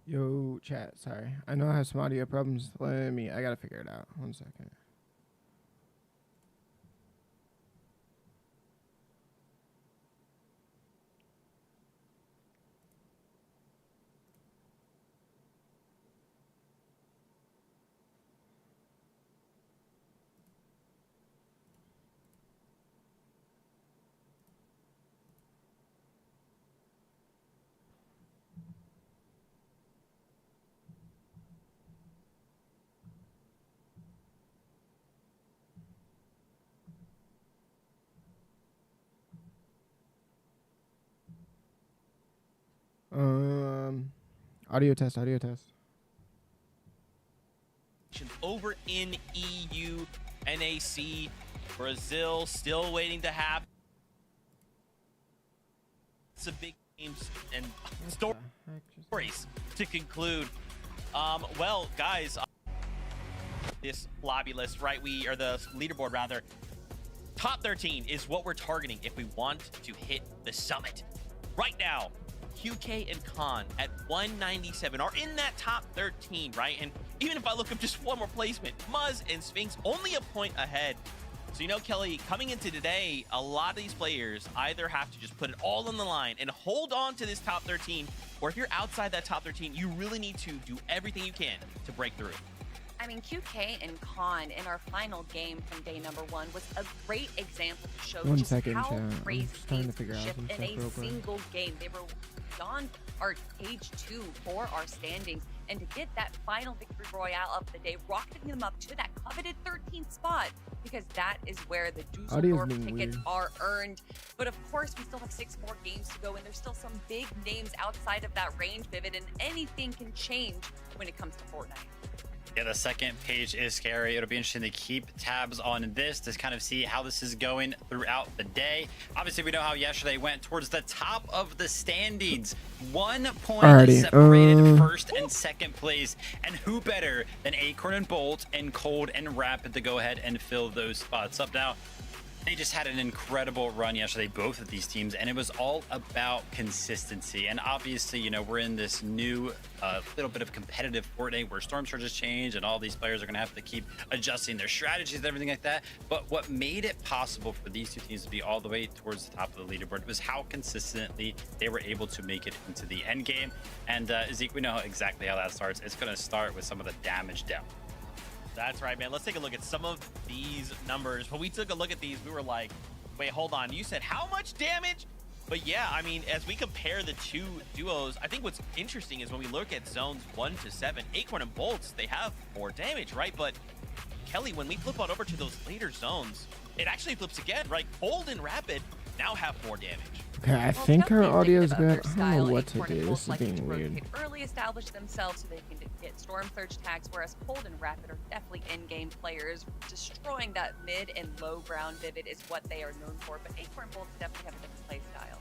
Yo, chat. Sorry. I know I have some audio problems. I gotta figure it out. 1 second. Audio test, audio test. Over in EU, NAC, Brazil still waiting to happen. It's a big games and stories to conclude. Well, guys, this lobby list, right? Or the leaderboard rather. Top 13 is what we're targeting if we want to hit the summit. Right now, QK and Khan at 197 are in that top 13, right? And even if I look up just one more placement, Muzz and Sphinx only a point ahead. So, you know, Kelly, coming into today, a lot of these players either have to just put it all on the line and hold on to this top 13, or if you're outside that top 13, you really need to do everything you can to break through. I mean, QK and Khan in our final game from day number 1 was a great example to show just how crazy things shift in a single game. They were beyond our age 2 for our standings, and to get that final victory royale of the day, rocketing them up to that coveted 13th spot, because that is where the Dusseldorf tickets are earned. But of course, we still have 6 more games to go, and there's still some big names outside of that range, Vivid, and anything can change when it comes to Fortnite. Yeah, the second page is scary. It'll be interesting to keep tabs on this to kind of see how this is going throughout the day. Obviously, we know how yesterday went towards the top of the standings. 1 point separated first and second place. And who better than Acorn and Bolt and Cold and Rapid to go ahead and fill those spots up. Now, they just had an incredible run yesterday, both of these teams, and it was all about consistency. And obviously, you know, we're in this new little bit of competitive Fortnite where storm surges change and all these players are going to have to keep adjusting their strategies and everything like that. But what made it possible for these two teams to be all the way towards the top of the leaderboard was how consistently they were able to make it into the end game. And Zeke, we know exactly how that starts. It's going to start with some of the damage dealt. That's right, man. Let's take a look at some of these numbers. When we took a look at these, we were like, wait, hold on. You said how much damage? But yeah, I mean, as we compare the two duos, I think what's interesting is when we look at zones 1 to 7, Acorn and Bolts, they have more damage, right? But Kelly, when we flip on over to those later zones, it actually flips again, right? Cold and Rapid now have more damage. Okay, I think our audio is good. I don't know what to do. This is being weird. Early establish themselves so they can get Storm Surge tags, whereas Cold and Rapid are definitely in-game players. Destroying that mid and low ground Vivid is what they are known for, but Acorn Bolts definitely have a different play style.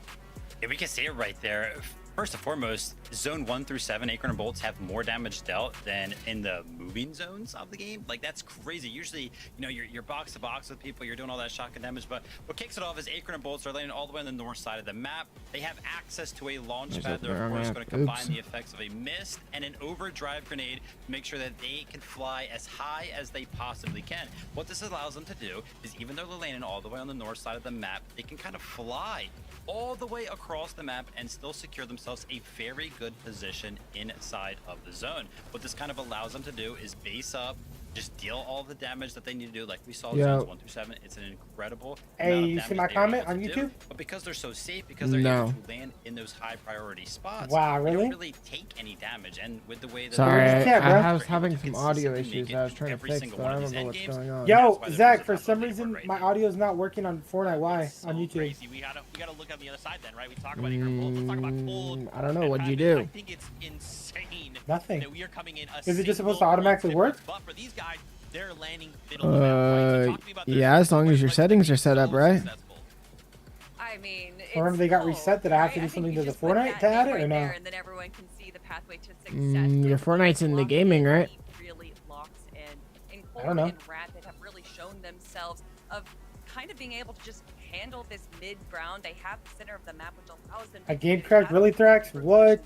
Yeah, we can see it right there. First and foremost, zone 1 through 7, Acorn and Bolts have more damage dealt than in the moving zones of the game. Like, that's crazy. Usually, you know, you're box to box with people, you're doing all that shotgun damage, but what kicks it off is Acorn and Bolts are landing all the way on the north side of the map. They have access to a launch pad. They're, of course, going to combine the effects of a mist and an overdrive grenade to make sure that they can fly as high as they possibly can. What this allows them to do is, even though they're landing all the way on the north side of the map, they can kind of fly all the way across the map and still secure themselves a very good position inside of the zone. What this kind of allows them to do is base up, just deal all the damage that they need to do, like we saw zones 1 through 7. It's an incredible you see my comment on YouTube? But because they're so safe, because they're able to land in those high priority spots, wow, really? they don't really take any damage. And with the way that I was having some audio issues I was trying to fix, but I don't know what's going on. Yo, Zach, for some reason my audio is not working on Fortnite. Why? On YouTube. Crazy. We gotta look on the other side then, right? We talk about Acorn Bolts, let's talk about Cold. I don't know, what'd you do? I think it's insane. Nothing. That we are coming in is it just supposed to automatically work? But for these guys, they're landing middle of the map, right? So yeah, as long as your settings are set up right. I mean, or if they got reset, that I have to do something to the Fortnite to add it, or no? And then everyone can see the pathway to success. Your Fortnite's in the gaming, right? Really locks in. And Cold I don't know. And Rapid have really shown themselves of kind of being able to just handle this mid ground. They have the center of the map, which allows them. A game crack, really, Thrax? What?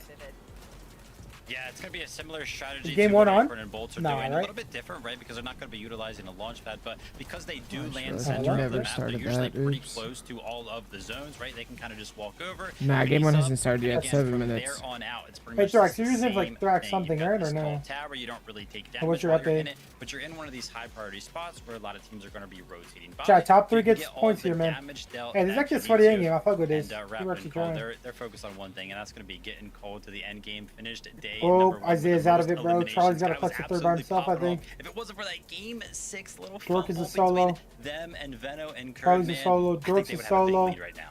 Yeah, it's going to be a similar strategy Is game to one what on? Iceborne and Bolts are Nah, doing. right? A little bit different, right? Because they're not going to be utilizing a launch pad, but because they do Gosh, land really? center I of the never map, they're started usually that. pretty Oops. close to all of the zones, right? They can kind of just walk over. Nah, game face one up, hasn't started and yet. again, 7 from minutes. there on out, it's pretty Hey, much Thrax, the you're using like same Thrax thing. something, You've got right, this or no? tall tower, you don't really take damage what's your while you're update? in it, but you're in one of these high priority spots where a lot of teams are going to be rotating by. Chat, top So you 3 can gets get all points the here, man. damage dealt Hey, this is that actually a you sweaty need end game. I fuck with this. and We're Rapper actually and Cole, trying. they're focused on one thing, and that's going to be getting Cole to the end game, finished day Oh, number 1. Isaiah's out of it, bro. Charlie's got to Guy was clutch the third by absolutely himself, I popping off. think. If it wasn't for that game 6 little Dork is fumble a solo. between them and Veno and Kurt, Charlie's a man, solo. I think Dork's they a would have a big solo. lead right now.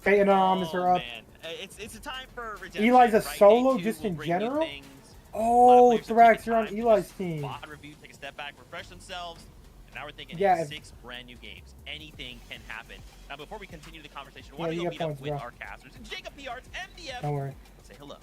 Fate and Anonymous are up. Man. It's a time for redemption. Eli's a right? solo Day 2 just will in bring new general? things. Oh, Thrax, Thrax, you're on Eli's team. Bot review, take a step back, refresh themselves, and now we're thinking Yeah, in if- 6 brand new games. Anything can happen. Now, before we continue the conversation, Yeah, why don't you we go get meet up points, with bro. our casters? And Jacob P. Arts, MDF, Don't worry. say hello.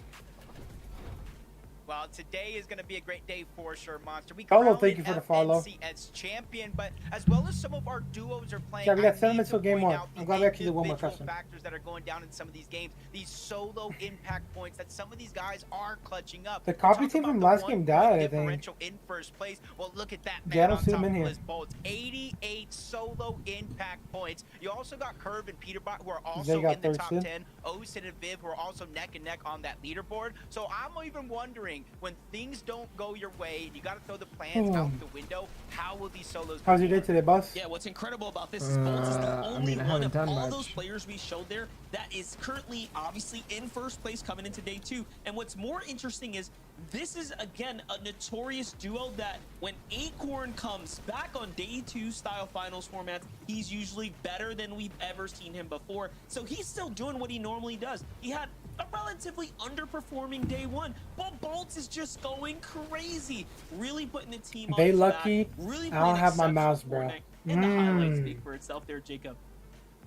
Well, today is going to be a great day for sure, Monster. We Hello, crowned thank you an for the follow. FNCS champion, but as well as some of our duos are playing. Yeah, we got I 7 need minutes to till game point 1. out the I'm glad we actually did one more individual question. factors that are going down in some of these games. These solo impact points that some of these guys are clutching up. The We copy talk team about from the last 1 game point died, I think. differential in first place. Well, look at that man Yeah, I don't on see him top in of here. his bolts. 88 solo impact points. You also got Curve and Peterbot who are They also got in the third top still. 10. Osin and Viv who are also neck and neck on that leaderboard. So I'm even wondering, when things don't go your way and you got to throw the plans out the window, how will these solos How's your day perform? today, boss? Yeah, what's incredible about this is Bolts is the I only mean, I one haven't of done all much. those players we showed there that is currently obviously in first place coming into day 2. And what's more interesting is this is, again, a notorious duo that when Acorn comes back on day 2 style finals formats, he's usually better than we've ever seen him before. So he's still doing what he normally does. He had a relatively underperforming day 1, but Bolts is just going crazy, really putting the team on They his lucky back, really I don't have my playing mouse, exceptional bro. Fortnite, and the highlights Mm. speak for itself there, Jacob.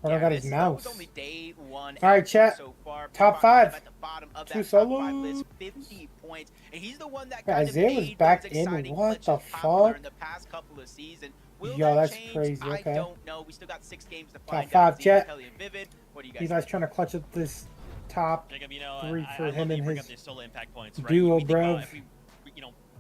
I don't got his that mouse. was only day 1. All right, chat. So far, Top Peterbot 5. at the bottom of Two that top 5 solos. list, 50 points, and he's the one that Yeah, kind of Isaiah was made back those in. exciting What the glitches popular fuck? in the past couple of seasons. Will Yo, that that's change? crazy, I okay. don't know. We still got 6 games to Top find 5, out. chat. Kelly and Vivid. What do you guys Eli's think? trying to clutch up this top Jacob, you know, 3 I for love him that you and bring his up these solo impact points, right? duo, We think about bro. if we,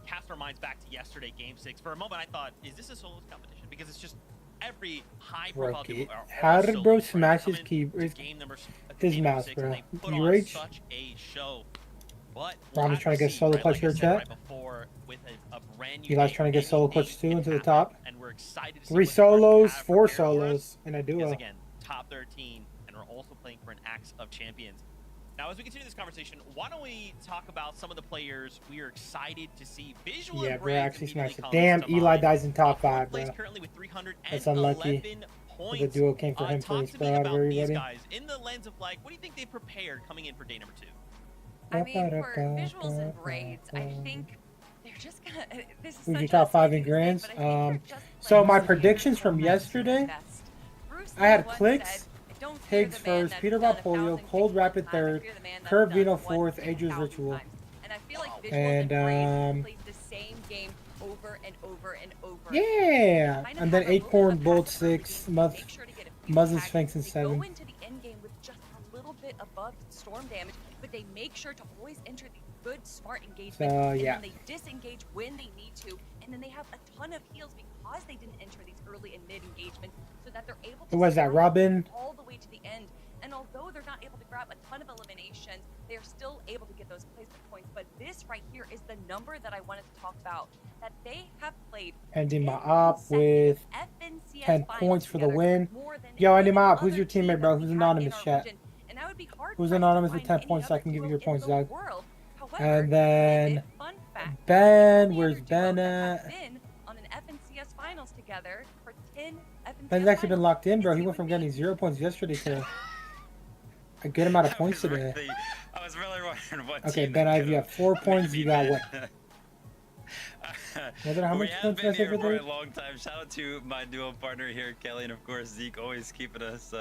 cast our minds back to yesterday, Game 6. For a moment, I thought, is this a solos competition? Because it's just every high-profile Bro, duo are all how did bro solos, right? smash Come his in keyboard? to game number, His game mouse, 6, bro. and they put You on rage? such a show. But Ron we'll is trying to have get see, solo right? clutch Like here, I said chat. right before, with a brand new Eli's game, trying to get solo anything clutch too can into the happen, top. and we're excited to see 3 what the North solos, have 4 prepared for us. solos, and a Because duo. again, top 13, and we're also playing for an Axe of Champions. Now, as we continue this conversation, why don't we talk about some of the players we are excited to see? Visual Yeah, and bro, Brave actually immediately smashed it. comes Damn, to Eli mind. dies in top Fourth 5, place bro. currently with 311 That's unlucky. points. The duo came for him Talk first, to bro, me out of about these everybody. guys in the lens of, like, what do you think they prepared coming in for day number 2? I mean, for visuals and braids, I think they're just gonna. This is Who's your such a top 5 silly in thing to say, grands? but I think they're just So like my super predictions from focused yesterday, best. Bruce I had Lee once Clicks, said, "I don't fear Higgs the man first, that's Peter done Vapolio, 1,000 Cold things one Rapid time. I third, fear the man that's Curve done Vino one fourth, thing Ager's 1,000 Ritual. times. And I feel like visuals And, and braids plays the same game over and over and over. Yeah, Kind of and then have a little bit Acorn, of Bolt passive early 6, game, Muzz, make sure to get a few Muzz and tags. Sphinx in They 7. go into the end game with just a little bit above storm damage, but they make sure to always enter the good, smart engagement. So, and yeah. then they disengage when they need to, and then they have a ton of heals because they didn't enter these early and mid engagements, so that they're able to Who was that, survive Robin? all the way to the end. And although they're not able to grab a ton of eliminations, they're still able to get those placement points. But this right here is the number that I wanted to talk about, that they have played Ending my 10 op with consecutive FNCS 10 finals points for the together, win. more than Yo, Ending any my op, who's other your team teammate, that bro? we Who's have anonymous, in our chat? region. And that would be hard Who's for us to anonymous with find 10 any points so I other can give you duo your in points, the dog? world. However, And then fun fact, Ben, the where's other duo Ben that has at? been on an FNCS finals together for 10 FNCS Ben's actually been finals. locked in, bro. It's He you went from and getting me. 0 points yesterday to a good amount of points today. I was really wondering what Okay, team Ben it Ivy, could you have 4 points. You got what? How We much have points been did I say here for for a that? long time. Shout out to my duo partner here, Kelly, and of course Zeke, always keeping us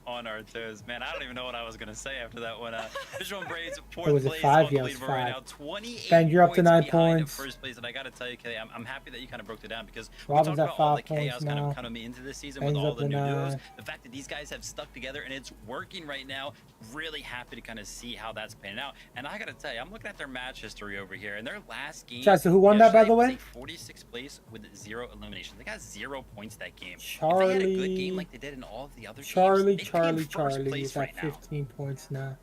on our toes. Man, I don't even know what I was gonna say after that one. Visual and Braids, fourth was it place 5? on the Yeah, it was leaderboard right 5. now, 28 Ben, you're up to 9 behind points. first place. And I gotta tell you, Kelly, I'm happy that you kind of broke it down because Robin's we at talked about all the 5 points chaos now. coming into this season Ben's with all up the to new duos. 9. The fact that these guys have stuck together and it's working right now, really happy to kind of see how that's panning out. And I gotta tell you, I'm looking at their match history over here, and their last game. Chat, so who won that, by the way? Was a 46th place with 0 eliminations. They got 0 points that game. Charlie. If they had a good game like they did in all of the other Charlie games, they'd be in first Charlie place is right at now. 15 points now.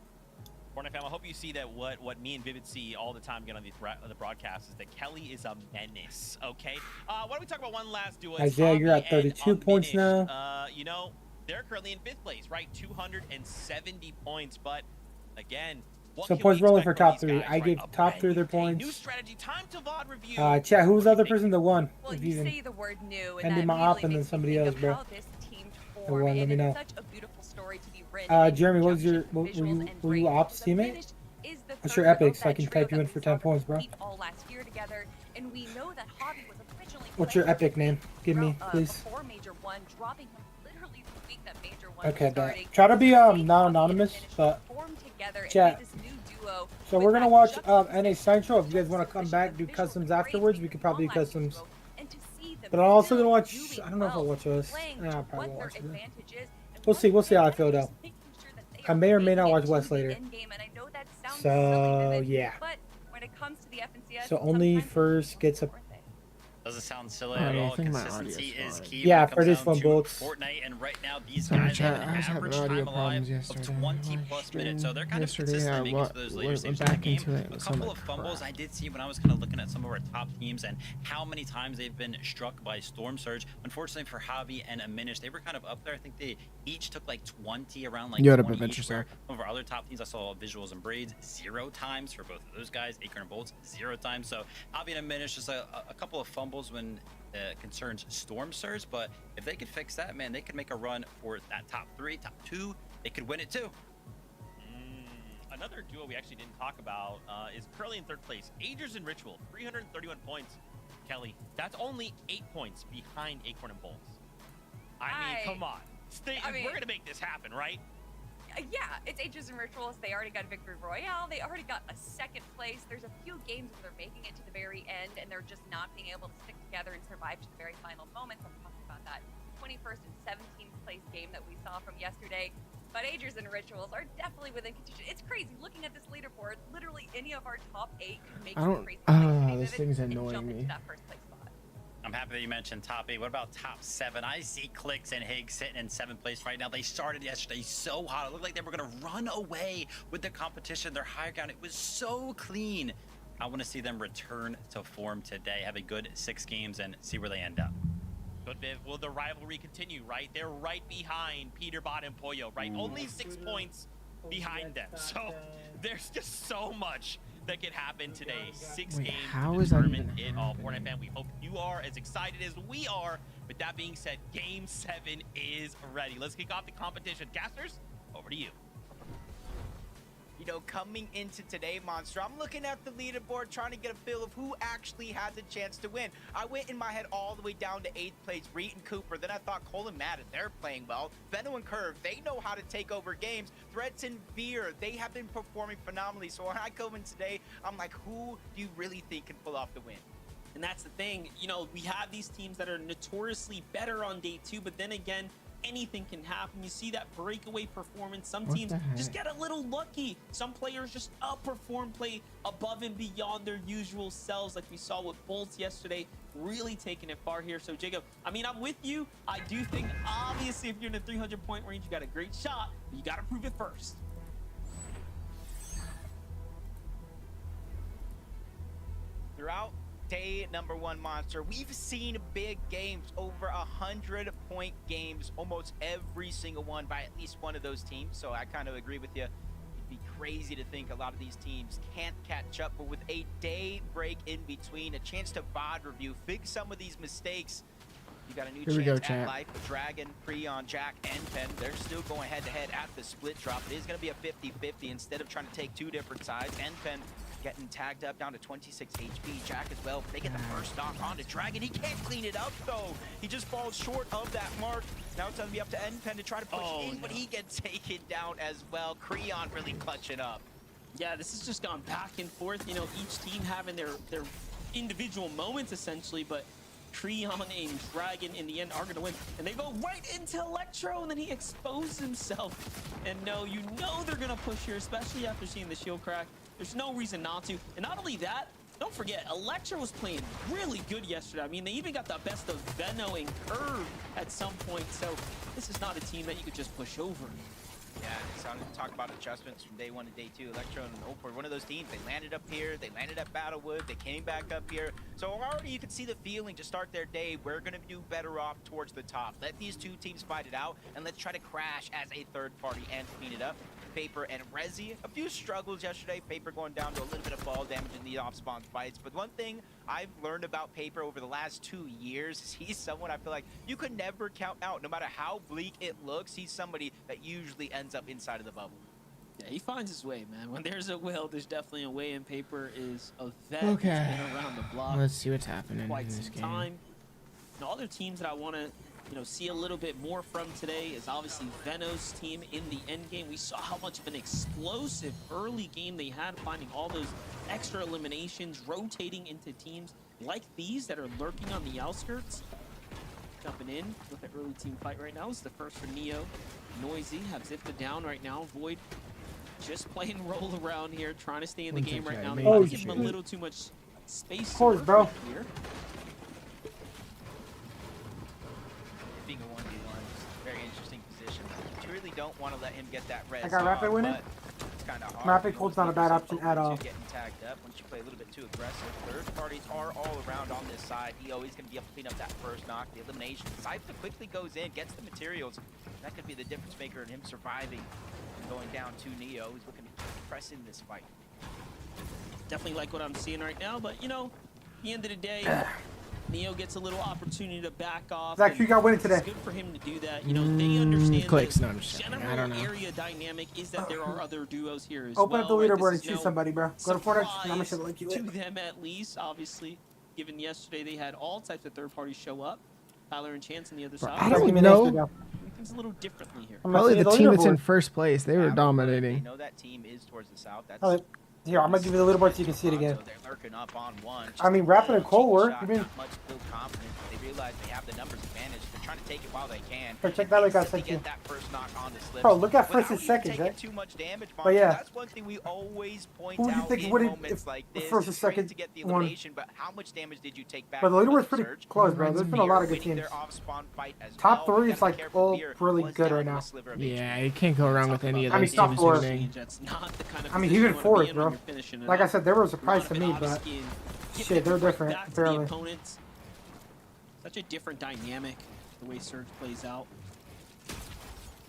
Fortnite fam, I hope you see that what me and Vivid see all the time again on the broadcast is that Kelly is a menace, okay? Why don't we talk about one last duo? Isaiah, you're at Hobby and 32 points Undiminished. now. You know, they're currently in 5th place, right? 270 points, but again, what So can points we rolling expect for from top these 3. guys, I right? gave A top brand 3 their new day, New points. strategy, time to VOD review. Chat, who was the What do other you think? person that won? Well, If you even. say the word new, and Ended that my op immediately and then makes me somebody think else, of bro. how this team Who formed, won? Let me and know. it's such a beautiful story to be written. Jeremy, what was conjunction your? with Were visuals you? and Were you Braids, ops because teammate? Undiminished is the What's your third epic of so I that can trio type you that in we for saw 10 points, bro? compete all last year together, and we know that Hobby was originally What's your playing epic name? Give me, please. before Major 1, dropping him literally the week that Major 1 Okay, was bet. starting. Try to be See Hobby not and anonymous, Undiminished but form together and chat. be this new duo So with we're gonna that watch NA juxtaposition, Central. If you guys want to come juxtaposition back, of do visuals customs and Braids afterwards, we being could probably do one last customs. duo, and to see them But I'm also gonna still watch. doing I don't know if I'll well, watch this. playing Nah, I what probably won't their watch it. advantage is, and We'll see. We'll see how I once feel again, though. just making sure that they I are may or may not making watch it West to the later. end game, and I know that sounds So, silly, Vivid, yeah. but when it comes to the FNCS, So only sometimes first it's gets a. worth it. Doesn't sound silly Oh, at yeah, I all. think my Consistency audio's is fine. key. Yeah, when it for comes this down one, to Bolts. Fortnite, and right now these Sorry, guys have chat. an I was having average audio time alive problems of yesterday. 20 My plus minutes. So stream they're kind of yesterday, consistently making it to I those later went stages of the back game. into it. A It couple sounded of fumbles crap. I did see when I was kind of looking at some of our top teams and how many times they've been struck by Storm Surge. Unfortunately for Javi and Aminish, they were kind of up there. I think they each took like 20 around like You had a 20 adventure each, where sack. some of our other top teams, I saw Visuals and Braids 0 times for both of those guys. Acorn and Bolts 0 times. So Javi and Aminish, just a couple of fumbles when concerns Storm Surge, but if they could fix that, man, they could make a run for that top 3, top 2. They could win it too. Another duo we actually didn't talk about is currently in 3rd place. Agers and Ritual, 331 points. Kelly, that's only 8 points behind Acorn and Bolts. I mean, come on. We're going to make this happen, right? Yeah, it's Ages and Rituals. They already got a victory royale. They already got a 2nd place. There's a few games where they're making it to the very end, and they're just not being able to stick together and survive to the very final moments. I'm talking about that 21st and 17th place game that we saw from yesterday. But Agers and Rituals are definitely within contention. It's crazy. Looking at this leaderboard, literally any of our top 8 could make some crazy plays this thing's annoying me. into that 1st place spot. I'm happy that you mentioned top 8. What about top 7? I see Clicks and Higgs sitting in 7th place right now. They started yesterday so hot. It looked like they were going to run away with the competition. Their high ground, it was so clean. I want to see them return to form today, have a good 6 games, and see where they end up. But will the rivalry continue, right? They're right behind Peterbot and Pollo, right? Only 6 points behind them. So there's just so much that could happen today. 6 Wait, games how to is that determine even it all. happening? Fortnite fan, we hope you are as excited as we are. With that being said, Game 7 is ready. Let's kick off the competition. Casters, over to you. You know, coming into today, Monster, I'm looking at the leaderboard, trying to get a feel of who actually had the chance to win. I went in my head all the way down to 8th place, Reed and Cooper. Then I thought Cole and Madden, they're playing well. Benno and Curve, they know how to take over games. Threats and Veer, they have been performing phenomenally. So when I come in today, I'm like, who do you really think can pull off the win? And that's the thing, you know, we have these teams that are notoriously better on day 2, but then again, anything can happen. You see that breakaway performance. Some What teams the heck? just get a little lucky. Some players just outperform, play above and beyond their usual selves, like we saw with Bolts yesterday, really taking it far here. So Jacob, I mean, I'm with you. I do think, obviously, if you're in the 300-point range, you got a great shot, but you got to prove it first. Throughout day number 1, Monster, we've seen big games, over 100-point games, almost every single one by at least one of those teams. So I kind of agree with you. It'd be crazy to think a lot of these teams can't catch up, but with a day break in between, a chance to VOD review, fix some of these mistakes. You got a new Here we go, chance at chat. life. Dragon, Preon, Jack, and Pen. They're still going head-to-head at the split drop. It is going to be a 50-50 instead of trying to take 2 different sides. And Pen getting tagged up down to 26 HP. Jack as well. They get the first knock onto Dragon. He can't clean it up though. He just falls short of that mark. Now it's going to be up to NPen to try to push in, but he gets taken down as well. Creon really clutching up. Yeah, this has just gone back and forth. You know, each team having their individual moments essentially, but Creon and Dragon in the end are going to win. And they go right into Electro, and then he exposed himself. And no, you know they're going to push here, especially after seeing the shield crack. There's no reason not to. And not only that, don't forget, Electro was playing really good yesterday. I mean, they even got the best of Veno and Curve at some point. So this is not a team that you could just push over. Yeah, they sounded to talk about adjustments from day 1 to day 2. Electro and Oak were one of those teams. They landed up here, they landed at Battlewood, they came back up here. So already you can see the feeling to start their day. We're going to do better off towards the top. Let these two teams fight it out, and let's try to crash as a third party and clean it up. Paper and Rezi, a few struggles yesterday. Paper going down to a little bit of fall damage in the off-spawn fights. But one thing I've learned about Paper over the last 2 years is he's someone I feel like you could never count out. No matter how bleak it looks, he's somebody that usually ends up inside of the bubble. Yeah, he finds his way, man. When there's a will, there's definitely a way, and Paper is a vet. He's been around the block. Let's see what's happening quite in this some game. time. Now, other teams that I want to see a little bit more from today is obviously Veno's team in the end game. We saw how much of an explosive early game they had, finding all those extra eliminations, rotating into teams like these that are lurking on the outskirts. Jumping in with the early team fight right now is the first for Neo. Noisy have zipped it down right now. Void just playing roll around here, trying to stay in the game right now. They might give him a little too much space. Of course, bro. Here. Being a 1v1, very interesting position. You really don't want to let him get that res. I got Rapid winning. It's kind of hard. Rapid hold's not a bad option at all. Getting tagged up once you play a little bit too aggressive. Third parties are all around on this side. EO is going to be able to clean up that first knock. The elimination. Cypher quickly goes in, gets the materials. That could be the difference maker in him surviving and going down to Neo. He's looking to keep pressing this fight. Definitely like what I'm seeing right now, but you know, at the end of the day, Neo gets a little opportunity to back off. Zach, you got winning today. It's good for him to do that. You know, they understand clicks, the no, I'm just kidding. general I don't know. area dynamic is that there are other duos here as Open well. up the right? leaderboard This and is choose somebody, bro. Go to Fortnite. I'm gonna surprise like you. to them at least, obviously. Given yesterday they had all types of third parties show up. Tyler and Chance on the other side. I don't know. Things a little differently here. Probably the team that's in first place. They were They dominating. know that team is towards the south. That's Here, I'm gonna give you the leaderboard so you can see it again. So they're lurking up on one. I mean, Rapid and Cole were. Not much build confidence. They realize they have the numbers advantage. They're trying to take it while they can. Bro, check that look I They sent you. get that first knock on the slip. Bro, look at Without first and even second, taking right? too much damage, But yeah. that's one thing we always point Who do you out think in would it- moments if like the this. first or It's great second to get the one- elimination, but how much damage did you take back? But the leaderboard's from pretty Surge? close, bro. There's been a lot of good Winning teams. their off-spawn fight as Top well. three You is gotta like be careful all here. really Was good down right to a now. sliver of Yeah, HP. you can't go wrong with any of I mean, those top teams four. winning. That's not the kind of I mean, position even you wanna fourth, be in bro. when you're finishing it Like I up. said, they were a surprise A to lot me, of it but obviously in getting shit, it they're right different, back to the apparently. opponents. Such a different dynamic, the way Surge plays out.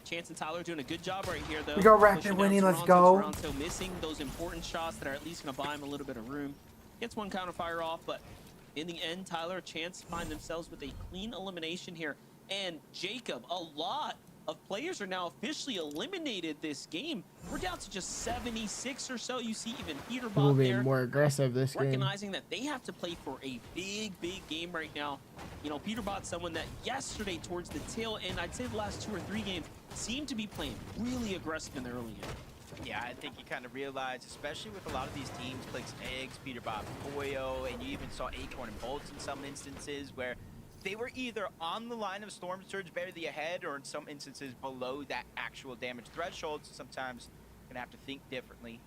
Chance and Tyler doing a good job right here, though. We go Rapid Pushing down winning, let's Toronto. go. Toronto missing those important shots that are at least going to buy him a little bit of room. Gets one counter fire off, but in the end, Tyler and Chance find themselves with a clean elimination here. And Jacob, a lot of players are now officially eliminated this game. We're down to just 76 or so. You see even We'll Peterbot be there. more aggressive this game. Recognizing that they have to play for a big game right now. You know, Peterbot's someone that yesterday towards the tail end, I'd say the last 2 or 3 games, seemed to be playing really aggressive in the early game. Yeah, I think you kind of realize, especially with a lot of these teams, Clicks, Eggs, Peterbot, Boyo, and you even saw Acorn and Bolts in some instances where they were either on the line of Storm Surge barely ahead or in some instances below that actual damage threshold. So sometimes you're going to have to think differently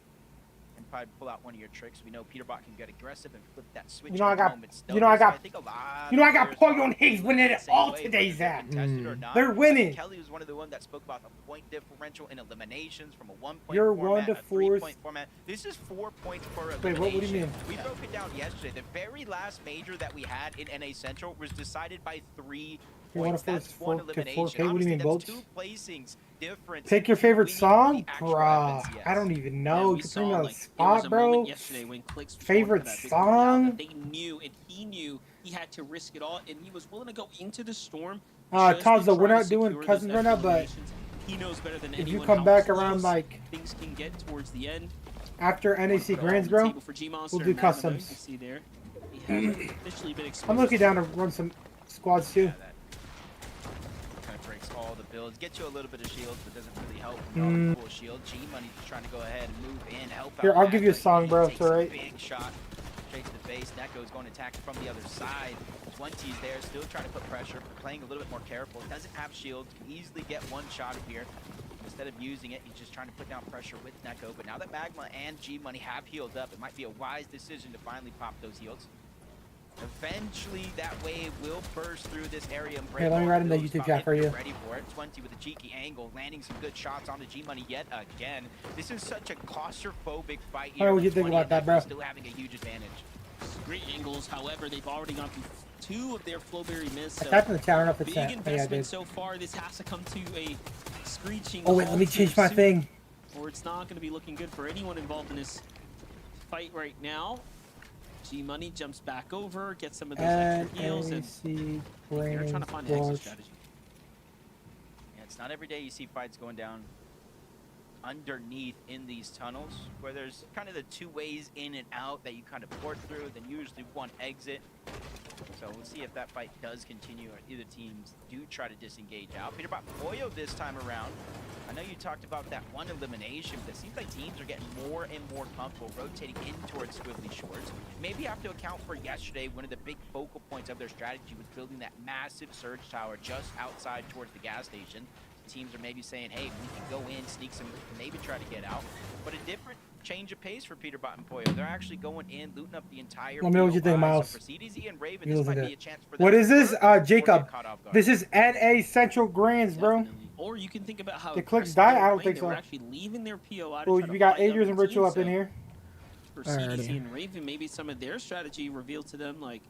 and probably pull out one of your tricks. We know Peterbot can get aggressive and flip that switch. You know, I got moment's you know, I notice. got- think a lot you know, I of got players Poyo and Hayes are winning it the same all way, today, whether they're Zach. contested or not. They're winning. Kelly was one of the ones that spoke about the point differential in eliminations from a 1-point You're format, 1 to a 4. 3-point format. This is 4 points per elimination. Wait, what do you mean? We broke it down yesterday. The very last major that we had in NA Central was decided by 3 You wanna points. That's force 1 4 to elimination. 4K? What do you Obviously, mean, that's Bolts? 2 placings difference. Pick your favorite between song? the actual Bruh, events, yes. I don't even Yeah, know. we You put saw, me on the like, there was spot, a bro. moment yesterday when Clicks was Favorite going for that victory royale song? that they knew, and he knew he had to risk it all, and he was willing to go into the storm. just to Tazo, we're try to not doing secure those Cousins right now, but eliminations. He knows better than if you anyone come how back around, close like, things can get towards the end. After NAC Grands, bro, we'll do customs. See there. Officially been I'm looking down to run some squads too. Yeah, that kind of breaks all the builds. Gets you a little bit of shields, but doesn't really help. No full shield. G-Money just trying to go ahead and move in, help out. Here, I'll give you a song, bro. It's Takes a alright. big shot straight to the face. Neko's going to attack from the other side. 20's there, still trying to put pressure, playing a little bit more careful. Doesn't have shields, can easily get one shot here. Instead of using it, he's just trying to put down pressure with Neko. But now that Magma and G-Money have healed up, it might be a wise decision to finally pop those heals. Eventually, that wave will burst through this area and break. Hey, let me write in the YouTube chat for you. Ready for it. 20 with a cheeky angle, landing some good shots onto G-Money yet again. This is such a claustrophobic fight here. What do you think about that, bro? Still having a huge advantage. Great angles, however, they've already gone through 2 of their Flowberry miss. I tapped in the chat. I don't know if it's big that. investment so far. This has to come to a screeching. Oh wait, let me change my thing. Or it's not going to be looking good for anyone involved in this fight right now. G-Money jumps back over, gets some of those extra heals, and they're trying to find an exit strategy. Yeah, it's not every day you see fights going down underneath in these tunnels, where there's kind of the 2 ways in and out that you kind of port through, then usually one exit. So we'll see if that fight does continue or either teams do try to disengage out. Peter Boyo this time around. I know you talked about that one elimination, but it seems like teams are getting more and more comfortable rotating in towards Swiftly Shorts. Maybe you have to account for yesterday, one of the big focal points of their strategy was building that massive surge tower just outside towards the gas station. Teams are maybe saying, hey, we can go in, sneak some, maybe try to get out. But a different change of pace for Peter and Poyo. They're actually going in, looting up the entire. Let me know what you think, Miles. So for CDZ and Raven, this might be a chance for them. What is this, Jacob? This is NA Central Grands, bro. Definitely. Or you can think about how the clicks die. I don't think so. They're actually leaving their POI. Oh, we got Adrian and Ritual up in here. For CDC and Raven, maybe some of their strategy revealed to them, like,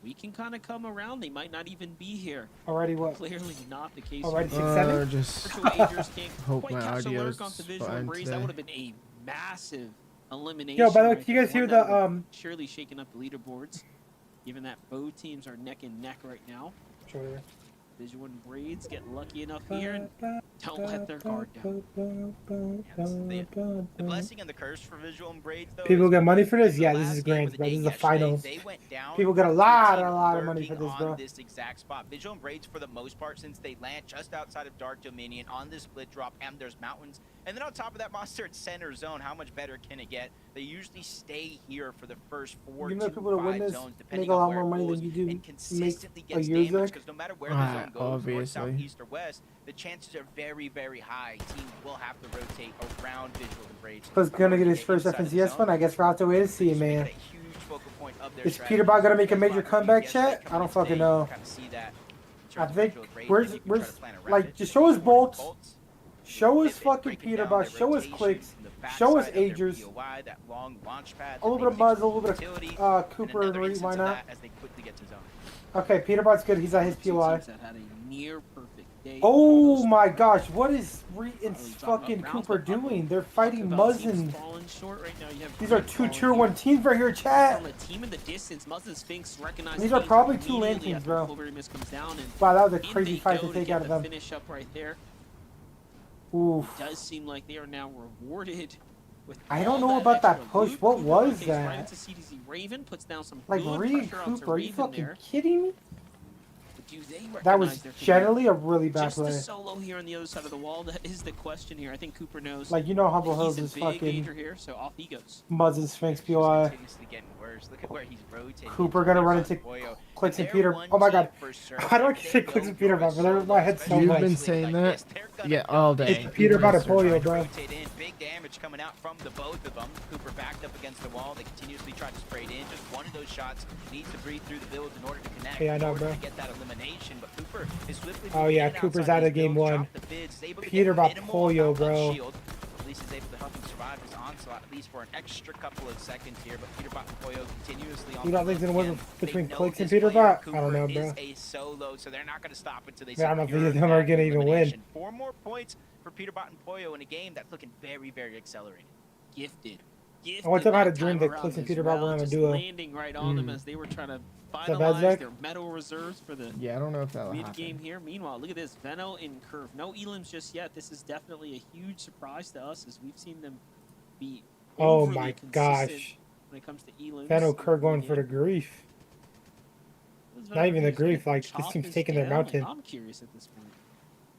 we can kind of come around. They might not even be here. Already what? Clearly not the case. Already 6-7? Just hope my audio is fine today. That would have been a massive elimination. Yo, by the way, can you guys hear the surely shaking up the leaderboards, given that both teams are neck and neck right now. Sure. Visual and Braids get lucky enough here and don't let their guard down. The blessing and the curse for Visual and Braids, though. People get money for this? Yeah, this is Grands, bro. This is the finals. People get a lot of money for this, bro. This exact spot. Visual and Braids, for the most part, since they land just outside of Dark Dominion on this split drop, and there's mountains. And then on top of that, monster at center zone. How much better can it get? They usually stay here for the first 4 to 5 zones, depending on where it goes, and consistently gets damage, because no matter where the zone goes, north, south, east, or west, the chances are very, very high. Teams will have to rotate around Visual and Braids. Who's gonna get his first FNCS one? I guess we'll have to wait and see, man. Is Peterbot gonna make a major comeback, chat? I don't fucking know. I think where's like just show us bolts. Show us fucking Peterbot, show us clicks, show us Agers, a little bit of Buzz, a little bit of Cooper and Reed, why not? Okay, Peterbot's good, he's at his POI. Oh my gosh, what is Reed and fucking Cooper doing? They're fighting Muzzin. These are 2 tier 1 teams right here, chat. These are probably 2 lane teams, bro. Wow, that was a crazy fight to take out of them. Oof. It does seem like they are now rewarded with I don't know about that push. What was that? Right into CDZ. Raven puts down some like good Reed pressure onto Cooper, are you Raven fucking there. kidding me? Do they That was generally a really bad just play. Just the solo here on the other side of the wall, that is the question here. I think Cooper knows. Like, you know Humble Hills is fucking here, so off he goes. Muzzin Sphinx POI. Look at where he's rotating. Cooper gonna run into Clicks and Peter. Oh my god. How do I say Clicks and Peter, bro? My head's so You've much. been saying that? Yeah, all day. It's Peter about a polio, bro. Big damage coming out from the both of them. Cooper backed up against the wall. They continuously try to spray it in. Just one of those shots needs to breathe through the builds in order to connect. Yeah, I know, bro. To get that elimination, but Cooper is swiftly. Oh yeah, Cooper's out of game 1. Peter about polio, bro. At least is able to help him survive his onslaught, at least for an extra couple of seconds here. But Peter Bot and Poyo continuously on. You don't think it's gonna win between Clicks and Peter Bot? I don't know, bro. Is a solo, so they're not gonna stop until they. I don't know if either of them are gonna even win. 4 more points for Peter Bot and Poyo in a game that's looking very, very accelerated. Gifted. I want them to have a dream that Clicks and Peter Bot were on a duo. Landing right on them as they were trying to finalize their metal reserves for the I don't know if that'll mid happen. game here. Meanwhile, look at this Veno in curve. No elims just yet. This is definitely a huge surprise to us as we've seen them be Oh overly my consistent gosh. when it comes to elims. Veno Kerr going for the grief. Not even the grief, like, this team's taking their mountain. I'm curious at this point.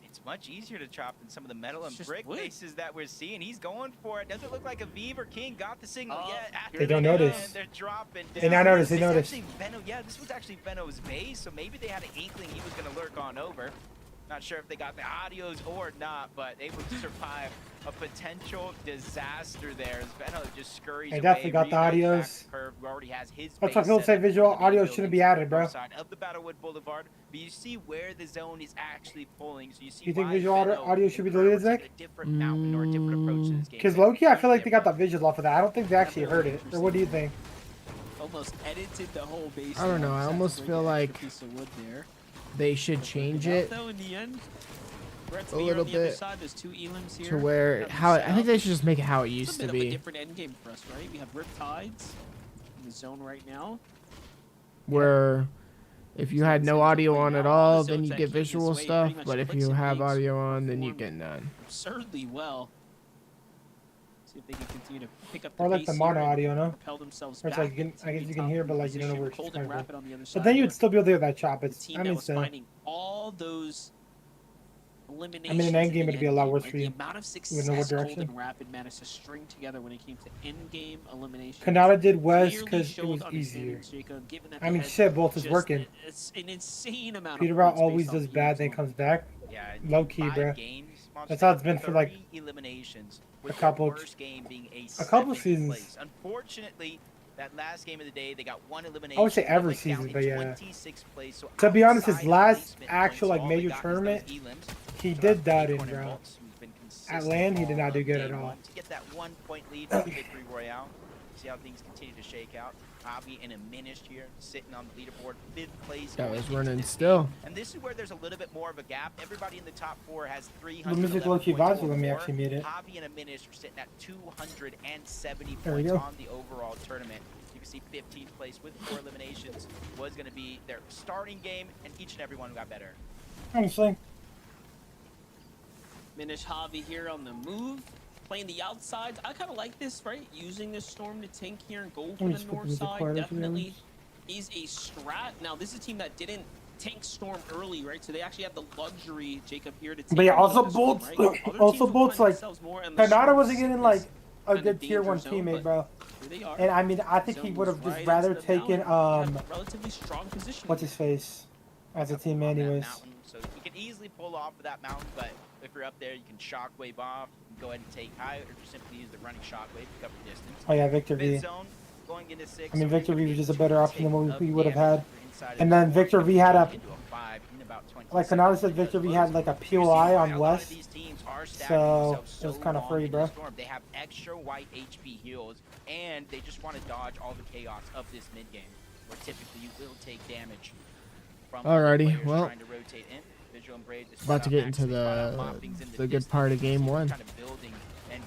It's much easier to chop than some of the metal It's and just brick wood. bases that we're seeing. He's going for it. Doesn't look like a Vive or King got the signal yet. They don't notice. They're dropping down. They not notice, they It's notice. actually Veno, yeah, this was actually Veno's base, so maybe they had an inkling he was going to lurk on over. Not sure if they got the audios or not, but able to survive a potential disaster there as Veno just scurries They away. definitely got the audios. Curve, who already has his That's why base people set say up visual for the main audio shouldn't be added, bro. north side of the Battlewood Boulevard, but you see where the zone is actually pulling, so you see You think why visual Veno audio should be and Curve deleted, were Zach? taking a different mountain or a different approach to this game. Because low-key, I feel like they got the visuals off of that. I don't think they actually heard it. Or what do you think? Almost edited the whole base. I don't know, I almost feel like piece of wood there. they should change it Though in the end, a little bit side, there's two elims here. to where I think they should just make it how it It's used a bit to of a be, different end game for us, right? We have Riptides in the zone right now. where if you had no audio on at all, then you get visual stuff, but if you have audio on, then you get none. Absurdly well. See if they can continue to pick up the Or like the pace mono here and audio, no? propel themselves Or it's back like, I guess to you the can top hear, of but the like you don't know where position. it's Cold and coming Rapid on the other from. side, But then you'd where still be able to hear that chop. the It's, team I that mean, was still. finding all those eliminations. I mean, in endgame, the it'd be a lot endgame, worse right? for The you. amount of With success no Cold direction. and Rapid managed to string together when it came to in-game elimination. Kanata did West clearly because it showed was on his easier. standings, Jacob, given that I they mean, had shit, both is just working. It's an insane amount Peter of Brown points always based on does the bad, then zone. comes back. Yeah, Low key, 5 bro. games, That's how it's been for, like, 3 eliminations, a with couple- the worst game being a couple 7th seasons. place. Unfortunately, that last game of the day, they got 1 elimination. I would say They every went down season, in but yeah. 26th place, so To be honest, his outside of last placement actual, points, like, all they major got is tournament, those elims. he So did that's that in, Acorn and bro. Bolts, who've been At consistent LAN, he did all not do of good day at all. one to get that 1-point lead for the Victory Royale. See how things continue to shake out. Javi and Aminish here, sitting on the leaderboard, 5th place. That going was into running this still. game. And this is where there's a little bit more of a gap. Everybody in the top 4 has The 300. music low-key vibes with me actually made it. Javi and Aminish are sitting at 270 There we points go. on the overall tournament. You can see 15th place with 4 eliminations was going to be their starting game, and each and every one got better. Honestly. Minish Javi here on the move, playing the outsides. I kind of like this, right? Using the Storm to tank here and go for me the just put north music side. quiet, Definitely is a strat. Now, this is a team that didn't tank Storm early, right? So they actually have the luxury, Jacob, here to take But yeah, the also other Storm, Bolts, right? Other also teams will Bolts, find like, themselves more in the Kanata Storm wasn't getting, like, a kind of good tier danger 1 zone, teammate, but bro. here they are. And I mean, I think he Zone would have moves just right rather into the taken, mountain. They have relatively strong position. what's his face? As a Up team, on that anyways. mountain, so you can easily pull off of that mountain, but if you're up there, you can shockwave off, and go ahead and take high, or just simply use the running shockwave to cover the distance. Oh yeah, Victor V. Mid zone, going into 6. I mean, so Victor you're V gonna was get just a better 2 option than what tick we of would have damage had. if you're inside of And the then four, Victor you V can had jump a, into a 5 in about 20 like seconds. Kanata said, Victor V had like a POI on West, so it was kind of free, bro. They have extra white HP heals, and they just want to dodge all the chaos of this mid game, where typically you will take damage from other Alrighty, players well, trying to rotate in. Visual and Brave just about to brought get out into Max, they brought out Moppings in the good distance, part of game 1. kind of building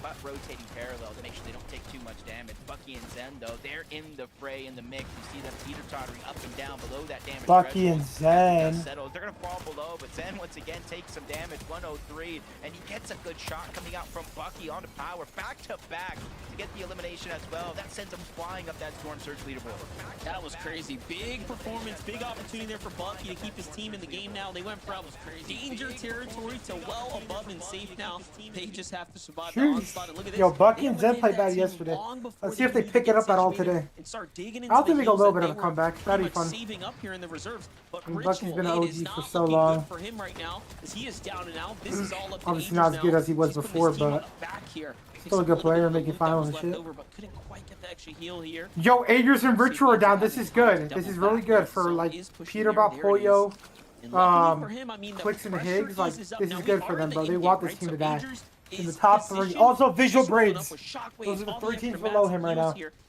but rotating parallel to make sure they don't take too much damage. Bucky and Zen, though, they're in the fray, in the mix. You see them teeter-tottering up and down below that damage Bucky and threshold. Zen. Settles. They're going to fall below, but Zen once again takes some damage, 103, and he gets a good shot coming out from Bucky onto Power, back to back to get the elimination as well. That sends him flying up that Storm Surge leaderboard. That was crazy. Big performance, big opportunity there for Bucky to keep his team in the game now. They went from danger territory to well above and safe now. They just have to survive the onslaught. And look at this. Yo, Bucky and They Zen eliminated played that bad team yesterday. long before Let's see if they even pick it get up at all situated today. and start digging into I don't the think they'll heals go that over to they the were comeback. pretty That'd be much fun. saving up here in the reserves. But And Ritual Bucky's been an 8 OG is for not so looking long. good for him right now, as he is down and out. This is all up to Obviously Angels not as good now. as he was He's putting before, his team on but the back here. still a good player, making finals and shit. Over, but couldn't quite get the extra heal here. Yo, Agers and Ritual are down. This is good. This is really good for like Peterbot, Pollo, Clicks and Higgs. Like, this is good for them, bro. They want this team to die. In the top 3. Also, Visual Braids. Those are the 3 teams below him right now.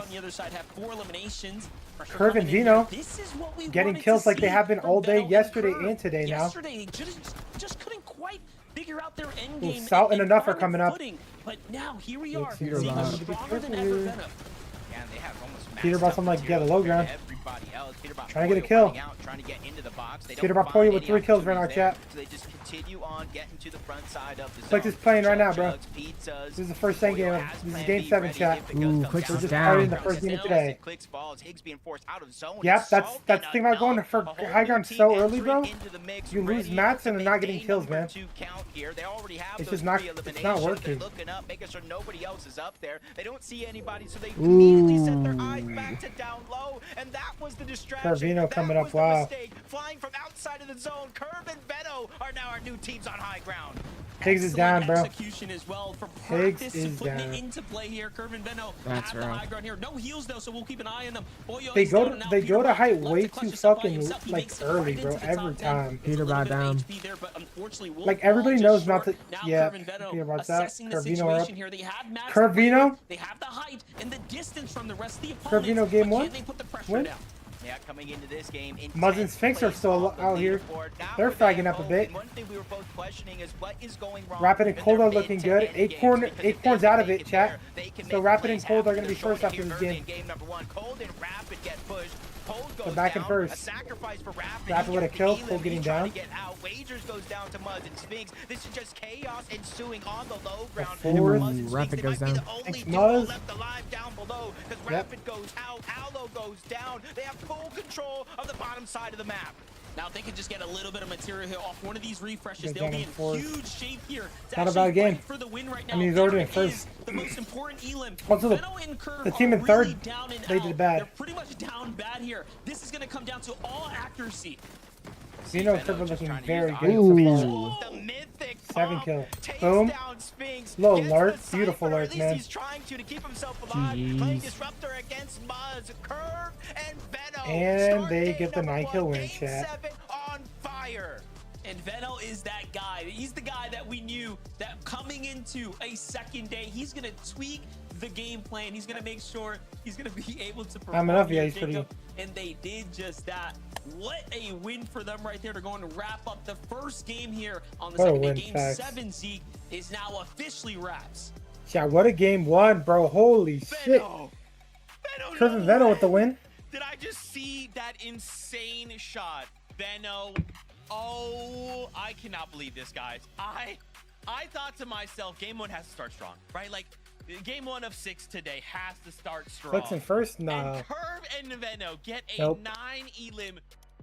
on the other side have 4 eliminations. Curve and Gino This is what we getting wanted kills to like they see have been from all day Benno yesterday Curve. and today now. Yesterday, just couldn't quite figure out their end game. Salt and enough are find coming up. footing. But now here we are, Cedar seeing a Lodge. stronger than ever Benno. Yeah, they have almost Peterbot's on like, yeah, the low ground. Everybody else. Peterbot Trying to get a kill. Trying to get into the box. They Peterbot Polio with 3 kills right now, chat. So they just continue on getting to the front side of the Click zone. is playing right now, bro. Pizzas. This is the first game. This is game 7, chat. Ooh, Clicks We're is just down. starting the first game of today. Clicks falls. Higgs being forced out of zone. Yep, that's the thing about going for high ground so early, bro. You lose mats and they're not getting kills, man. It's just not. It's not working. Looking up, making sure nobody else is up there. They don't see anybody, so they immediately set their eyes back to down low, and that was the distraction. Carvino coming up, wow. Flying from outside of the zone, Curve and Veno are now our new teams on high ground. Higgs is down, bro. Execution as well from Higgs practice is to putting down. it into play here. Curve and Veno That's at the right. high ground here. No heals though, so we'll keep an eye on them. Boyo They is down, go now to Peterbot height loves way to clutch too himself by fucking himself. He like makes it early, right bro. into the Every top 10. time. It's a little Peterbot bit of down. HP there, but unfortunately will Like fall everybody just knows not short. to. Now Yeah, Curve and Veno Peterbot's out. assessing the Carvino situation up. here. They have matched Carvino. They have the height and the distance from the rest of the opponents. Carvino game but 1. can they put the pressure Win. down? Yeah, coming into this game. Muzz and Sphinx are still out here. They're fragging up a bit. One thing we were both questioning is what is going wrong. Rapid and Cold are looking good. Acorn's out of it, chat. So Rapid and Cold are going to be first after this game. Game number 1. Cold and Rapid get pushed. Cold goes They're back in down. first. A sacrifice for Rapid. Rapid with a kill. Cold getting down. Get out. Wagers goes down to Muzz and Sphinx. This is just chaos ensuing on the low ground. Fourth. Muzz and Sphinx, Rapid they goes might be down. the only Thanks, duo Muzz. left alive down below because Rapid goes out. Aloe goes down. They have full control of the bottom side of the map. Now if they can just get a little bit of material here off one of these refreshes, They're they'll down be in in fourth. huge shape here. It's Not a actually bad game. fight for the win right now. I mean, he's already There in first. is the most important elim. Also, Veno and Curve the team are in third, really down and they out. did bad. They're pretty much down bad here. This is going to come down to all accuracy. Veno and Curve are looking very good Ooh. so far. The mythic 7 bomb kill. takes Boom. down Sphinx, Low gets lurk. the Beautiful cipher, lurk, at least man. He's trying to keep himself alive. Jeez. Playing Disruptor against Muzz, Curve, and Veno. And Start they day get the number 9-kill one, win, game chat. 7 on fire. And Veno is that guy. He's the guy that we knew that coming into a second day, he's going to tweak the game plan. He's going to make sure he's going to be able to perform. enough, here, yeah, he's pretty Jacob. And they did just that. What a win for them right there to go and wrap up the first game here on the What a second day. win, Game facts. 7, Zeke, is now officially wraps. Yeah, what a game 1, bro. Holy shit. Veno. Curve and Veno with the win. Did I just see that insane shot? Veno. Oh, I cannot believe this, guys. I thought to myself, game 1 has to start strong, right? Like, game 1 of 6 today has to start strong. Clicks in first? Nah. And Curve and Veno get a Nope. 9 elim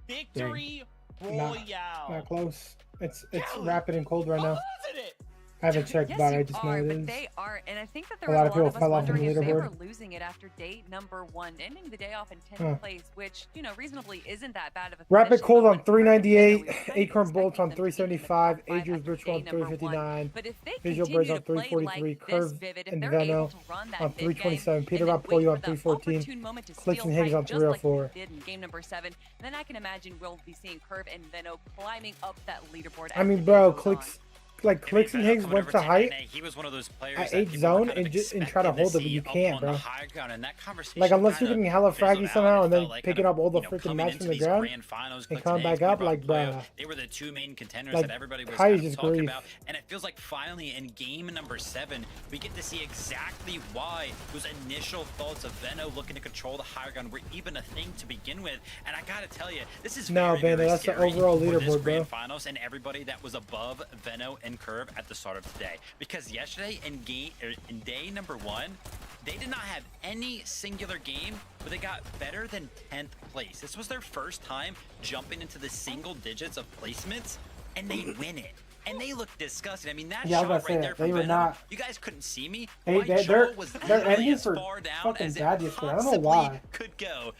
victory Nah, royale. not close. It's Golly. Rapid and Cold right Oh, now. wasn't it? I haven't checked, Yes, but I you just know are, it but is. they are, and I think that there A was lot a of people lot of us fell off from wondering the if they were leaderboard. losing it after day number 1, ending the day off in 10th Huh. place, which, you know, reasonably isn't that bad of a Rapid position, Cold but on with Curve and Veno, 398, we were kind of Acorn Bolts expecting on them to be in the 375, top 5 Adrian's after Ritual on day number 1. 359, But if they Visual continue Birds on to play 343, like Curve this, Vivid, if and they're Veno able to run that on big game 327, Peter and then Bob Polio wait on for the 314, opportune moment to Clicks steal and Higgs fight, on just like 304. they did in game number 7, then I can imagine we'll be seeing Curve and Veno climbing up that leaderboard. I as mean, the bro, game goes Clicks, on. like Clicks and Higgs went to height He was one of those players at that 8 people were zone kind of and try to expecting hold it, but see you up can't, on bro. the high ground, and that conversation Like, unless you're kinda getting hella fizzled fraggy out. somehow It and then felt like picking kind up all the you know, freaking coming mats into from the these ground grand finals, and Clicks coming Higgs, back up, Peter like, Bob Polio, bruh. they were the 2 main contenders Like, that everybody was height kind is of just talking grief. about. And it feels like finally in game number 7, we get to see exactly why those initial thoughts of Veno looking to control the high ground were even a thing to begin with. And I gotta tell you, this is No, very, Veno, very that's the scary overall for this leaderboard, bro. grand finals and everybody that was above Veno and Curve at the start of today. Because yesterday in day number 1, they did not have any singular game where they got better than 10th place. This was their first time jumping into the single digits of placements, and they win it. And they look disgusting. I mean, that Yeah, I was shot about to right say there that. from They were Veno, not- you guys couldn't see me. They- My they're- jaw was they're literally ending as for far down fucking as it bad yesterday. I don't know possibly why. could go.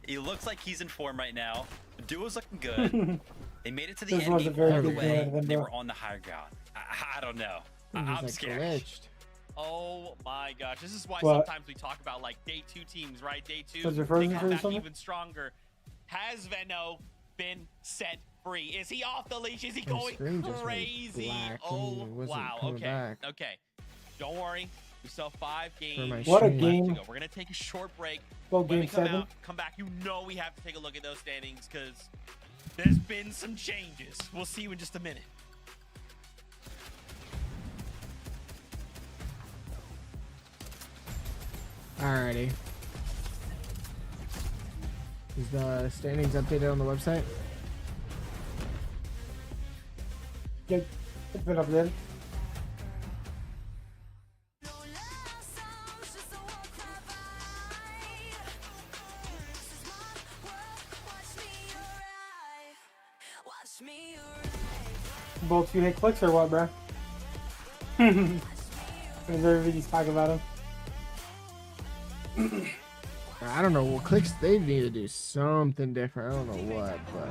He looks like he's in form right now. The duo's looking good. They made it to the This end was a game very all the good way. game out of them, They bro. were on the high ground. I don't know. He's I'm like scared. glitched. Oh my gosh, this is why What? sometimes we talk about like day 2 teams, right? Day 2, Was there they frozen come for you back something? even stronger. Has Veno been set free? Is he off the leash? Is he My going screen just went crazy? black and Oh it wasn't wow. coming Okay. back. Okay. Don't worry. We still have 5 games. my What a stream. left to game. go. We're gonna take a short break. Well, When we game come 7. out, come back. You know we have to take a look at those standings because there's been some changes. We'll see you in just a minute. Alrighty. Is the standings updated on the website? Yeah, it's been updated. Both you hit clicks or what, bro? There's everybody's talking about him. I don't know. Well, clicks, they need to do something different. I don't know what, but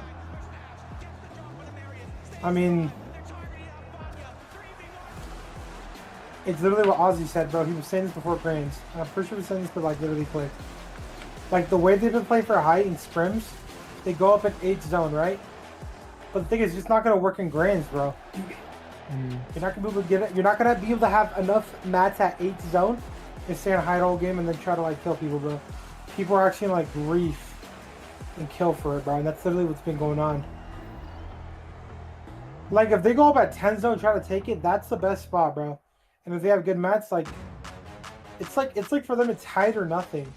I mean, it's literally what Ozzy said, bro. He was saying this before Cranes. I'm pretty sure he was saying this to like literally click. Like the way they've been playing for height and sprims, they go up at 8 zone, right? But the thing is, it's just not gonna work in grands, bro. You're not gonna be able to get it. You're not gonna be able to have enough mats at 8 zone and stay in hide all game and then try to like kill people, bro. People are actually like reef and kill for it, bro. And that's literally what's been going on. Like if they go up at 10 zone and try to take it, that's the best spot, bro. And if they have good mats, like it's like for them it's hide or nothing.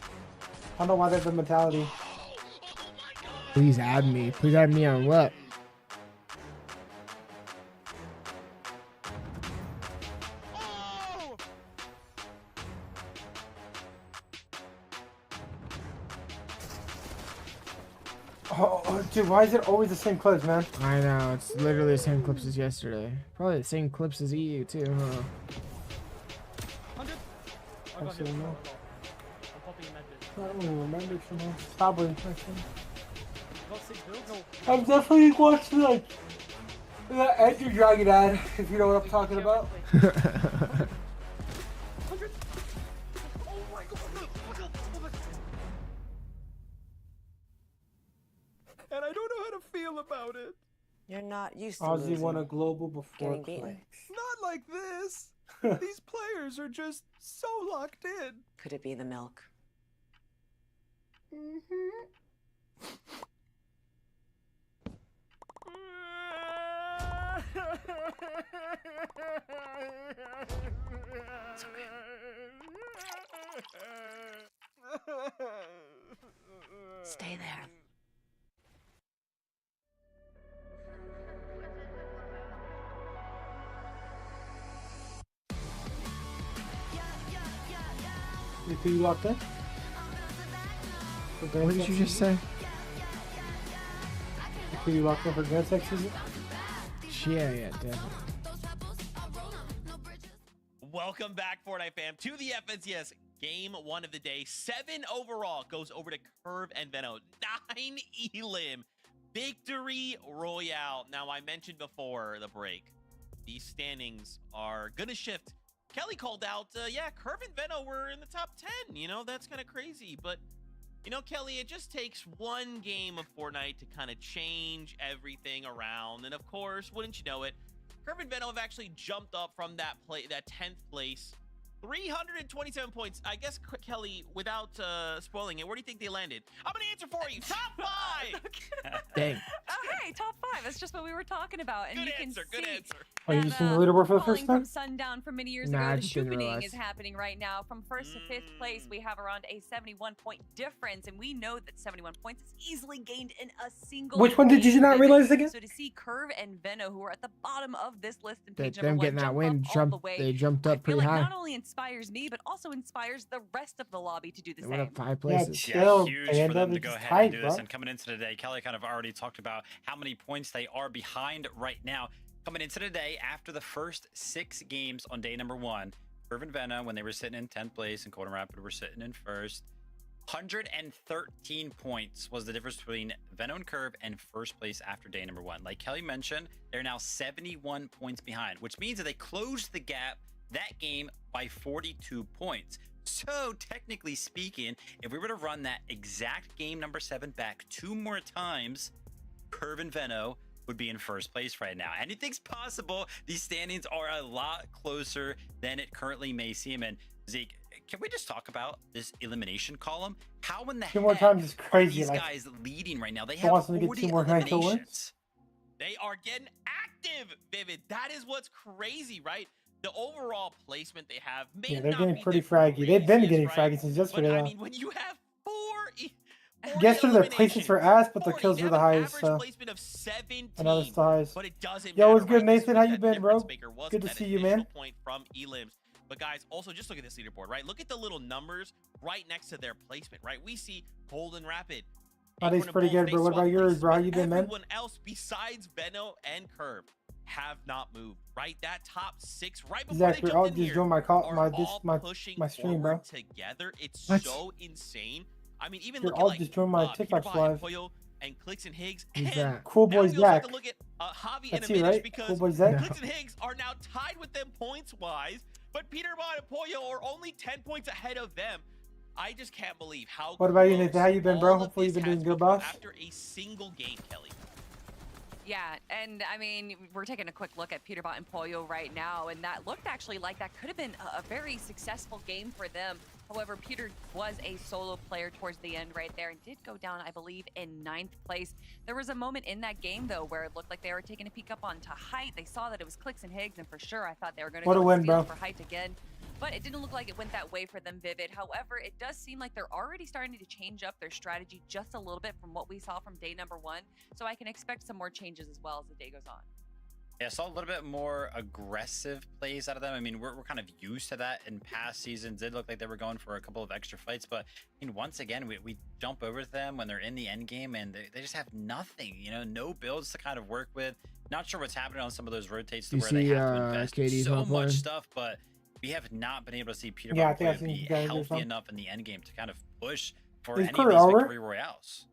I don't know why they have the mentality. please add me. Please add me on what? Oh, dude, why is it always the same clips, man? I know. It's literally the same clips as yesterday. Probably the same clips as EU too, huh? Actually, no. I don't even remember, you know. Probably, actually. I'm definitely watching like that Enter Dragon ad, if you know what I'm talking about. And I don't know how to feel about it. You're not used to Ozzy losing. won a global before Getting beaten. clicks. Not like this. These players are just so locked in. Could it be the milk? Stay there. Who you locked in? What did you just say? Who you locked in for Grand Sex season? Yeah, definitely. Welcome back, Fortnite fam, to the FNCS game 1 of the day. 7 overall goes over to Curve and Veno. 9 elim. Victory Royale. Now, I mentioned before the break, these standings are going to shift. Kelly called out, yeah, Curve and Veno were in the top 10. You know, that's kind of crazy. But, you know, Kelly, it just takes one game of Fortnite to kind of change everything around. And, of course, wouldn't you know it, Curve and Veno have actually jumped up from that 10th place. 327 points. I guess, Kelly, without spoiling it, where do you think they landed? I'm going to answer for you. Top 5! Dang. Okay, top 5. That's just what we were talking about. And Good you answer, can good see answer. Are you that, just in the leaderboard for the falling first time? from sundown from many years Nah, I ago, the just didn't shooting realize. is happening right now. From 1st to 5th place, we have around a 71-point difference, and we know that 71 points is easily gained in a single Which one did you game, not Vivid. realize again? So to see Curve and Veno, who are at the bottom of this list in That page them number 1, getting that jump win, up all the way, they jumped I up feel pretty like high. not only inspires me, but also inspires the rest of the lobby to do the They went same. up 5 Yeah, places. chill, huge Panda, for them to they're go just ahead tight, and do this. bro. And coming into today, Kelly kind of already talked about how many points they are behind right now. Coming into today, after the first 6 games on day number 1, Curve and Vena, when they were sitting in 10th place, and Golden Rapid were sitting in 1st. 113 points was the difference between Veno and Curve and 1st place after day number 1. Like Kelly mentioned, they're now 71 points behind, which means that they closed the gap that game by 42 points. So technically speaking, if we were to run that exact game number 7 back 2 more times, Curve and Veno would be in 1st place right now. Anything's possible. These standings are a lot closer than it currently may seem. And Zeke, can we just talk about this elimination column? How in the 2 more heck times is are crazy. these like, guys leading right now? They who have wants them to get 40 2 more high kill wins? eliminations. They are getting active, Vivid. That is what's crazy, right? The overall placement they have may Yeah, they're not getting be pretty the fraggy. They've been craziest, getting right? fraggy since But yesterday. I though. mean, when you have Yesterday their placements were ass, but their kills were the highest. So Placement of 17, I know it's the highest. but it doesn't Yo, matter, what's good, right? This Nathan? is How what you that been, bro? difference maker was Good with to that see you, initial man. Point from Elims. But guys, also just look at this leaderboard, right? Look at the little numbers right next to their placement, right? We see Golden Rapid. Oh, he's pretty good, bro. What about yours, bro? How you been, man? Everyone else besides Benno and Curve have not moved, right? That top 6 right before Exactly. they I'll jumped in just here join my call, are my all my pushing stream, bro. forward together. It's What? so insane. I mean, even Dude, look I'll at like just join my TikTok Peterbot live. and Pollo and Clicks and Higgs. Who's And that? Cool now boy we also have Zach. to look at Javi That's and he, Aminish right? because Cool boy Zach. Clicks and Higgs are now tied with them points-wise, but Peterbot and Pollo are only 10 points ahead of them. I just can't believe how What about you, close Nathan? How you been, bro? all of Hopefully you've this been doing has good, become boss. after a single game, Kelly. Yeah, and I mean, we're taking a quick look at Peterbot and Pollo right now, and that looked actually like that could have been a very successful game for them. However, Peter was a solo player towards the end right there and did go down, I believe, in 9th place. There was a moment in that game, though, where it looked like they were taking a peek up onto Height. They saw that it was Clicks and Higgs, and for sure, I thought they were going to What a go win, steal bro. for Height again. But it didn't look like it went that way for them, Vivid. However, it does seem like they're already starting to change up their strategy just a little bit from what we saw from day number 1. So I can expect some more changes as well as the day goes on. Yeah, I saw a little bit more aggressive plays out of them. I mean, we're kind of used to that in past seasons. It looked like they were going for a couple of extra fights, but I mean, once again, we jump over to them when they're in the end game and they just have nothing, you know, no builds to kind of work with. Not sure what's happening on some of those rotates to You where they see, have to invest KD's so not playing? much stuff, but we have not been able to see Peter Yeah, I think I've seen be you guys or healthy something. enough in the end game to kind of push for Is any Curry of these over? victory royales.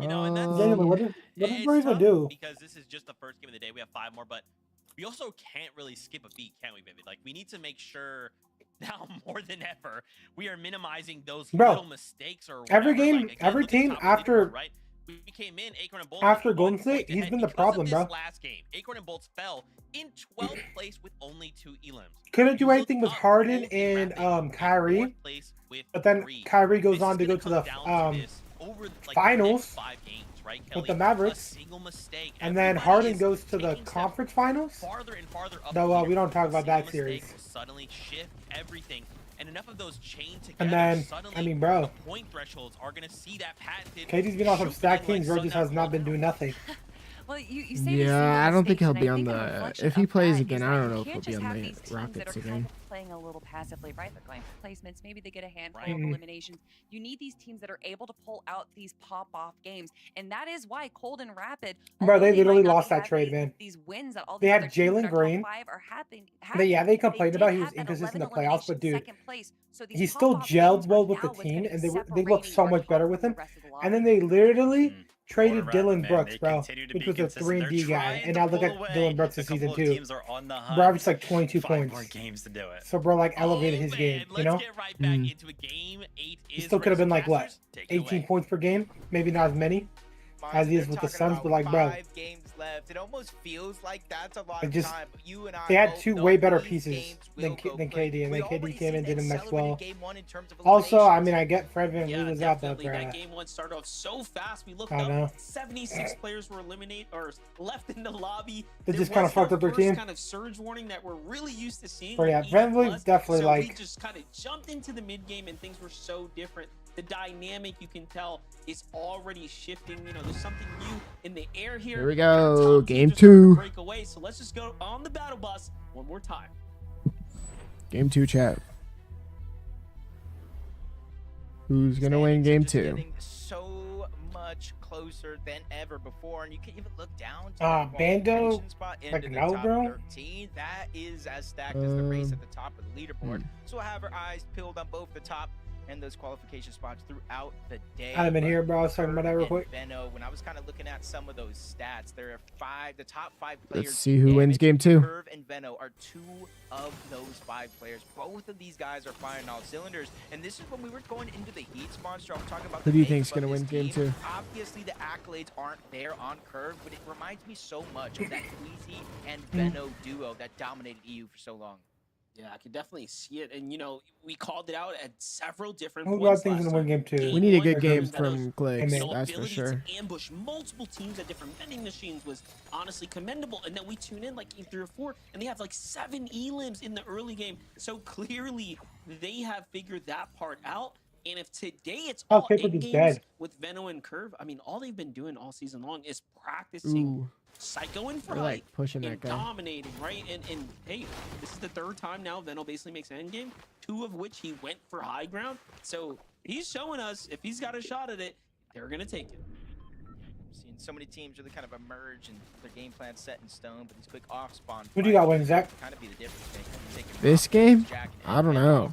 You know, and that's Genuinely, what does it's Brave tough do? because this is just the first game of the day. We have 5 more, but we also can't really skip a beat, can we, Vivid? Like, we need to make sure now more than ever we are minimizing those little mistakes or whatever. Every game, Like, again, every look at the team top of the after leaderboard, right? We came in, Acorn and Bolts after with Golden 1 State, point he's ahead been the because problem, of bro. this last game. Acorn and Bolts fell in 12th place with only 2 elims. Couldn't do You anything look with up, Harden Golden and Rapid in Kyrie, 4th place with but then 3. Kyrie goes This on is to gonna go to come the down to this over, like, finals the next 5 games, right, with Kelly? the Mavericks, A single mistake. and then Everybody Harden is goes to the taking steps conference finals. farther and farther up No, the we don't talk leaderboard. about that A single mistake series. will suddenly shift everything, and enough of those chain together. And then, suddenly, I mean, bro, the point thresholds are gonna see that patented. KD's been on some shoot stack line teams. like Bro just has not been doing nothing. Well, you say Yeah, I don't think he'll be on the. the. If he plays again, I don't know if he'll be on the Rockets again. Playing a little passively, right? They're going for placements. Maybe they get a handful Right. of eliminations. You need these teams that are able to pull out these pop-off games, and that is why Cold and Rapid. Bro, they although literally might not lost be that trade, having man. These wins that all They these had other teams in Jalen our top Green. 5 are having. They complained did about he was have that inconsistent in 11 the playoffs, but dude, eliminations, second place. So these he still pop-off gelled games well are with the now what's team, gonna and be they looked so separating much better our with top him. from the rest of the And then lobby. they literally traded Golden Dylan Rapid, man, Brooks, they bro, continue to which be was a consistent. 3-and-D They're guy. trying And to now look pull at away. Dylan Brooks A this couple season of too. teams are on the hunt. Bro, averaged like 22 5 more points. games to do it. So, bro, like, elevated his man, game, you let's know? get right back into a game. 8 He is still could have been like, what, Racing Casters. Take it 18 away. points per game? Maybe not as many as he is with the Suns, but like, bro, 5 games left. It almost feels like that's a lot It of just- time. But you and I they had both 2 know way better these pieces games than will go KD, quick. and then We KD already came in and seen didn't mess accelerated well. game 1 in terms of Also, I eliminations. mean, I get Fred Van Yeah, Vliet was out, but definitely. That game 1 started off so fast. We looked I know. up, 76 players were eliminated or left in the lobby. They There just kinda was fucked that up their first team. kind of surge warning that we're really used to seeing. But yeah, like Van 80 Vliet plus. definitely, so like- we just kind of jumped into the mid game and things were so different. The dynamic, you can tell, is already shifting. You know, there's something new in the air here. Here we and our go, top teams game are starting to 2. break away. So let's just go on the battle bus one more time. Game 2 chat. Who's gonna win game 2? Getting so much closer than ever before, and you can even look down to that Bando, qualification spot into like, the no, top bro? 13. That is as stacked as the race at the top of the leaderboard. So we'll have our eyes peeled on both the top and those qualification spots throughout the day. I haven't been But here, bro. I was talking about that real and quick. Benno, when I was kind of looking at some of those stats, there are the top 5 players. Let's see who wins game 2. Curve and Benno are 2 of those 5 players. Both of these guys are firing all cylinders, and this is when we were going into the Heat monster. I'm talking about. Who the do you makeup think's of gonna this win game team. 2? Obviously, the accolades aren't there on Curve, but it reminds me so much of that Queasy and Benno duo that dominated EU for so long. Yeah, I can definitely see it. And, you know, we called it out at several different Who got points things last in the win time. game 2? We need a one, good game Curve's from Clicks, Amen. you know, that's for ability sure. to ambush multiple teams at different vending machines was honestly commendable. And then we tune in like game 3 or 4, and they have like 7 elims in the early game. So clearly, they have figured that part out. And if today it's Oh, all Paper end is games dead. with Venno and Curve, I mean, all they've been doing all season long is practicing Ooh, psychoing for they're height like pushing that and guy. dominating, right? And hey, this is the 3rd time now Venno basically makes an end game, 2 of which he went for high ground. So he's showing us if he's got a shot at it, they're gonna take it. Seeing so many teams really kind of emerge and their game plan set in stone, but these quick off spawn. Who do you got winning, Zach? Kind of be the difference maker. This game? I don't know.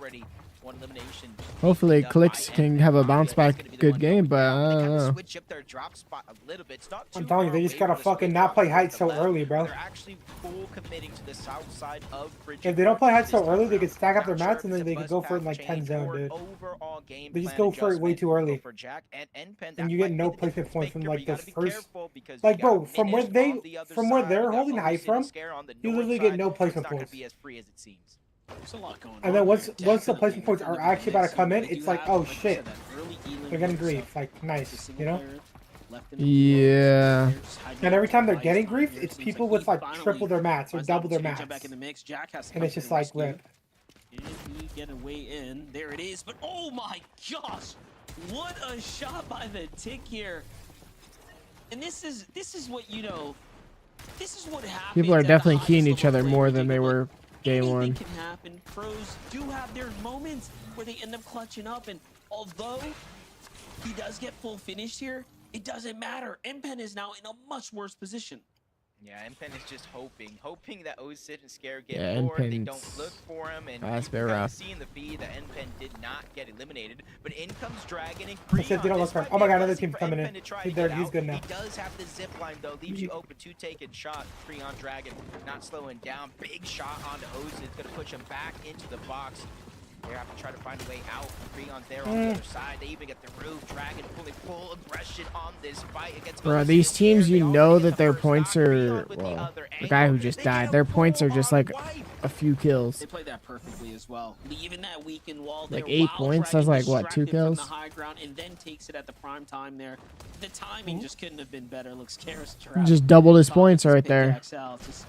One elimination. Hopefully Clicks can have a bounce back good game, but I don't know. Switch up their drop spot a little bit. It's not I'm too telling you, far they just away gotta from the fucking split not drop play towards height the so left. early, bro. They're actually full committing to the south side of Bridge. If they don't play height so early, they could stack up their mats and then they could go for it in like 10 zone, dude. They just go for it way too early. And you get no placement points from like this first. Like, bro, from where they're holding height from, you literally get no placement points. There's a lot going on. And then once here. the placement points are actually about to come in, They it's do like, have, oh you shit, said, that early Elam they're getting here, grief. so Like, nice, you know? Yeah. And every time they're getting grief, it's people with like triple their mats or double their mats. Back in the mix. Jack has to And come it's to just the like, rescue. rip. Did he get a way in? There it is. But oh my gosh, what a shot by the tick here. And this is what, you know, this is what happens. People are at the definitely highest keying level each other of play. more We're than they taking, were look, day anything one. can happen. Pros do have their moments where they end up clutching up, and although he does get full finish here, it doesn't matter. MPen is now in a much worse position. Yeah, MPen is just hoping that OSID and Scare get Yeah, bored. They MPen's- don't look for him, and that's you very can rough. see in the feed that MPen did not get eliminated. But in comes Dragon and I said they don't look for. Oh my god, another team's coming in. He's there. He's good now. He does have the zip line though, leaves you open to take a shot. Free on Dragon, not slowing down. Big shot onto OSID. It's gonna push him back into the box. They have to try to find a way out. Freon's there on the other side. They even get the roof. Dragon pulling full aggression on this fight against Bro, OSID. these teams, you They also know get that the their first points knock. are, Freon with the well, other the guy who angle. just They get died, a their points are just full-on like wipe. a few kills. They played that perfectly as well, leaving that weakened wall Like there 8 while points, Dragon that's like, what, 2 distracted kills? from the high ground and then takes it at the prime time there. The timing just couldn't have been better. Looks Karis Just doubled his points right there. Just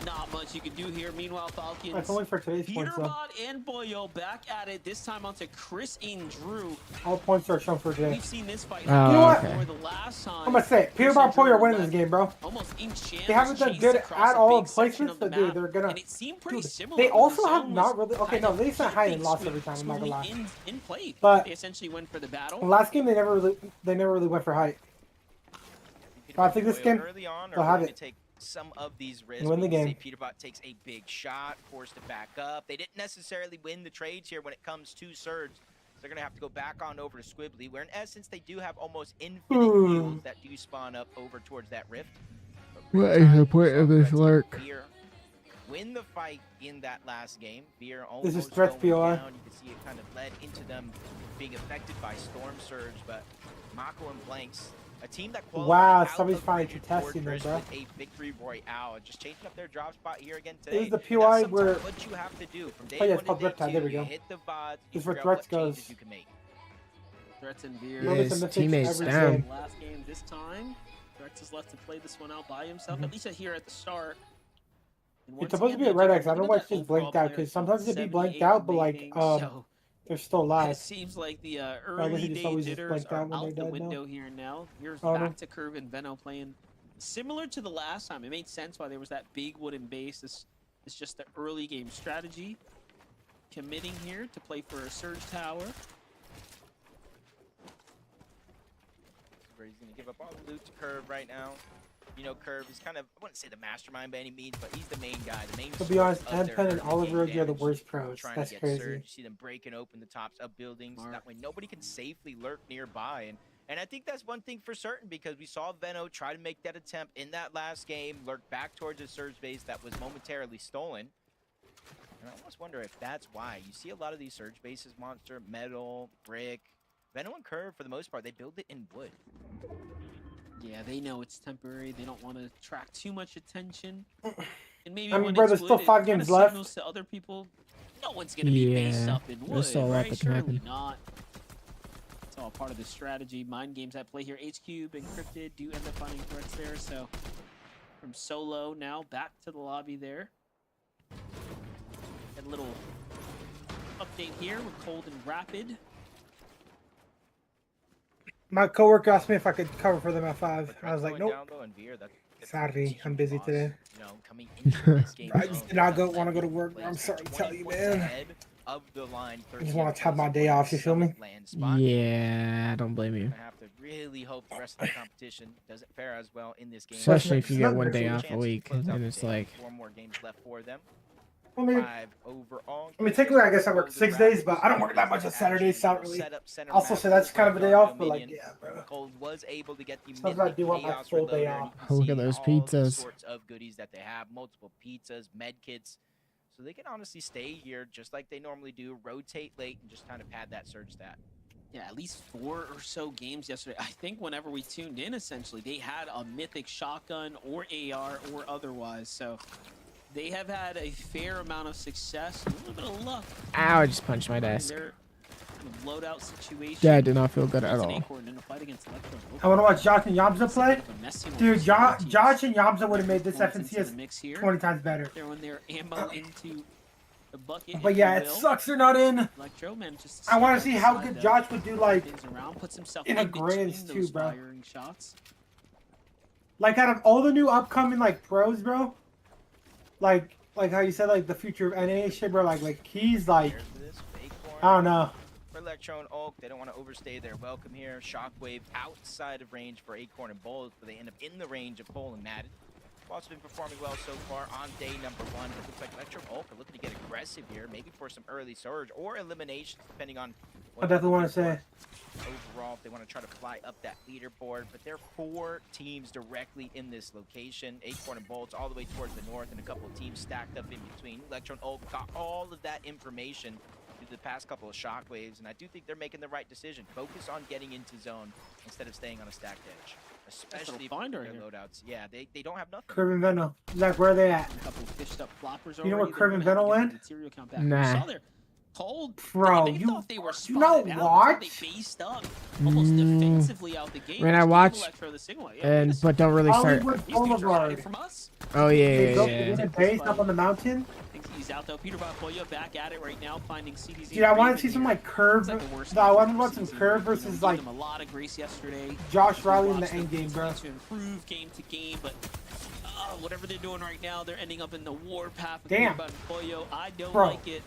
not much you can do here. Meanwhile, Falcons, That's only for today's points, though. Peterbot and Boyo back at it. This time onto Chris and Drew. All points are shown for today. We've seen this fight Oh, You know what? before. The last time. I'm gonna say it. Peter Bob Poyer winning this game, bro. Almost in They haven't done good at all in placements, but dude, they're gonna. And it seemed pretty Dude, similar. they with also the have zones not really. Okay, kind no, of they sent high and keeping lost every time. I'm not gonna lie. smoothly in play. But They essentially went for the battle. the last game they never really went for height. But I think this game early on they'll are have willing it. to take some of these risks. Win the We can game. see Peterbot takes a big shot, forced to back up. They didn't necessarily win the trades here when it comes to Surge. They're gonna have to go back on over to Squibbly, where in essence they do have almost infinite heals that do spawn up over towards that rift. But What real is the time, point we of saw this Threats lurk? Veer win the fight in that last game. Veer This is almost Threats going POI. down. You can see it kind of led into them being affected by Storm Surge, but Mako and Blanks, a team that qualified Wow, out somebody's of finally Bridget contesting Fortress them, bro. with a victory royale, just changing up their drop spot here again This today. is the And POI that's where- sometimes what you have to do from day Oh, yeah, one it's to called day Riptide, there we two, go. you hit the VODs, This you is where figure out Threats what changes goes. you can make. Threats and Veer. Notice the His mythics teammates every down. game. Last game this time. Threats is left to play this one out by himself, at least here at the start. And once It's supposed to again, be a they red take X. I don't know look why at it's that just blanked overall out, because player sometimes it'd be 78 blanked out, but like, remaining, so they're still it live. seems like the I guess early it just day always just jitters blanked are out when out they're the dead now. window here now. Here's Oh, no. back to Curve and Venno playing similar to the last time. It made sense why there was that big wooden base. This is just the early game strategy. Committing here to play for a Surge Tower. Where he's going to give up all the loot to Curve right now. You know, Curve is kind of, I wouldn't say the mastermind by any means, but he's the main guy, the main To be source honest, of their Anpen and early Oliver game are the damage. worst pros. Trying That's to get crazy. Surge. You see them breaking open the tops of buildings. That way nobody can safely lurk nearby. And I think that's one thing for certain, because we saw Venno try to make that attempt in that last game, lurk back towards the Surge base that was momentarily stolen. And I almost wonder if that's why. You see a lot of these Surge bases, Monster, Metal, Brick. Venno and Curve, for the most part, they build it in wood. Yeah, they know it's temporary. They don't want to attract too much attention. And maybe I mean, when bro, it's there's still wood, 5 it kinda games left. signals to other people, no one's gonna be based Yeah, up in wood, there's still a lot right? that can Surely happen. not. It's all part of the strategy. Mind games at play here. H-Cube and Cryptid do end up finding threats there. So from Solo now back to the lobby there. Got a little update here with Cold and Rapid. My coworker asked me if I could cover for them at 5. But I was like, going nope. down low in Veer, that's Sorry, huge I'm busy loss, today. You know, coming into this game I just did not want to go to work. plays I'm are sorry to 20 tell you, points man. ahead of the line, I just want to have my day off. You feel me? Yeah, I don't blame you. I have to really hope the rest of the competition doesn't fare as well in this game. Especially if you get one day Chance off a to week, close out and the it's day. like, 4 more games left for them. I mean, 5 overall. technically, I guess I work 6 days, but I don't work that much on Saturdays, so I don't really. Also, so that's kind of a day off, but like, yeah, bro. Gold was able to get the Sometimes I do want my Chaos full day Reloader. off. You can Look at see those all the pizzas. sorts of goodies that they have, multiple pizzas, med kits. So they can honestly stay here just like they normally do, rotate late, and just kind of pad that surge stat. Yeah, at least 4 or so games yesterday. I think whenever we tuned in, essentially, they had a mythic shotgun or AR or otherwise. So they have had a fair amount of success, a little bit of luck. ow, I just punched my desk. Their kind of loadout situation. Yeah, I did not feel good at all. In a fight against Electro. I want to watch Josh and Yamza play. Dude, Josh Josh and Yamza would have made this FNCS mix here. 20 times better. Throwing their ammo into the bucket. But yeah, it sucks they're not in. Electro manages I want to see how good Josh would do, like, things around, puts himself in a between grands those too, bro. firing shots. Like, out of all the new upcoming, like, pros, bro, like how you said, like, the future of NA shit, bro, like, he's, like, I don't know. For Electro and Oak, they don't want to overstay their welcome here. Shockwave outside of range for Acorn and Bold, but they end up in the range of Cole and Madden. Also been performing well so far on day number 1. It looks like Electro and Oak are looking to get aggressive here, maybe for some early surge or eliminations, depending on what I definitely want to say. overall, if they want to try to fly up that leaderboard. But there are 4 teams directly in this location. Acorn and Bolts all the way towards the north, and a couple of teams stacked up in between. Electro and Oak got all of that information through the past couple of shockwaves, and I do think they're making the right decision. Focus on getting into zone instead of staying on a stacked edge. Especially for their loadouts. Yeah, they don't have nothing. Curve and Veno. Zach, where are they at? A couple fished up floppers. You know where Curve and Veno went? Nah. Cold. Bro, they you thought they were do not spotted out. watch? They based up almost defensively out the game. I mean, I watch, but don't really start. Hollywood Boulevard. From us. Oh yeah, They built yeah. a base up on the mountain. He's out though. Peter Boya back at it right now, finding CDZ. Dude, I want to see some like curve. No, I want to watch some curve versus like a lot of grace yesterday. Josh Riley in the end game, bro. To improve game to game, but whatever they're doing right now, they're ending up in the war path. Damn. Poyo. I don't Bro. like it.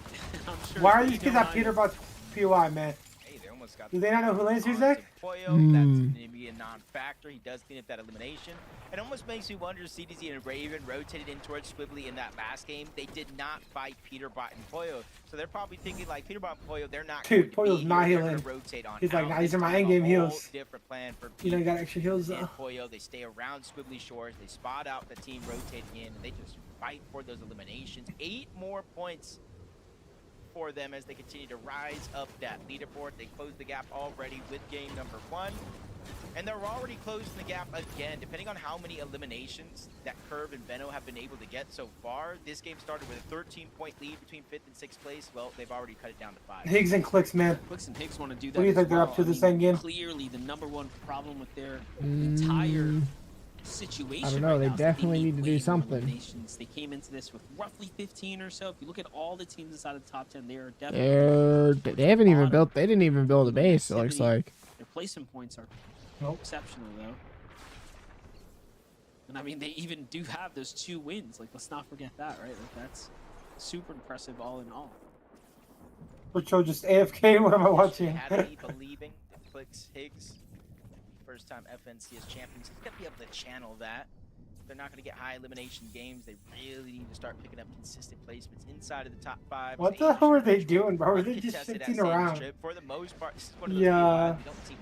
I'm sure Why are these kids at Peter Bot's POI, man? Hey, they almost got Do they not know who Lane's Zach? That's going to be a non-factor. He does clean up that elimination. It almost makes me wonder, CDZ and Raven rotated in towards Swibbly in that last game. They did not fight Peterbot and Poyo. So they're probably thinking, like, Peterbot and Poyo, they're not Dude, going to Poyo's be not here. They're healing. gonna rotate on He's like, out. nah, these are my They have endgame a heals. whole different plan for You know, you got extra heals and though. Poyo. They stay around Swibbly Shores. They spot out the team rotating in, and they just fight for those eliminations. 8 more points for them as they continue to rise up that leaderboard. They closed the gap already with game number 1. And they're already closing the gap again. Depending on how many eliminations that Curve and Veno have been able to get so far, this game started with a 13-point lead between 5th and 6th place. Well, they've already cut it down to 5. Higgs and Clicks, man. Clicks and Higgs want to do that. What do you think they're up to this end game? Clearly, the #1 problem with their entire situation. I don't know. Right They now is definitely need to do way more something. eliminations. They came into this with roughly 15 or so. If you look at all the teams inside of the top 10, they are definitely. They haven't even built. They didn't even build a base. It looks like. Their placement points are exceptional, though. And I mean, they even do have those 2 wins. Like, let's not forget that, right? Like, that's super impressive, all in all. Which show just AFK? What am I watching? Had me believing that Clicks Higgs, first time FNCS champions, he's gonna be able to channel that. They're not going to get high elimination games. They really need to start picking up consistent placements inside of the top 5. What the hell are they doing, bro? Are they just shifting around? For the most part, this is one of those games we don't see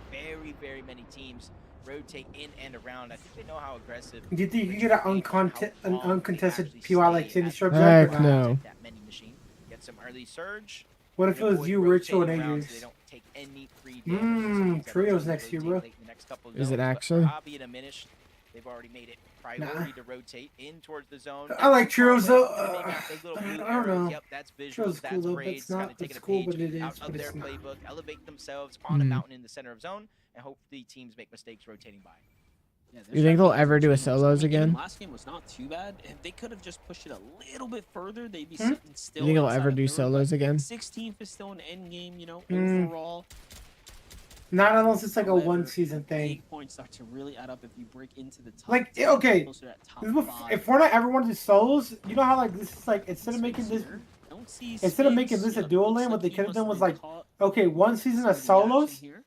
very many teams rotate in and around. I think they know how aggressive. Do you think you can get an uncontested PY like Cindy Sharp? Heck no. That many machine. Get some early surge. What if it was you, Ritual, and Aegis? They don't take any free damage. Trios next year, bro. Is it actually? They've already made it priority to rotate in towards the zone. I like trios though. I don't know. Yep, that's visuals. Trios That's cool though, but grades. it's not. Taking It's a cool, page but it is. out But of their it's not. playbook, elevate themselves on a mountain in the center of zone, and hopefully teams make mistakes rotating by. Yeah, You think they'll ever do a solos again? Last game was not too bad. If they could have just pushed it a little bit further, they'd be sitting still. You think they'll inside ever of do third, solos again? 16th is still an end game, you know, overall. Not unless it's like a However, one-season thing. big points start to really add up if you break into the top Like, 10, okay, closer to that top this is what, 5. if Fortnite ever wanted to do solos, you know how like this is like instead of making this, Don't see instead of Sphinx, making this a yep, dual looks lane, what like they he could have must done was been like, caught okay, one season of some reaction solos, here.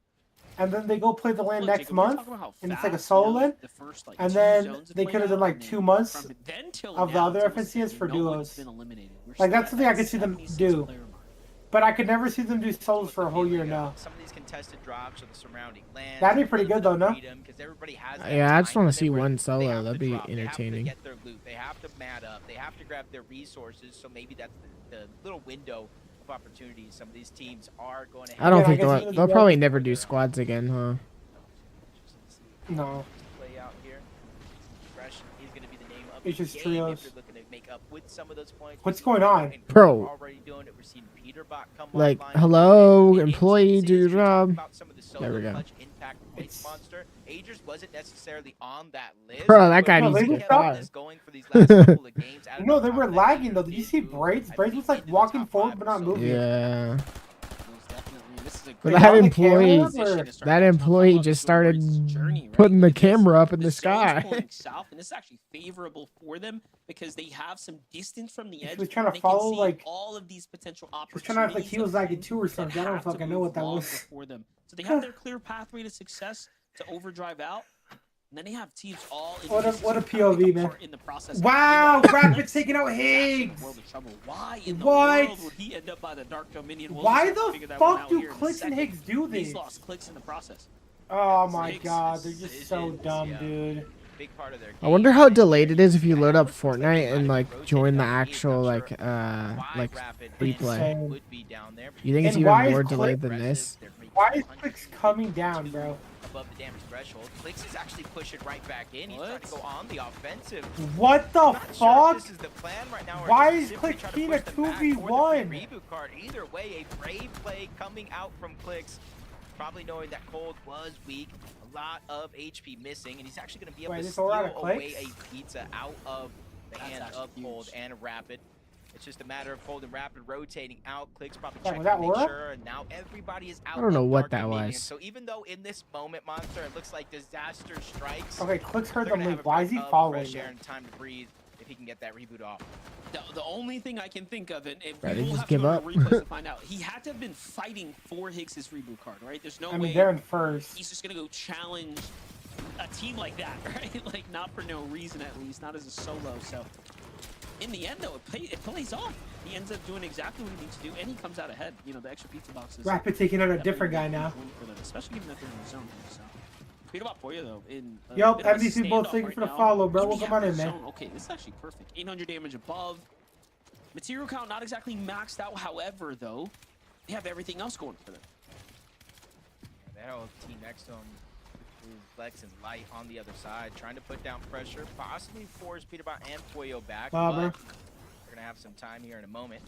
and then they go play the lane Look, next Jacob, we were month, talking about how and it's like a fast, solo you know, lane, the first, like, and 2 then zones have they played could have done out, like and 2 then months from then till of the now, other it's almost FNCS for no one's duos. been eliminated. We're Like still that's at something I that could see them 76 do, player mark. but I could never see them do solos for a whole year now. Some of these contested drops or the surrounding land. That'd be pretty good though, no? Because everybody has that Yeah, I just time want to see limit where one they solo. have to That'd be drop, they have to entertaining. get their loot, they have to mat up, they have to grab their resources. So maybe that's the little window of opportunity some of these teams are going to have. I don't Yeah, think I guess they'll you- probably never do squads again, huh? No. Play out here. Aggression is going to be the name of It's the just game trios. if you're looking to make up with some of those points. What's going on? And Bro. we're already doing it. We're seeing Peterbot come Like, online. hello, In employee, do your instances, we talked job. about some of the There we solo go. clutch impact points monster. Agers wasn't necessarily on that list. Bro, that guy but needs to he get kept fired. this going for these last couple of games. Out of No, the they were top that lagging Agers though. Did you did see move, Braids? I Braids was think, like into the walking top forward 5 but not or so. moving. Yeah. Most definitely. This is a But great that on the employee, camera, or- that employee just started putting the camera up in the sky. Pulling south, and this is actually favorable for them because they have some distance from the He edge. was trying to and they can follow, see like- all of these potential He was opportunities. trying to act like he was of lagging teams too or that something. I don't have to fucking know move what that longer was. for them. So they have their clear pathway to success to overdrive out. And then they have teams all in What a position to POV, take man. part in the process. Wow, Meanwhile, Rapid Alex taking out is actually in Higgs. world of trouble. Why in the What? world would he end up by the Dark Dominion? We'll Why just have to the figure that one fuck out do here in a Clicks and second. Higgs do He's this? lost clicks in the process. Oh my Higgs' god, they're just so decisions, dumb, yeah. dude. Big part of their I wonder game. how delayed it is if you load up Fortnite and like join the actual like replay. Insane. Would be down there. You think it's And even why is more Click delayed than this? Why is Clicks coming down, bro? Above the damage threshold. Clicks is actually pushing right back in. He's trying to go on the offensive. What the Not sure fuck? if this is the plan right now, or Why just is simply Click trying to Keen push a them back for the 2v1? Reboot card. Either way, a brave play coming out from Clicks. Probably knowing that Cold was weak, a lot of HP missing, and he's actually going to be able Wait, to this all out steal of away Clicks? a pizza out of the hand of Cold and Rapid. It's just a matter of Cold and Rapid rotating out. Clicks probably Yeah, checking was that to make Aura? sure, and now everybody is out. I don't know of what Dark that Dominion. was. So even though in this moment, Monster, it looks like disaster strikes. Okay, Clicks heard they're them gonna leave. have a Why is bit he of following fresh air them? and time to breathe if he can get that reboot off. The only thing I can think of, and Right, we they will just have to give go to up. replays to find out. He had to have been fighting for Higgs' reboot card, right? There's no I mean, way they're in first. he's just gonna go challenge a team like that, right? Like not for no reason, at least, not as a solo. So in the end, though, it plays off. He ends up doing exactly what he needs to do, and he comes out ahead. You know, the extra pizza boxes. Rapid taking out a definitely different guy a now. huge win for them, especially given that they're in the zone here. So. Peter Boy, though, in Yo, bit of a MVP both standoff thank you right for the now. follow, bro. In the Welcome on in, active man. zone. Okay, this is actually perfect. 800 damage above. Material count not exactly maxed out, however, though, they have everything else going for them. That whole team next to him is Lex and Light on the other side, trying to put down pressure, possibly force Peterbot and Puyo back. Bro. But we're gonna have some time here in a moment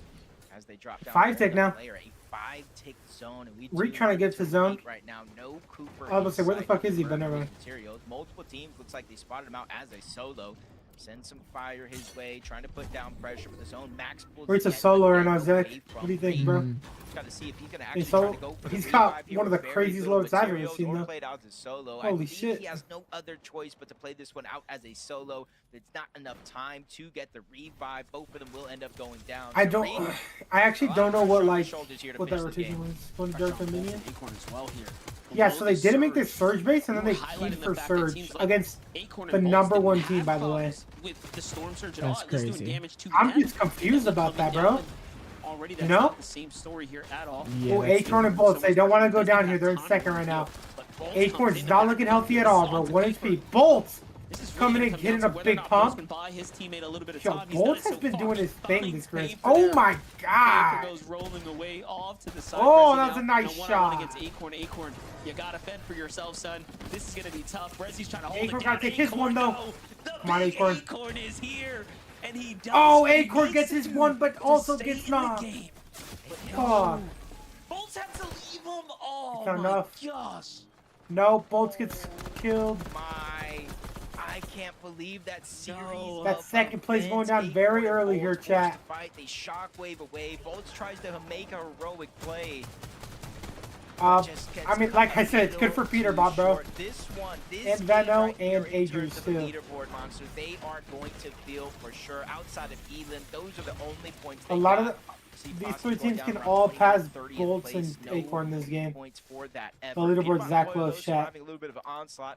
as they drop down. 5-tick now. Layer, a 5-tick zone, and We're trying to get to zone. right now. No Cooper. I was gonna say, where the in fuck sight is he? for But never mind. materials. Multiple teams looks like they spotted him out as a solo. Send some fire his way, trying to put down pressure with his own max pulls. Where's a yet solo right again now, Zach? away What do you from think, bro? Mm. Got to see if he's gonna Hey, actually so try to go for he's the got revive here one of the with very craziest little loads I've ever materials seen, or though. played out as a solo. I Holy believe shit. he has no other choice but to play this one out as a solo. It's not enough time to get the revive. Both of them will end up going down. I So don't. Reed, I actually don't know what like shoulders here to what that finish the rotation game. was. One Pressure Dark on Dominion. Acorn as well here. Yeah, Below so they the didn't make their surge. surge base, and then We're they highlighting keyed the for fact that surge teams like against Acorn the and number Bolts one didn't team, have by the way. problems with the storm surge at all. That's At least doing crazy. damage to I'm them. just confused And about that, coming bro. down, already that's You know? not the same story here at all. Yeah, Oh, that's Acorn true. and Bolts, So they don't want to go doesn't down have here. They're in time second to right now. reveal, but Bolts Acorn's comes in not and looking that healthy at all, bro. onto 1 paper. HP. Bolts! This is coming really in, gonna come getting down a to whether big or not Bolts pump. can buy his teammate a little bit of Yo, time. He's done Bolts it has so been far. doing his thing Finds this Chris. paper Oh there. my Paper god! goes rolling away off to the side. Oh, Brezzy that was a now nice in a one-on-one shot. against Acorn. Acorn, you gotta fend for yourself, son. This is gonna be tough. Brezzy's trying to hold Acorn it down. gotta take his one, though. The Come on, big Acorn. Acorn is here, and he does Oh, what he Acorn needs gets to his do one, but to also stay gets in the knocked. game. But Fuck. Bolts have to leave him. Oh Not my enough. gosh. No, Bolts gets killed. I can't believe that series. No. That of second place going events. down very Acorn early Bolts here, forced chat. to fight. They shockwave away. Bolts tries to make a heroic play. I mean, like I said, it's good for Peterbot, bro. And Veno and Adrius too. Leaderboard monster, they are going to feel for sure. Outside of Elin, those are the only points. A lot of these three teams can all pass Bolts and Acorn in this game. The leaderboard's that close, chat.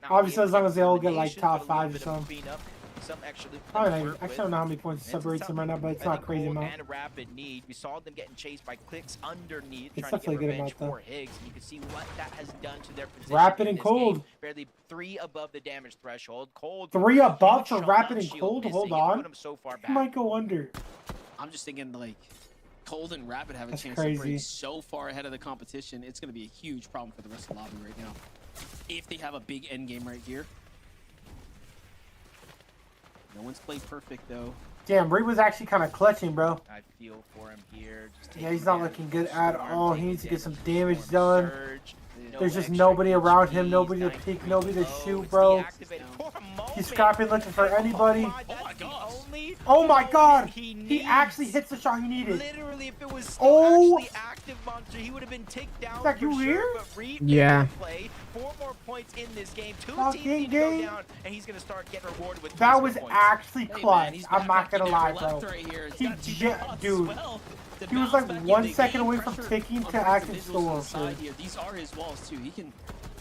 Obviously, as long as they all get like top 5 or something. Actually, I don't know how many points separates them right now, but it's not crazy amount. And a rapid need. We saw them getting chased by clicks underneath, It's trying to get definitely good revenge amount, though. for Higgs. And you can see what that has done to their position. Rapid in and this cold. game. Barely 3 above the damage threshold. Cold. 3 above for huge rapid on and shield cold. missing. Hold It's put on. him so far He back. might go under. I'm just thinking like Cold and Rapid have a That's chance crazy. to break so far ahead of the competition. It's going to be a huge problem for the rest of the lobby right now. If they have a big end game right here. No one's played perfect though. Damn, Reed was actually kind of clutching, bro. I feel for him here. Just Yeah, he's not looking good at all. He needs to get some damage done. Surge. There's just nobody around him, nobody to peek, nobody to shoot, bro. He's scrapping looking for anybody. Oh my gosh. Oh my god! He actually hits the shot he needed. Literally, if it was Oh! actually active monster, he would have been ticked down. Zach, for you sure, here? But Reed Yeah. Play 4 more points in this game. 2 Fucking teams need to go game. down, and he's gonna start getting rewarded with That placement was points. actually Hey, man, clutch. he's I'm not gonna lie, left bro. right here. He's He got 2 jet- dots as dude, well. To he was bounce like back in, 1 they second gain away from pressure taking on to both active individuals storm. on the side dude. here. These are his walls too. He can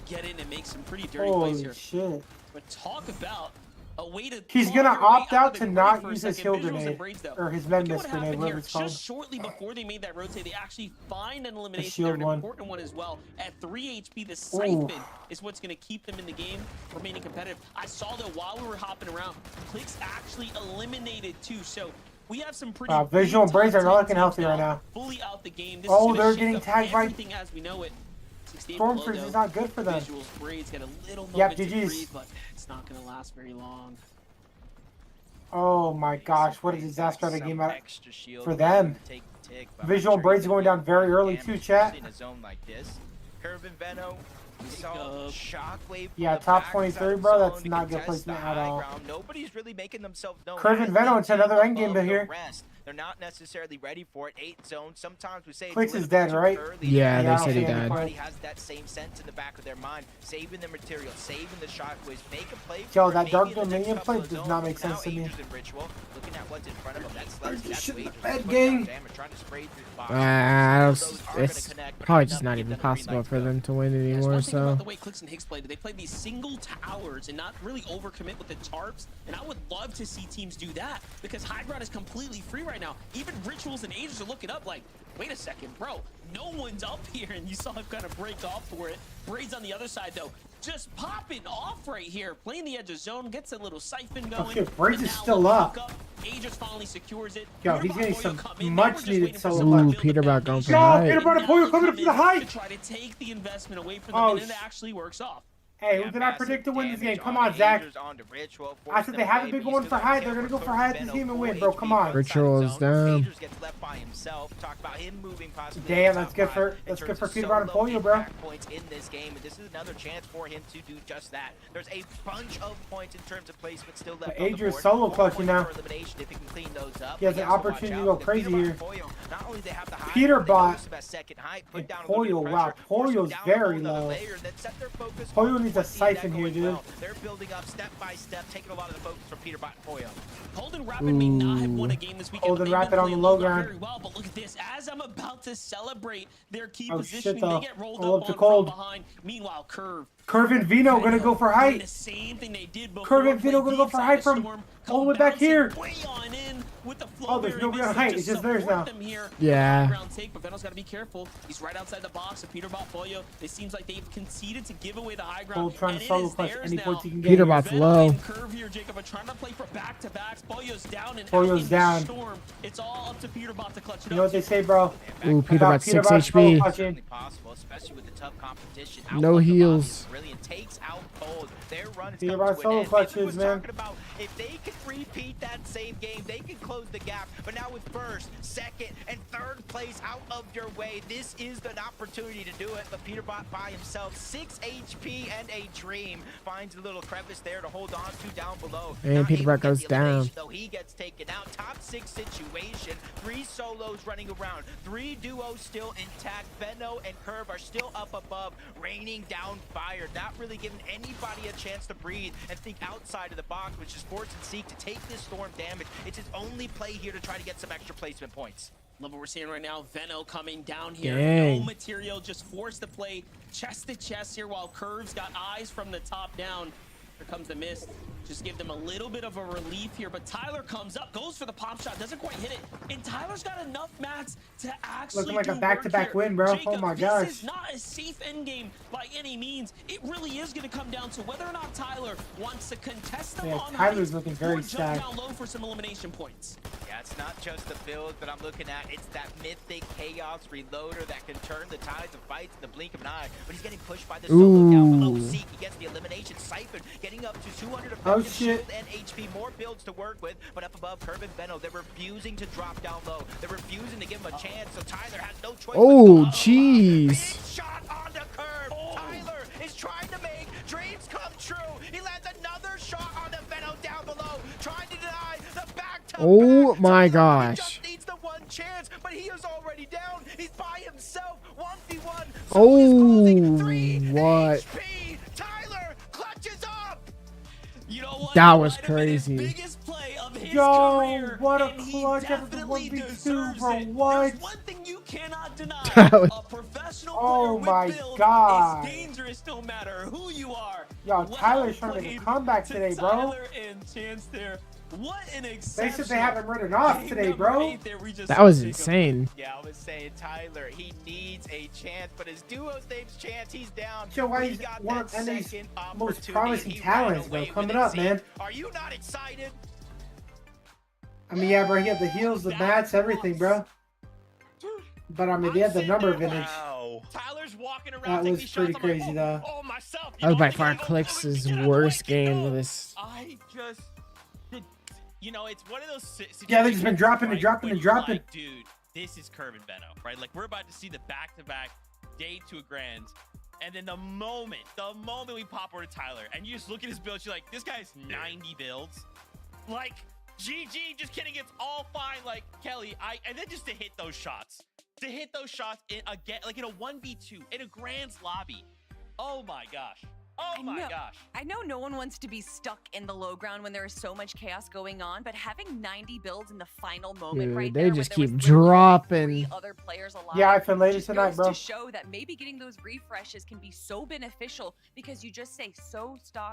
get in and make some pretty dirty plays Holy here. shit. But talk about a way to He's claw gonna your way opt out of to the not grid for a use his second. heal Visuals and grenade. Braids, though. Or his Look at Memnus what grenade, happened whatever here. it's called. Just shortly before they made that rotate, they actually find an elimination shield there, an one. important one as well. At 3 HP, the Siphon is what's going to keep them in the game, remaining competitive. I saw that while we were hopping around, Clicks actually eliminated 2, so we have some pretty Visual and big Braids are not top looking 10 healthy teams right now. Fully out the game. This Oh, is they're gonna shake getting up tagged by everything as we know it. 68 Storm below, Freeze though. is not good for them. Visuals, Braids get a little Yep, moment to GG's. breathe, but it's not going to last very long. Oh my gosh, what a disaster of a game out Extra shield for them. to take the tick, but I'm Visual sure Braids he's going gonna down do very more early damage, too, chat. especially in a zone like this. Curve and Veno, we saw Shockwave. Yeah, from the top backside 23, of bro, zone that's to not good contest the placement at high all. ground. Nobody's really making themselves known. Curve as and Veno the into another team endgame above here. the rest. They're not necessarily ready for it. 8 zone. Sometimes we say it's Clicks a is little bit dead, too right? early. Yeah, they I said don't he think died. everybody has that same sense in the back of their mind, saving the material, saving the shockwaves, make a play. Yo, for it, that maybe Dark in the next Dominion couple play of does zones. not make Now sense to me. Aegis and Ritual, looking at what's in front of them. That's Where's Sledge, this that's shit in the Aegis, bed, putting down gang? damage, trying to spray through the box. It's probably just not even possible for them to win That's anymore, one thing about so. the way Clicks and Higgs played. They played these single towers and not really overcommit with the tarps. And I would love to see teams do that because high ground is completely free right now. Even Rituals and Ages are looking up like, wait a second, bro. No one's up here, and you saw him kind of break off for it. Braids on the other side, though, just popping off right here. Playing the edge of zone, gets a little siphon going. Okay, Braids but is now still look up. Aegis finally secures it. Yo, he's Peterbot getting Boyo some come in. They were much just needed waiting for solo someone to Ooh, build the Peterbot going for foundation. Yo, height. Peterbot And now Boyo they coming up come to the in height. to try to take the investment away from them, Oh, and then it actually works off. Hey, Yeah, who did I massive predict to win this game? damage Come on, Zach. Aegis onto Ritual, I forced said them they haven't away, been but he's going for gonna high. kill They're gonna go Curve for high and this Veno, game and 4 win, bro. HP Come on. outside Ritual is zone. down. Aegis gets left by himself. Talk about him moving possibly. Damn, to the that's top good 5 for in that's good terms for of Peterbot and solo Polio, bro. impact points in this game, and this is another chance for him to do just that. There's a bunch of points in terms of placement still left on the Adrian's board. solo 4 clutching points now. for elimination if he can clean those up. He has But an to watch opportunity to out go because crazy Peterbot here. and Polio, not only they have the high Peterbot ground, they use that second height, put and down a little bit of Polio, wow, pressure, force them Polio's down a very whole nother low. layer, then set their focus Polio on needs a 20 siphon that here, going dude. well. They're building up step by step, taking a lot of the focus from Peterbot and Polio. Golden Rapid may not have won a game this weekend. Golden but they've Rapid been on the playing low Logan ground. very well, but look at this. As I'm about to celebrate their key Oh, shit, positioning, though. they get rolled All up up to on cold. from behind. Meanwhile, Curve Curve and Vino gonna go for doing height. the same thing they did before. Curve and Vino played gonna go deep for side height of from Storm, all the way come back bouncing here. way on in with the flow Oh, there's very no real miss to height. just It's just theirs support now. them here. Yeah. Ground take, but Veno's got to be careful. He's right outside the box. And Peterbot Polio, it seems like they've conceded to give away the high ground. Cold trying and to it solo is clutch theirs any now. points he can get. Peterbot's Veno low. and Curve here, Jacob, are trying to play for back-to-backs. Polio's down and Polio's out down. in the Storm. It's all up to Peterbot to clutch it You know up. what they say, bro? Ooh, About Peterbot 6 Peterbot's solo HP. clutching. Certainly possible, especially with the tough competition. No out of the heals. lobby. Brilliant takes out Cold. Their run is Peter coming Bar to an solo end. clutches, David was man. talking about if they could repeat that same game, they could close the gap. But now with first, second, and third place out of your way, this is an opportunity to do it. But Peterbot by himself, 6 HP and a dream, finds a little crevice there to hold on to down below. And Peterbot goes down. Though he gets taken out. Top 6 situation. 3 solos running around. 3 duos still intact. Benno and Curve are still up above, raining down fire, not really giving anybody a chance to breathe and think outside of the box, which is Forts and Seek to take this storm damage. It's his only play here to try to get some extra placement points. Love what we're seeing right now. Venno coming down here. Dang. No material, just forced to play chest to chest here while Curve's got eyes from the top down. Here comes the mist. Just give them a little bit of a relief here, but Tyler comes up, goes for the pop shot, doesn't quite hit it, and Tyler's got enough mats to actually Looking like a do back-to-back work here. win, bro. Jacob, Oh my gosh. this is not a safe end game by any means. It really is going to come down to whether or not Tyler wants to contest them on Tyler's height looking or very jump stacked. down low for some elimination points. Yeah, it's not just the build that I'm looking at. It's that mythic chaos reloader that can turn the tides of fights in the blink of an eye. But he's getting pushed by the solo down below. Seek, he gets the elimination. Siphon getting up to 200 effective shield and HP. More builds to work with. But up above, Curve and Benno, they're refusing to drop down low. They're refusing to give him a chance. So Tyler has no choice. Oh, jeez. Big shot on the Curve. Tyler is trying to make dreams come true. He lands another shot on the Benno down below, trying to deny the back to Oh back. my Tyler, gosh. he just needs the one chance, but he is already down. He's by himself. 1v1. Oh, what? HP. Tyler clutches up. You know what? That was Might have been his crazy. biggest play of his Yo, career, what a and he clutch after the definitely 1v2, deserves bro, it. what? There's one thing you cannot deny. That was- A professional Oh player my with build God. is dangerous no matter who you are. Yo, Well Tyler's trying to make a played comeback to today, bro. Tyler and Chance there. What an They exception. said they have him written off Game today, number bro. 8 there, we just That was saw Jacob. insane. Yeah, I was saying Tyler, he needs a chance, but his duo's name's Chance. He's down. Yo, why He he's got one that of NA's second most opportunity, promising and he talents, ran bro, away with coming it. up, See, man. Are you not excited? I mean, yeah, bro, he had the heels, the mats, everything, bro. But I mean, they had the number vintage. Wow. Tyler's walking around. That taking was these pretty shots. I'm like, crazy, though. Oh, myself. That was by I'm far thinking, Click's get out of the worst way, game go. of this. I just, you know, it's one of those situations. Yeah, they've just been dropping and right, dropping where and you're dropping. Like, dude, this is Curve and Benno, right? Like, we're about to see the back-to-back day 2 grands. And then the moment we pop over to Tyler, and you just look at his build, you're like, this guy's 90 builds. Like, GG, just kidding, it's all fine. Like, Kelly, and then just to hit those shots. To hit those shots in again, like in a 1v2, in a Grand's lobby. Oh my gosh. Oh my gosh. I know no one wants to be stuck in the low ground when there is so much chaos going on, but having 90 builds in the final moment Dude, right they there, just when there keep was literally dropping. 3 other players alive, Yeah, I feel later just tonight, goes bro. to show that maybe getting those refreshes can be so beneficial because you just say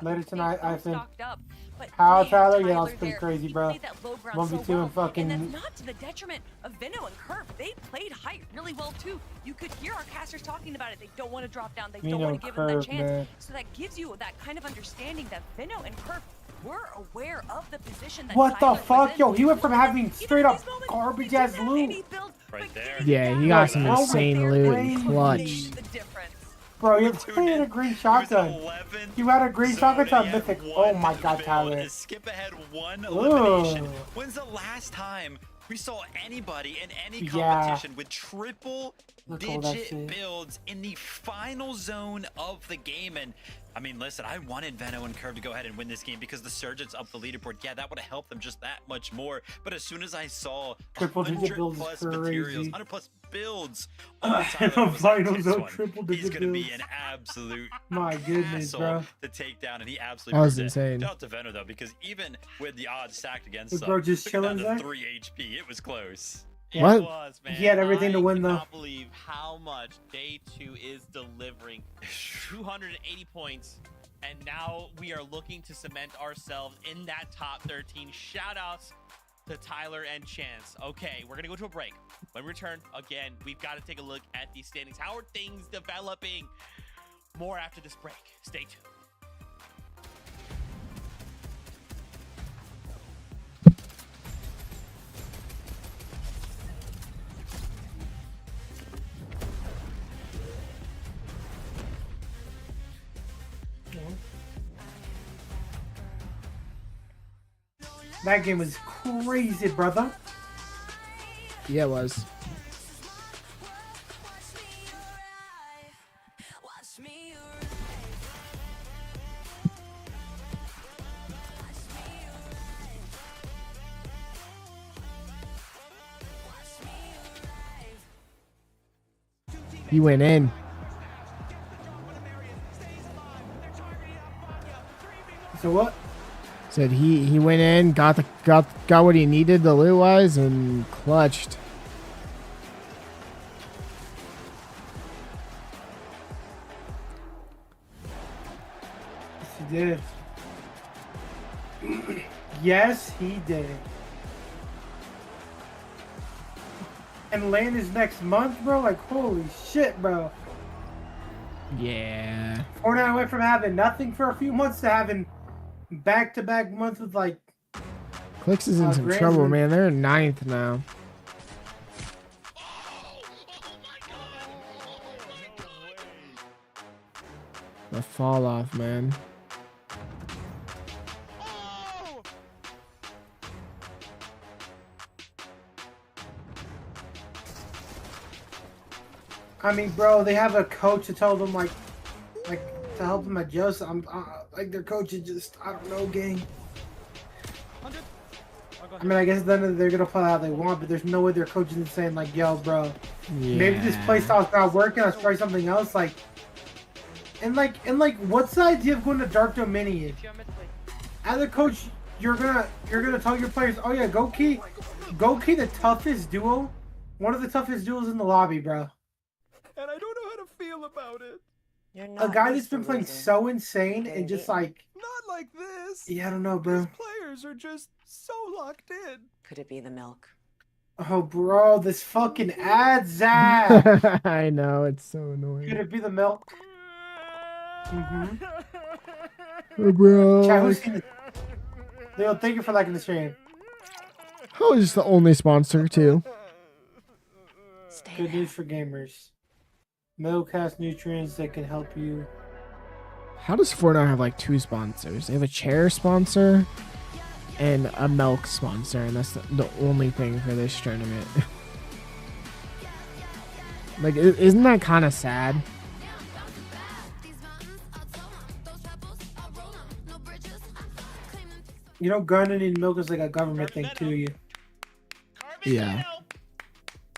Later tonight, I think. stocked up. But How, man, Tyler? Yeah, that was there, pretty crazy, he bro. played that low ground so 1v2 well, and fucking. and that's not to the detriment of Venno and Curve. They played height really well too. You could hear our casters talking about it. They don't want to drop down. They don't want to give them that Curve, chance. man. So that gives you that kind of understanding that Venno and Curve were aware of the position that What the Tyler was fuck? in. Yo, he went from having straight up Even in these moments, garbage he ass didn't have loot. any build, Right but there. getting Yeah, down he got some right insane there loot made and clutch. the difference. Bro, you're Tuned playing in. a green He was shotgun. 11 You had a green zone, shotgun and to a he had mythic. one Oh my god, build. Tyler. A skip ahead 1 elimination. Ugh. When's the last time we saw anybody in any Yeah. competition with triple Look all that digit shit. builds in the final zone of the game? And I mean, listen, I wanted Venno and Curve to go ahead and win this game because the surgeons up the leaderboard, yeah, that would have helped them just that much more. But as soon as I saw Triple digit 100 builds is plus crazy. materials, 100 plus builds on the In Tyler, the I was like, finals, this though, one, triple he's digit gonna be builds. an absolute My goodness, asshole bro. to take down, and he absolutely That was proved it. insane. Shout out to Venno though, because even with the odds stacked against Was him, bro just took him down chilling, to Zach? 3 HP. It was close. What? It was, man. He had everything to win, though. I cannot believe how much day 2 is delivering. 280 points, and now we are looking to cement ourselves in that top 13. Shout outs to Tyler and Chance. Okay, we're gonna go to a break. When we return, again, we've got to take a look at these standings. How are things developing? More after this break. Stay tuned. That game was crazy, brother. Yeah, it was. He went in. So what? Said he went in, got what he needed the loot wise, and clutched. Yes, he did. Yes, he did. And land is next month, bro. Like, holy shit, bro. Yeah. Fortnite went from having nothing for a few months to having back-to-back months with like. Clicks is in some Grand trouble, Route. man. They're in 9th now. The fall off, man. I mean, bro, they have a coach to tell them like to help them adjust. Like their coach is just, I don't know, gang. I mean, I guess then they're gonna play how they want, but there's no way their coach is saying like, "Yo, bro, maybe this play style's not working. Let's try something else." Like, and what's the idea of going to Dark Dominion? As a coach, you're gonna tell your players, "Oh yeah, go key the toughest duo, one of the toughest duos in the lobby, bro." And I don't know how to feel about it. You're A not guy used that's been to playing losing. so insane and just like, Not like this. yeah, I don't know, bro. These players are just so locked in. Could it be the milk? Oh, bro, this fucking ad, Zach. I know, it's so Could annoying. it be the milk? Bro. Chat, who's seen this? Leo, thank you for liking the stream. How is this the only sponsor, too? Stay Good there. news for gamers. Milk has nutrients that can help you. How does Fortnite have like 2 sponsors? They have a chair sponsor and a milk sponsor, and that's the only thing for this tournament. Like, isn't that kind of sad? You know, gardening milk is like a government thing too. You. Yeah.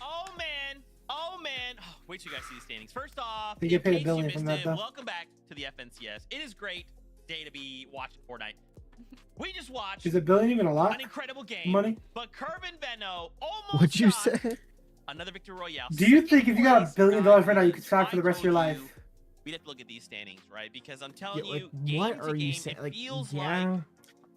Oh man. Oh man. Wait till you guys see the standings. First off, They get in paid $1 case billion you from missed that, it, though. welcome back to the FNCS. It is great day to be watching Fortnite. We just watched Is $1 billion even a lot? an incredible game. Money? But Curvin Benno almost What'd you got say? another victory royale. Do you Second think if you got place, $1 billion guys, right now, you could stop I for the rest of your told life? you we'd have to look at these standings, right? Because I'm telling Yeah, like, you, game what to are you game, saying? it Like, feels yeah. like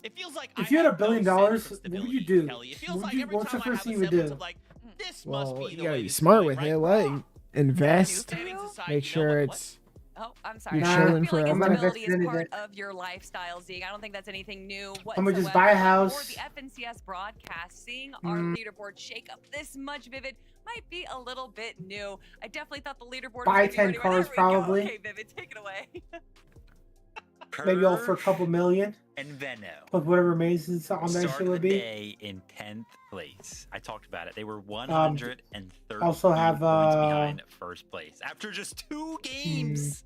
it feels like If I you had have $1 billion, no sense of what would you stability, do? Kelly. It feels What would like you- every what's the time I first have thing a you would semblance do? of like, this must Well, be you the gotta way be this is smart going, with right? it. What? Invest. Standings aside, Make you know sure what? it's. Oh, I'm sorry. You're Nah, I chilling feel like forever. stability is I'm part invested of your lifestyle, Zeke. I don't think that's anything new I'm whatsoever. gonna just buy a But house. For the FNCS broadcast, seeing our leaderboard shake up this much, Vivid, might be a little bit new. I definitely thought the leaderboard Buy was gonna 10 be ready. cars, There we go. probably. Okay, Vivid, take it away. Maybe all for a couple million. And Venno Plus whatever remains on that shit started would the be. day in 10th place. I talked about it. They were 130 also have, points behind first place. After just 2 games,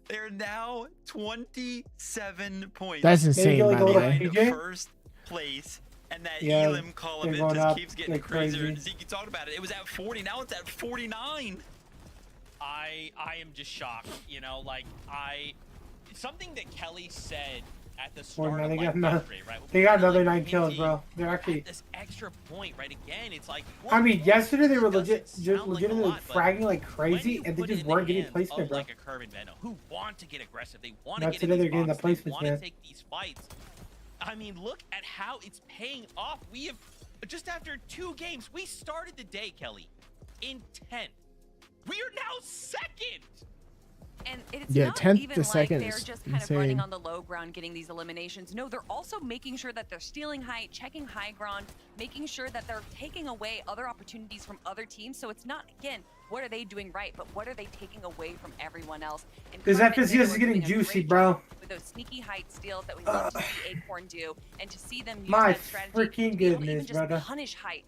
they're now 27 points That's insane, go, like, by a the little way. PJ? behind first place. And that Yeah, Elim column, they're it going just up keeps getting like crazier. crazy. And Zeke talked about it. It was at 40. Now it's at 49. I am just shocked. You know, like something that Kelly said at the start Fortnite, of they like, got another- yesterday, right? They got Kinda, another like, 9 kills, hinting bro. They're actually. at this extra point, right? Again, it's like. I mean, yesterday they were doesn't sound like a legitimately lot, but fragging like when crazy, you and they put it just in weren't the getting hands placement, of, bro. like a Curvin Venno, who want to get aggressive, they want Not to get today, in they're these getting the boxes, they placements, want man. to take these fights. I mean, look at how it's paying off. We have just after 2 games, we started the day, Kelly, in 10th. We are now 2nd. And it's Yeah, not 10th even to like second they're is just kind of running insane. on the low ground getting these eliminations. No, they're also making sure that they're stealing height, checking high ground, making sure that they're taking away other opportunities from other teams. So it's not, again, what are they doing right, but what are they taking away from everyone else? This FNCS is getting juicy, bro. With those sneaky height steals that we love to see Acorn do, and to see them use My that strategy freaking to be able to even goodness, just brother. punish height.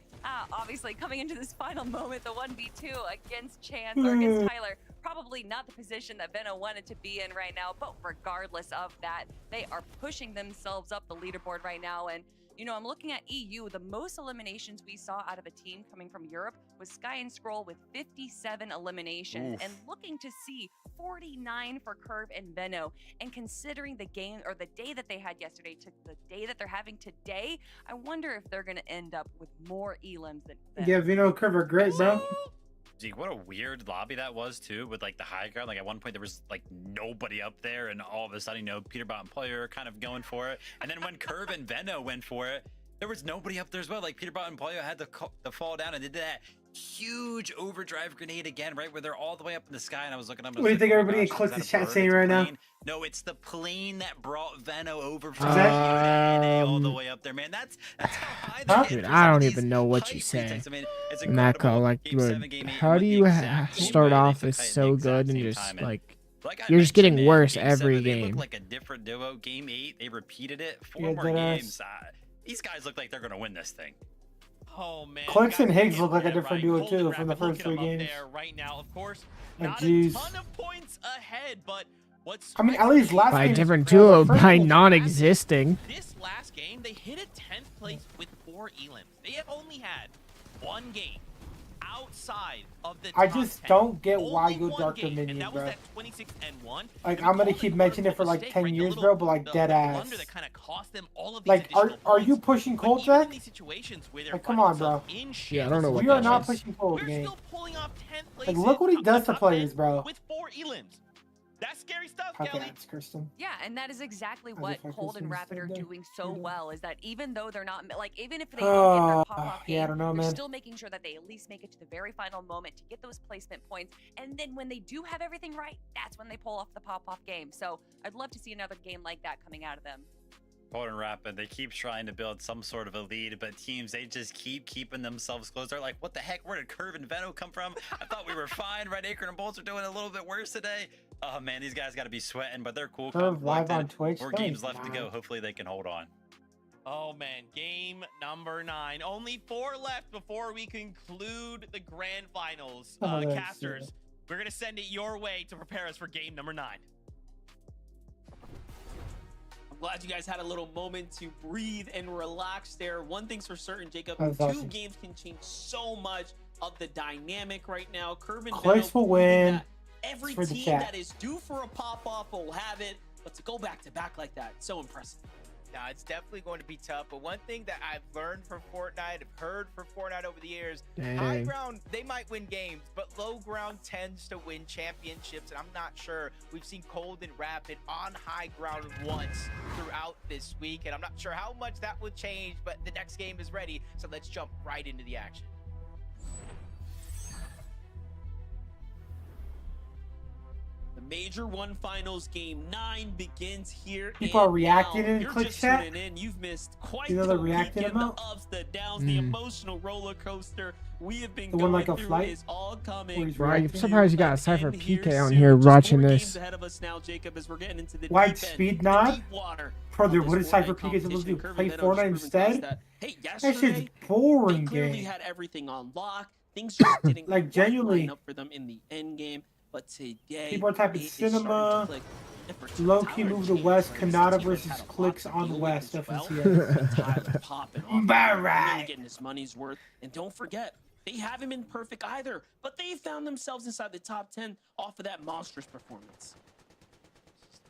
Obviously, coming into this final moment, the 1v2 against Chance or against Tyler, probably not the position that Veno wanted to be in right now, but regardless of that, they are pushing themselves up the leaderboard right now. And you know, I'm looking at EU. The most eliminations we saw out of a team coming from Europe was Sky and Scroll with 57 eliminations. Oof. And looking to see 49 for Curve and Veno. And considering the game or the day that they had yesterday to the day that they're having today, I wonder if they're going to end up with more elims than them. Yeah, Veno and Curve are great, bro. Zeke, what a weird lobby that was too, with like the high ground. Like at one point there was like nobody up there, and all of a sudden, you know, Peterbot and Player kind of going for it. And then when Curve and Veno went for it, there was nobody up there as well. Like Peterbot and Player had to fall down and did that huge overdrive grenade again, right where they're all the way up in the sky. And I was looking up. What do you think everybody in Click's chat saying right now? No, it's the plane that brought Veno over from all the way up there, man. That's how high huh? Dude, I don't even know what you say. I mean, it's Mako, like, dude, how do you start off as so good and just like you're just getting worse every game? They look like a different duo. Game 8, they repeated it 4 more games. These guys look like they're gonna win this thing. Oh man, Clicks and Higgs look like a different duo too from the first 3 games. There right now, of course, like, not a ton of points ahead, but what's I mean, at least last by game a different duo by non-existing. This last game, they hit a 10th place with 4 elims. They have only had 1 game outside of the top I just 10. don't get why Only go Dark game, Dominion, and that bro. was that 26-1. Like, I'm gonna keep mentioning it for like 10 years, bro, but like dead ass. That kind of cost them all of these like, are you pushing cold Jack? Like, come on, bro. Yeah, I don't know what we are not pushing cold, We're game. still pulling off 10th place. Like, look what he does to players, bro. With 4 elims. That's scary stuff, Okay, Kelly. that's Kirsten. Yeah, and that is exactly what Cold and Rapid are doing so well, is that even though they're not, like, even if they don't get their pop-off game, I don't know, they're man. still making sure that they at least make it to the very final moment to get those placement points. And then when they do have everything right, that's when they pull off the pop-off game. So I'd love to see another game like that coming out of them. Cold and Rapid, they keep trying to build some sort of a lead, but teams, they just keep keeping themselves close. They're like, what the heck? Where did Curve and Veno come from? I thought we were fine. Red Acorn and Bolts are doing a little bit worse today. Oh man, these guys got to be sweating, but they're cool. Curve live on Twitch. 4 games left to go. Hopefully they can hold on. Oh man, game number 9. Only 4 left before we conclude the grand finals. Casters, we're gonna send it your way to prepare us for game number 9. I'm glad you guys had a little moment to breathe and relax there. One thing's for certain, Jacob, That's 2 awesome. games can change so much of the dynamic right now. Curve and Clicks Veno will win. Every for the team chat. that is due for a pop-off will have it, but to go back-to-back like that, so impressive. Yeah, it's definitely going to be tough, but one thing that I've learned from Fortnite, I've heard from Fortnite over the years, high ground, they might win games, but low ground tends to win championships, and I'm not sure. We've seen Cold and Rapid on high ground once throughout this week, and I'm not sure how much that will change, but the next game is ready, so let's jump right into the action. The Major 1 Finals Game 9 begins here. People are reacting in You're Click just chat. tuning in. You've missed quite You know the the reacting weekend, the amount? ups, the downs, the emotional roller coaster we have been The going one like a through flight? is all coming. Bro, I'm surprised you got a Cypher And PK on soon. here Just watching 4 this. games ahead of us now, Jacob, as we're getting into the Wide deep end, speed the nod? deep water Brother, of what this is Cypher Fortnite PK supposed to competition. do? Curve Play and Veno Fortnite has proven to us instead? that, hey, That yesterday, shit's boring, they clearly game. had everything on lock. Things just didn't Like, quite genuinely. line up for them in the end game. But today, People are typing it is starting to cinema. click. And for Low-key Tyler move to James, West. right, this Kanata team has versus had a lot Clicks to on deal with West. as well. FNCS. Tyler popping off, Alright. really getting his money's worth. And don't forget, they haven't been perfect either, but they found themselves inside the top 10 off of that monstrous performance.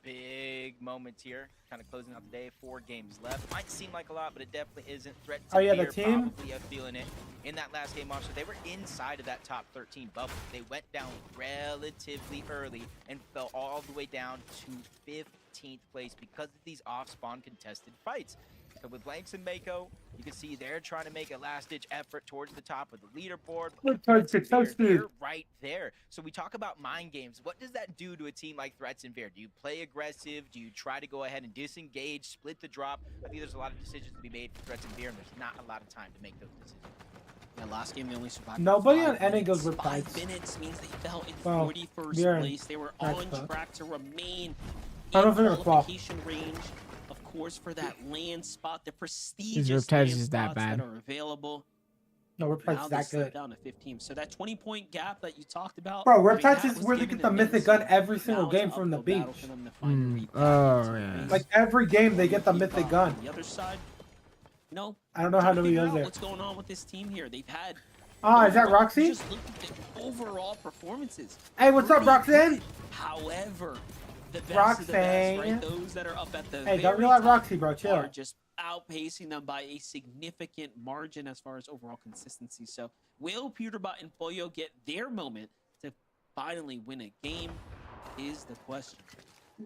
Big moments here, kind of closing out the day. 4 games left. Might seem like a lot, but it definitely isn't. Threat to Oh, yeah, the Beer team? probably feeling it. In that last game, Monster, they were inside of that top 13 bubble. They went down relatively early and fell all the way down to 15th place because of these off-spawn contested fights. So with Blanks and Mako, you can see they're trying to make a last-ditch effort towards the top of the leaderboard. They're right there. So we talk about mind games. What does that do to a team like Threats and Veer? Do you play aggressive? Do you try to go ahead and disengage, split the drop? I think there's a lot of decisions to be made for Threats and Veer, and there's not a lot of time to make those decisions. Yeah, last game they only survived. Nobody on NA goes with 5 fights. minutes means they fell in Well, 41st place. They were on track to remain I don't in think it'll fall. qualification range. Of course, for that land spot, the His prestigious Riptides land is that spots bad. that are available. No, Now Riptide's they that slip good. down to 15. So that 20-point gap that you talked about. Bro, I mean, Riptides that is was where they given get the to mythic them, gun every so single now it's game an from the uphill battle beach. for them to find a read back Oh, into the yeah. race. Like every game they get the Keep mythic on gun. the other side, you know, I don't know how trying to nobody figure does out it. what's going on with this team here. They've had Ah, is that overall- Roxy? Just look at the overall performances. Hey, what's up, Pretty Roxanne? good. However, the best of the best, right? Those that are up at the Hey, don't very be like top Roxy, bro. Chill. are just outpacing them by a significant margin as far as overall consistency. So, will Pewterbot and Pollo get their moment to finally win a game? Is the question. Yeah,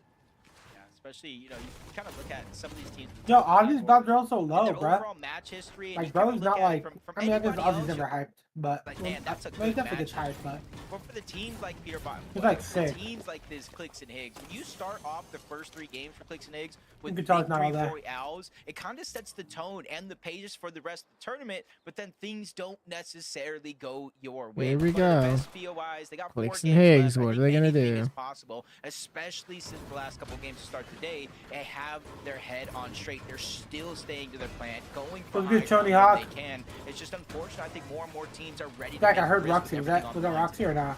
especially, you know, you kind of look at some of these teams. Yo, Ozzy's about to so and low, their bruh. overall match history. And Like, you kinda bro's look not at like. from I mean, I guess anybody else, Ozzy's never you're hyped, but like, man, that's a well, he good definitely match. gets hyped, but. But for the teams like Peterbot, He's like for sick. teams like this, Clicks and Higgs, when you start off the first 3 games for Clicks and Higgs with You can tell it's not all victory that. royales, it kind of sets the tone and the pages for the rest of the tournament. But then things don't necessarily go your way. Here we One of the go. best POIs. They got 4 Clicks and games Higgs, left. I what are think they gonna anything do? is possible, especially since the last couple games to start the day. They have their head on straight. They're still staying to their plan, going for What's good, high Tony ground when Hawk? they can. It's just unfortunate. I think more and more teams are ready to Back, I make heard risk with Roxy. Was everything that on was the that line Roxy or not?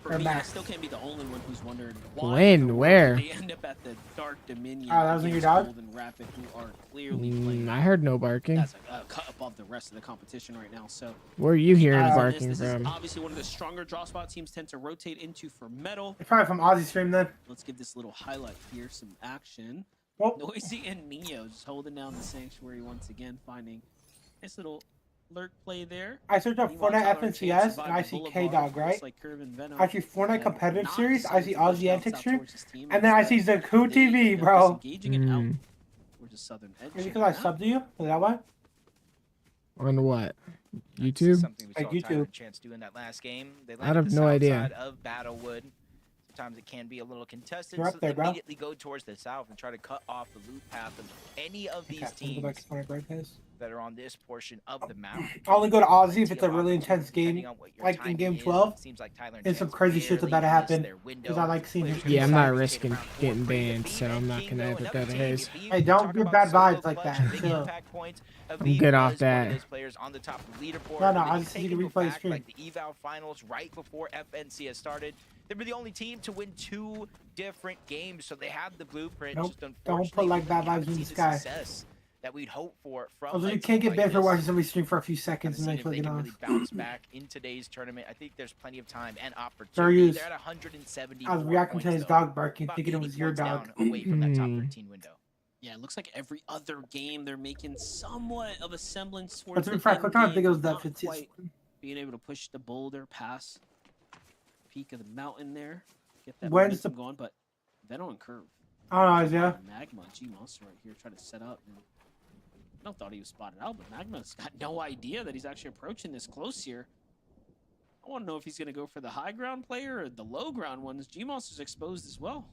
For Or me, I Max? still can't be the only one who's wondering why When? in the world Where? they end up at the Dark Dominion. Oh, that was in your against dog? Golden Rapid, who are clearly playing I heard no barking. as a cut above the rest of the competition right now. So Where are you hearing Uh, barking this is from? obviously one of the stronger draw spot teams tend to rotate into for metal. It's probably from Ozzy stream then. Let's give this little highlight here, some action. Well, Noisy and Neo just holding down the sanctuary once again, finding nice little lurk play there. I searched up Meanwhile, Fortnite Tyler FNCS Chance and I survived see the K Boulevard, Dog, right? looks like Curve and Venom. I see Fortnite competitive Not series. I see decided to Ozzy push Antics out stream, towards his team. and then I see Instead, Zaku they TV, end up bro. disengaging and out Mm. towards the southern edge. Maybe of because I the map. subbed to you. Is that why? On what? This is YouTube? something we Like saw Tyler YouTube. and Chance do in that last game. They I landed have the no south idea. side of Battlewood. Sometimes it can be a little contested, You're so up there, they bro. immediately go towards the south and try to cut off the loot path of any of these Okay, let me go back teams to Fortnite broadcast. that are on this portion of the map. I only go to Ozzy if Plenty it's a of really intense opportunities game, depending on what your like in timing game is. 12. It seems like Tyler And some Chance crazy shit's barely about to missed happen, their window. because I like seeing Players his Yeah, I'm not decided to risking hit around getting 4-3 to banned, beat so I'm not King, gonna though, ever another go to team. his. If you Hey, don't talk give about bad solo vibes like clutch that. and big Chill. impact points, I'm Aviv good off was one of that. those players on the top of the leaderboard. No, But if I you just take need to into replay the fact, stream. like the eval finals right before FNC has started, they were the only team to win 2 different games, so they had the blueprint. Nope, Just don't unfortunately, put, like, bad we haven't vibes in seen the sky. success that we'd hope for from Although a you team can't get like banned for this. watching somebody stream for a few Haven't seconds and seen then if they clicking can off. really bounce back in today's tournament. I think there's plenty of time and Fair opportunity. use. They're at 170. I was reacting to his dog barking, About thinking it 80 was your points dog. down away from that top Hmm. 13 window. Yeah, it looks like every other game they're making somewhat of a semblance But towards to the be frank, end what time I game, think it was not that quite being able to push the boulder past peak of the mountain there, get that When's momentum going, but Venom and Curve. I don't know, yeah. Magma, G-Monster right here, trying to set up. And I don't thought he was spotted out, but Magma's got no idea that he's actually approaching this close here. I want to know if he's going to go for the high ground player or the low ground ones. G-Monster's exposed as well.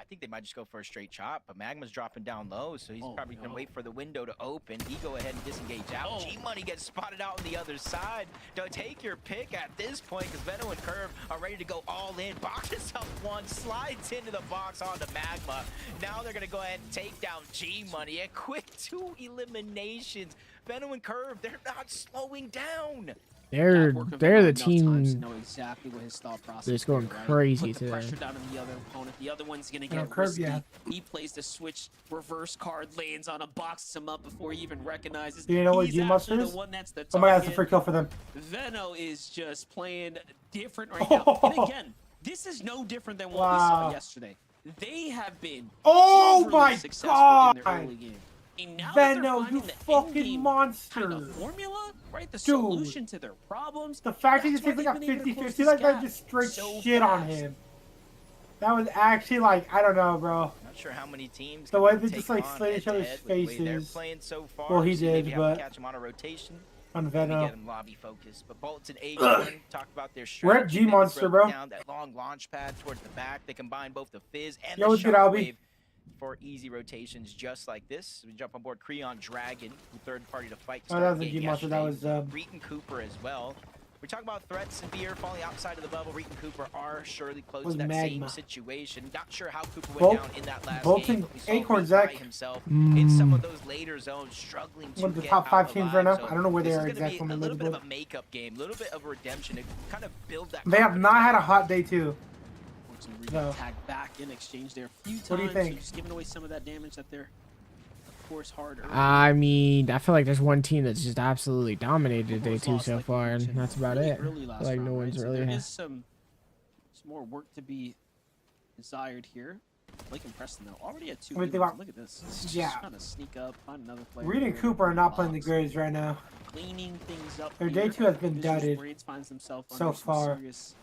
I think they might just go for a straight chop, but Magma's dropping down low, so he's probably going to wait for the window to open. He go ahead and disengage out. G-Money gets spotted out on the other side. Don't take your pick at this point, because Venom and Curve are ready to go all in. Boxes up one, slides into the box onto Magma. Now they're going to go ahead and take down G-Money. A quick 2 eliminations. Venom and Curve, they're not slowing down. They're the team Know exactly what his thought process that's going is, right? crazy Put the today. pressure down on the other opponent. The other one's gonna Yeah, get Curve, risky. yeah. He plays the switch reverse card, lands on him, boxes him up before he even recognizes. Do you know what he's G-Monster actually is? the one that's the Oh my god, that's a target. free kill for them. Veno is just playing different right now. And again, this is no different than what we saw Wow. yesterday. They have been Oh overly my successful god! in their early game. And now that they're Veno, finding you the fucking end-game monster! kind of formula, right? The Dude. solution to their problems. The fact that That's he why takes like a they've been able to close 50-50 this like that gap just straight so shit on fast. him. That was actually like, I don't know, bro. Not sure how many teams. The way can they take just like on slay each other's head-to-head with the way they're faces. playing so far. Well, he so maybe did, have to but catch him on a rotation. on Maybe Venom. get him lobby focused. But Bolts and Acorn talked about their We're at strategy. G Monster, bro. Down that long launch pad towards the back. They combine both the Fizz and Yo, the what's good, Albie? Shockwave for easy rotations just like this. We jump on board Creon Dragon, the third party to fight. Oh, that was a G Monster. That was Reeton Cooper as well. We talk about threats and fear falling outside of the bubble. Reeton Cooper are surely close to that same situation. Not sure how Cooper went down in that last game, but we saw Acorn Reed Zach by himself in some of those later zones, struggling to one of the get top 5 out teams alive. right now. So I don't know where they this are is gonna exactly be on a the little bit of leaderboard. a makeup game, a little bit of a redemption to kind of build that. They have not had a hot day too. So. Tag back in exchange there a few times. What do you think? So just giving away some of that damage that they're, of course, harder. I mean, I feel like there's one team that's just absolutely dominated day 2 so far, and that's about it. Like no one's really. There is some more work to be desired here. Blake and Preston though already at 2. Look at this. Just trying to sneak up, find another player. Reed and Cooper are not playing the greatest right now. Cleaning things up. Their day 2 has been dudded finds himself so far. Serious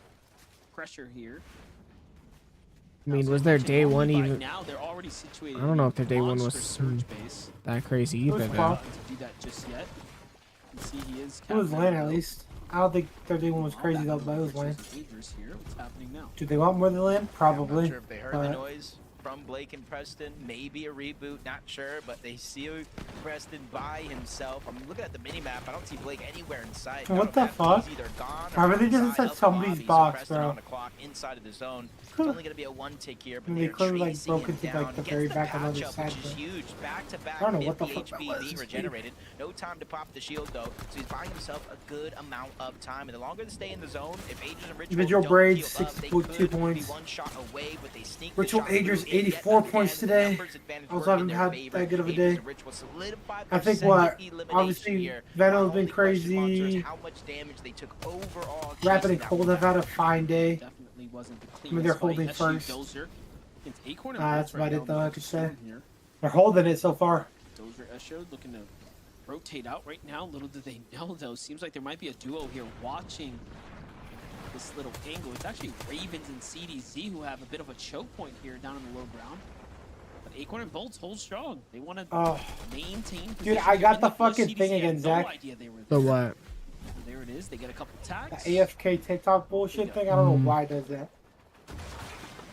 pressure here. I mean, was their day 1 even? Now they're already situated. I don't know if their day 1 was that crazy either, though. Do that just yet. You can see he is. It was land at least. I don't think their day 1 was crazy though, but it was land. What's happening now? Do they want more than land? Probably. I'm not sure if they heard the noise from Blake and Preston. Maybe a reboot, not sure, but they see Preston by himself. I'm looking at the minimap. I don't see Blake anywhere in sight. What the fuck? Why were they just inside somebody's box, bro? On the clock inside of the zone. It's only going to be a 1 tick here, but they clearly like broke into like the very back of the other side. Which is huge. Back to back, I don't know what the fuck HP being regenerated. No time to pop the shield though, so he's buying himself a good amount of time. And the longer they stay in the zone, if Aegis and Ritual don't Braids, heal up, 6 they foot, 2 could points. be 1 shot away, but they sneak Ritual the shot Aegis, through and 84 get points the today. numbers advantage Also working haven't in had their favor. that good of a Aegis day. and Ritual solidified I their think what? second elimination Obviously, here. Venom's Only been question marks is crazy. how much damage they took overall. Rapid and chasing Cold that have had a fine day. Definitely wasn't the I cleanest mean, they're fight. holding SG first. Dozer against Acorn and That's Bolts right about it, now. though, I could say. Here. They're holding it so far. Dozer Esho looking to rotate out right now. Little do they know, though. Seems like there might be a duo here watching this little angle. It's actually Ravens and CDZ who have a bit of a choke point here down in the low ground. But Acorn and Bolts hold strong. They want to maintain position. Dude, I got in the push. fucking CDZ thing had again, no Zach. idea they were The there. what? There it is. They get a couple tags. The AFK TikTok bullshit thing. I don't know why it does that.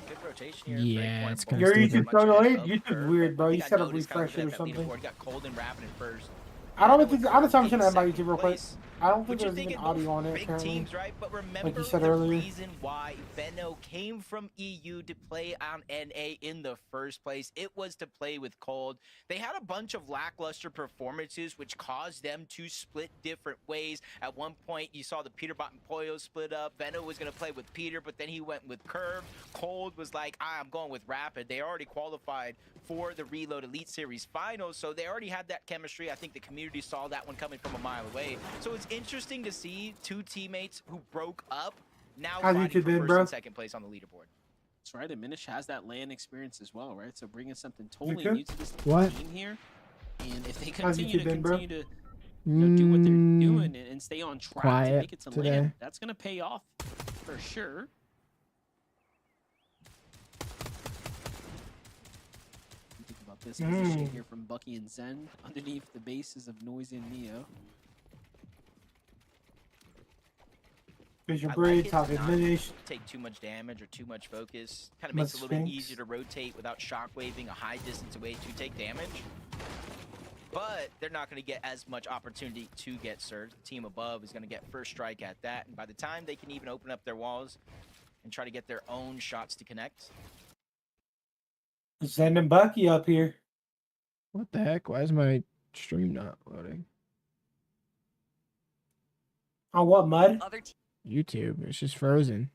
Good rotation here. Yeah, it's kind Your of YouTube stupid. photo late? YouTube's weird, bro. You gotta refresh it or something. Got Cold and Rapid at first. I don't think. I'm just trying to end my YouTube real quick. I don't think What you there's even thinking? audio on it. Big Apparently. teams, right? But remember Like you said the earlier. reason why Venno came from EU to play on NA in the first place. It was to play with Cold. They had a bunch of lackluster performances, which caused them to split different ways. At one point, you saw the Peterbot and Poyo split up. Venno was going to play with Peter, but then he went with Curve. Cold was like, I'm going with Rapid. They already qualified for the Reload Elite Series finals, so they already had that chemistry. I think the community saw that one coming from a mile away. So it's interesting to see 2 teammates who broke up now fighting for first and second place on the leaderboard. That's right. And Minish has that LAN experience as well, right? So bringing something totally new to this team here. And if they continue to do what they're doing and stay on track to make it to LAN, that's going to pay off for sure. Think about this position here from Bucky and Zen underneath the bases of Noisy and Neo. Vision Braid, talking Minish. Take too much damage or too much focus. Kind of makes it a little bit easier to rotate without shockwaving a high distance away to take damage. But they're not going to get as much opportunity to get surged. The team above is going to get first strike at that. And by the time they can even open up their walls and try to get their own shots to connect. Sending Bucky up here. What the heck? Why is my stream not loading? On what, Mud? YouTube. It's just frozen.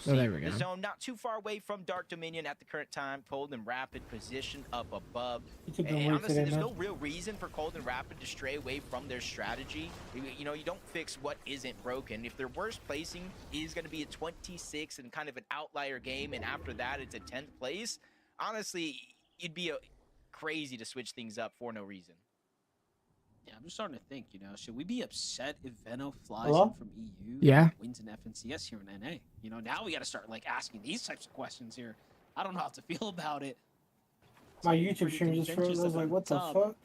So there we go. The zone not too far away from Dark Dominion at the current time. Cold and Rapid position up above. And honestly, there's no real reason for Cold and Rapid to stray away from their strategy. You know, you don't fix what isn't broken. If their worst placing is going to be a 26 and kind of an outlier game, and after that it's a 10th place, honestly, it'd be crazy to switch things up for no reason. Yeah, I'm just starting to think, you know, should we be upset if Venno flies in from EU and wins an FNCS here in NA? You know, now we got to start, like, asking these types of questions here. I don't know how to feel about it. My YouTube stream just froze. I was like, what the fuck?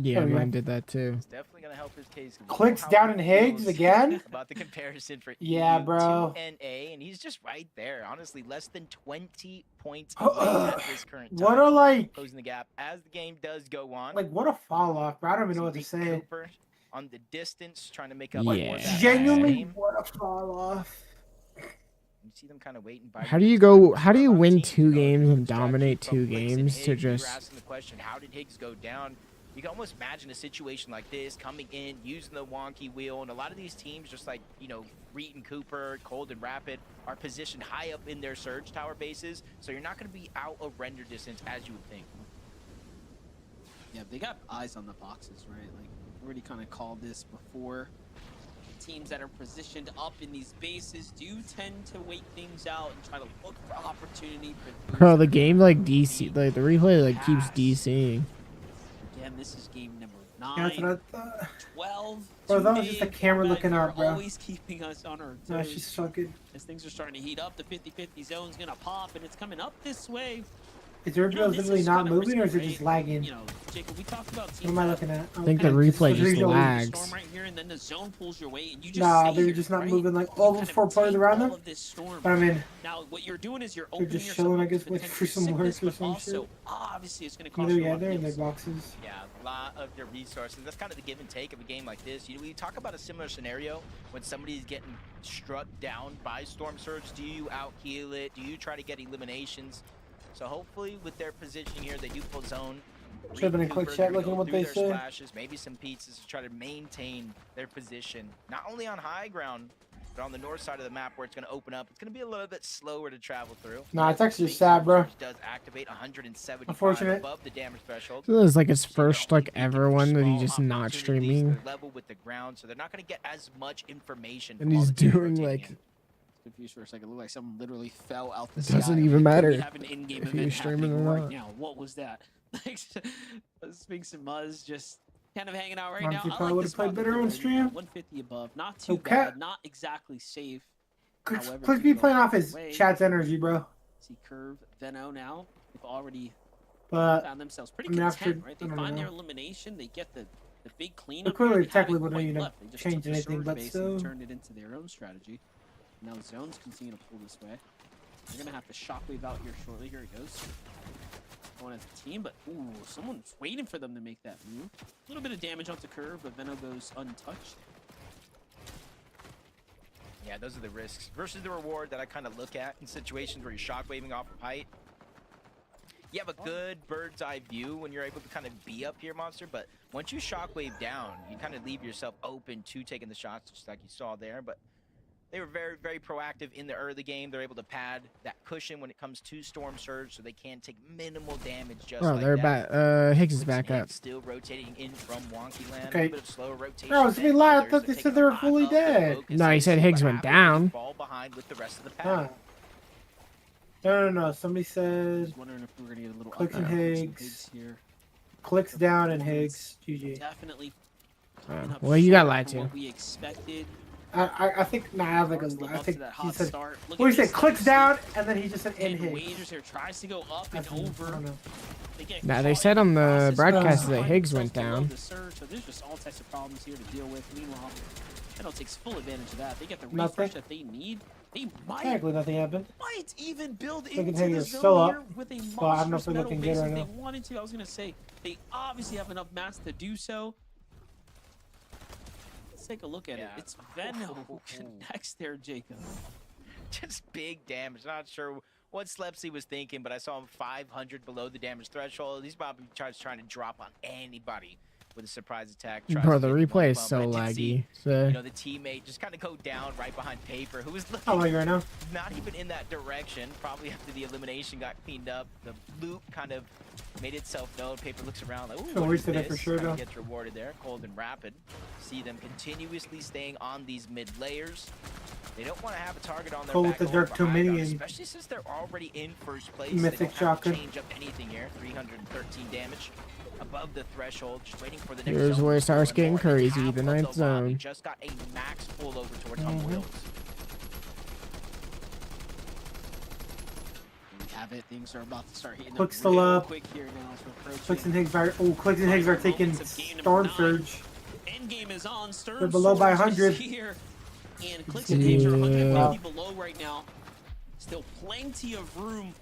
Yeah, mine did that too. It's definitely gonna help his case. Clicks down in Higgs again? About the comparison for yeah, EU bro. to NA, and he's just right there. Honestly, less than 20 points away at this current time. What a like closing the gap as the game does go on. Like what a fall off, bro. I don't even know what to say. Cooper on the distance, trying to make up. Yeah. Genuinely, what a fall off. You see them kind of waiting. How do you go? How do you win 2 games and dominate 2 games to just? You're asking the question, how did Higgs go down? You can almost imagine a situation like this, coming in, using the wonky wheel, and a lot of these teams, just like, you know, Reet and Cooper, Cold and Rapid, are positioned high up in their surge tower bases, so you're not going to be out of render distance as you would think. Yeah, they got eyes on the boxes, right? Like, we already kind of called this before. Teams that are positioned up in these bases do tend to wait things out and try to look for opportunity. Bro, the game like DC, like the replay like keeps DCing. Again, this is game number 9. Yeah, that's what I thought. 12. Bro, that was just the camera looking out, bro. Always keeping us on our toes. No, she's fucking. As things are starting to heat up, the 50-50 zone's gonna pop, and it's coming up this way. Is the replay literally not moving, or is it just lagging? You know, Jacob, we talked about what am I looking at? I think the replay just lags. Storm right here, and then the zone pulls your way, and you just nah, they're just not moving like all those 4 players around them. But I mean, now what you're doing is you're they're just chilling, I guess, waiting for some work or some shit. Obviously, it's gonna cost either you they're in their boxes. Yeah, a lot of their resources. That's kind of the give and take of a game like this. You know, we talk about a similar scenario when somebody's getting struck down by Storm Surge. Do you out heal it? Do you try to get eliminations? So hopefully with their position here, they do pull zone. Should have been a quick chat looking at what they say. Splashes, maybe some pizzas to try to maintain their position, not only on high ground, but on the north side of the map where it's going to open up. It's going to be a little bit slower to travel through. Nah, it's actually sad, bro. Does activate 175 unfortunate. above the damage threshold. So this is like his first like ever one that he just not streaming. Level with the ground, so they're not going to get as much information. And he's doing like. Confused for a second. It looked like someone literally fell out the sky. Doesn't even matter We have an in-game if event you're streaming happening or right not. now. What was that? Sphinx and Muzz just kind of hanging out right Honestly, now. probably would have played better on stream. 150 above, not too Okay. bad, not exactly safe. Click be playing off his chat's energy, bro. See Curve, Veno now. They've already But found themselves pretty I mean, content, after, right? They I don't find know. their elimination. They get the big But cleanup. clearly, They technically, haven't wouldn't quite even left. They just change took the anything, storage but base still. and turned it into their own strategy. Now zones continue to pull this way. They're gonna have to shockwave out here shortly. Here it goes. Going at the team, but ooh, someone's waiting for them to make that move. A little bit of damage onto Curve, but Veno goes untouched. Yeah, those are the risks versus the reward that I kind of look at in situations where you're shockwaving off of height. You have a good bird's eye view when you're able to kind of be up here, Monster, but once you shockwave down, you kind of leave yourself open to taking the shots, just like you saw there. But they were very, very proactive in the early game. They're able to pad that cushion when it comes to Storm Surge, so they can take minimal damage just like they're that. back. Higgs is back up. Still rotating in from Wonky Land. Okay. A bit of slow rotation. Bro, it's me live. I thought they said they were fully dead. No, he said Higgs went down. Fall behind with the rest of the Huh. pack. No. Somebody said Just wondering if we're gonna get a little Clicks and upgrade from Higgs. Higgs here. clicks down and Higgs. GG. Definitely. Well, you got lied from to. what we expected. I think nah, I think Live I up think to that he hot said. start. Look What at he said? this, Clicks nice. down and then he just said in And Higgs. Wagers here tries to go up I and over. don't know. They get Nah, they caught said in on the process, broadcast trying that to Higgs find went themselves below down. the surge, so there's just all types of problems here to deal with. Meanwhile, Veno takes full advantage of that. They get the Nothing. refresh that they need. They might Technically, nothing happened. even build Look into at the Higgs zone still up. here with a Well, I don't know if monstrous they're metal looking good base right if they now. wanted to. I was gonna say they obviously have enough mass to do so. Let's take a look at it. Yeah. It's Veno who connects there, Jacob. Just big damage. Not sure what Slepsy was thinking, but I saw him 500 below the damage threshold. He's probably trying to drop on anybody with a surprise attack. Bro, the replay is so laggy. So You know, the teammate just kind of go down right behind Paper, who was How looking long right now? not even in that direction. Probably after the elimination got cleaned up, the loop kind of made itself known. Paper looks around like, ooh, So what we is said it for this? sure, Kinda though. gets rewarded there. Cold and Rapid. See them continuously staying on these mid layers. They don't want to have a target on their Cold back with the going Dark 2 behind minion. us, especially since they're already in first place. Mythic they don't have shotgun. to change up anything here. 313 damage above the threshold, just waiting for the next here's zone where it to starts pull in getting more. crazy. Half The of ninth lobby zone. just got a max pull over towards Hum Wheels. have it. Things are about to start hitting Click up still real up. quick here now as we're approaching. Clicks and Higgs are Clicks and Higgs are taking Storm Surge. End game is on. They're below by 100. Here. And Clicks and Higgs are 150 Wow. below right now. Still plenty of room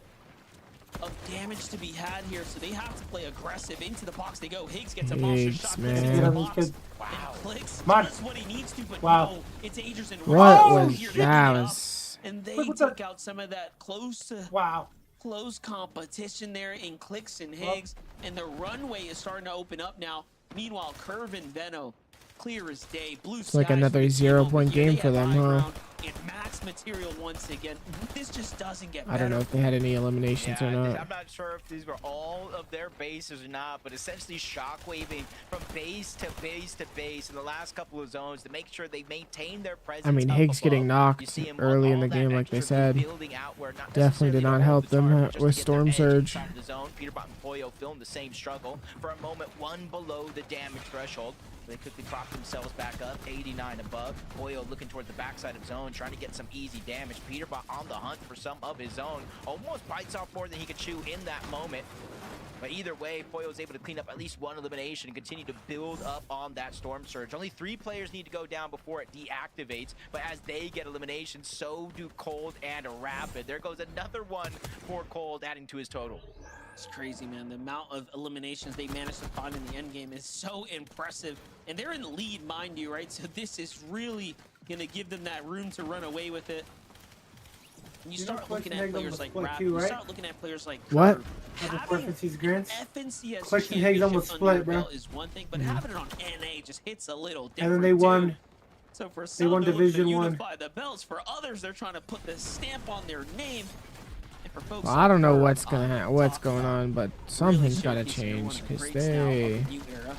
of damage to be had here, so they have to play aggressive. Into the box they go. Higgs gets a monster shot. Man. Into the Yeah, box. that's good. Wow. Clicks Come on. does what he needs to, but Wow. no, it's Agers and What Ryan was here that? picking it up, Was and they Look what take the- out some of that close competition there in Clicks and Higgs, and the runway is starting to open up now. Meanwhile, Curve and Veno, clear as day. Blue It's like skies another for the team over 0-point here. game They for have them, high huh? ground and max material once again. This just doesn't get better. I don't know if they had any eliminations or I'm not. not sure if these were all of their bases or not, but essentially shockwaving from base to base to base in the last couple of zones to make sure they maintain their presence. I mean, up Higgs above. getting You knocked see him early in all the that game, like they extra said. building outward, not Definitely did necessarily not to help hold the them target, just with to get their Storm edge Surge. inside of the zone. Peterbot and Poyo feeling the same struggle. For a moment, one below the damage threshold. They quickly prop themselves back up, 89 above. Poyo looking towards the backside of zone, trying to get some easy damage. Peterbot on the hunt for some of his own. Almost bites off more than he could chew in that moment. But either way, Poyo was able to clean up at least one elimination and continue to build up on that Storm Surge. Only 3 players need to go down before it deactivates, but as they get eliminations, so do Cold and Rapid. There goes another one for Cold, adding to his total. It's crazy, man. The amount of eliminations they managed to find in the end game is so impressive. And they're in the lead, mind you, right? So this is really going to give them that room to run away with it. And you start looking at players like Rapid, you start looking at players like What? FNC's grants. FNCS Clicks and Higgs almost split, bro. is one thing, but having it on NA just hits a little different. And then they won. too. So for some, won they're looking to Division 1. unify the belts. For others, they're trying to put the stamp on their name. And for folks Well, I don't know like what's Curve gonna on what's top going side, on, but really something's gotta showcasing they're one change of the because greats now of they. the new era.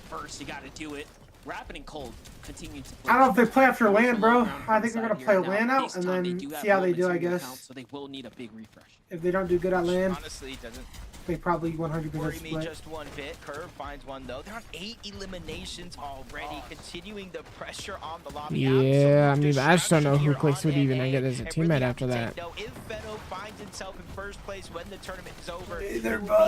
First, you got to do it. Rapid and Cold continue to play. I don't know if they play after Towards LAN, the bro. low ground I think they're gonna inside play here. Now, LAN out this and time they then do have see how low they do, I material guess. count, so they will need a big refresh. If they don't do good at LAN, Honestly, doesn't they probably 100% worry me split. just one bit. Curve finds one though. They're on 8 eliminations already, continuing the pressure on the lobby. Yeah, I mean, I just don't know who Absolute Clicks would destruction even here get on as a NA. And teammate really after have to that. take note, if Veno finds himself in first place when the tournament is over,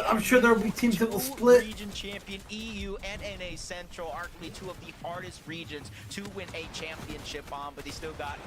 I'm sure there'll be teams that will split. Region champion EU and NA Central, arguably 2 of the hardest regions to win a championship on, but they still got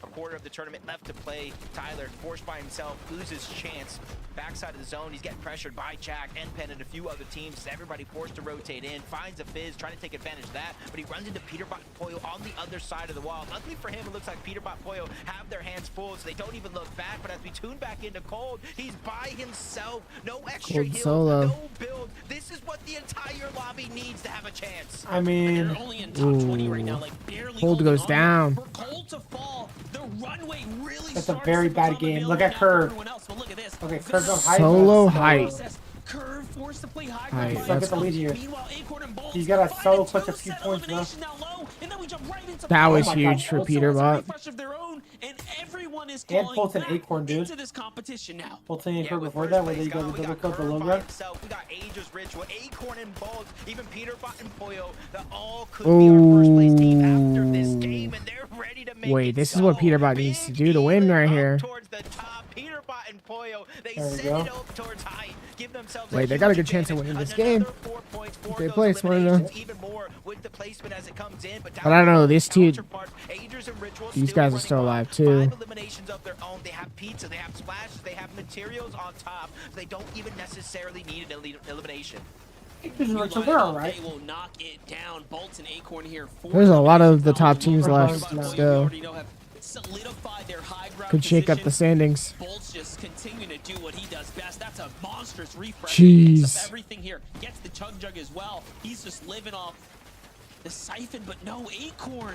a quarter of the tournament left to play. Tyler, forced by himself, loses chance. Backside of the zone, he's getting pressured by Jack, N-Pen, and a few other teams. Everybody forced to rotate in, finds a Fizz, trying to take advantage of that, but he runs into Peterbot and Poyo on the other side of the wall. Luckily for him, it looks like Peterbot and Poyo have their hands full, so they don't even look back, but as we tune back into Cold, he's by himself. No extra Cold heals, solo. no build. This is what the entire lobby needs to have a chance. I mean, They're only in top 20 right now, like barely Cold holding goes on. down. For Cold to fall, the runway really That's a starts very to bad become game. Look at available Curve. now for everyone else. But look at this. Okay, Curve's on height. Solo but- height. Curve forced to play high Height, ground. that's- Get the lead here. Meanwhile, Acorn and Bolts He's gotta find solo a push a few two-set points, bro. elimination down low, and then we jump right into That was Oh my huge God. for Also has a Peterbot. refresh of their own, and everyone is And calling Fulton back Acorn, dude. into this competition now. Fulton and Curve with before first that, where place they go gone, to we double got kill the Curve low by ground. himself, we got Aegis Ritual, Acorn and Bolt, even Peterbot and Poyo, that all could be our first place team after this game, and they're ready to make Wait, it this is what so. Peterbot needs to Big do to win Elon right up here. towards the top. Peterbot and Poyo, they There we set go. it up towards height, give themselves Wait, they got a good huge chance of advantage. winning this Another game. 4 points for They those play smart enough. eliminations, even more with the placement as it comes in, but But I don't know, this team- counterpart, Aegis and Ritual These still guys are running still wild. alive, too. 5 eliminations of their own. They have pizza, they have splashes, they have materials on top. So they don't even necessarily need an elimination. Aegis and Ritual, they're alright. They will knock it down. Bolts and Acorn here. There's a lot of the top Now, teams Peterbot left and Poyo, we still. already know have solidified their high ground Could shake up the position. standings. Bolts just continuing to do what he does best. That's a monstrous refresh. Jeez. He picks up everything here. Gets the chug jug as well. He's just living off the siphon, but no, Acorn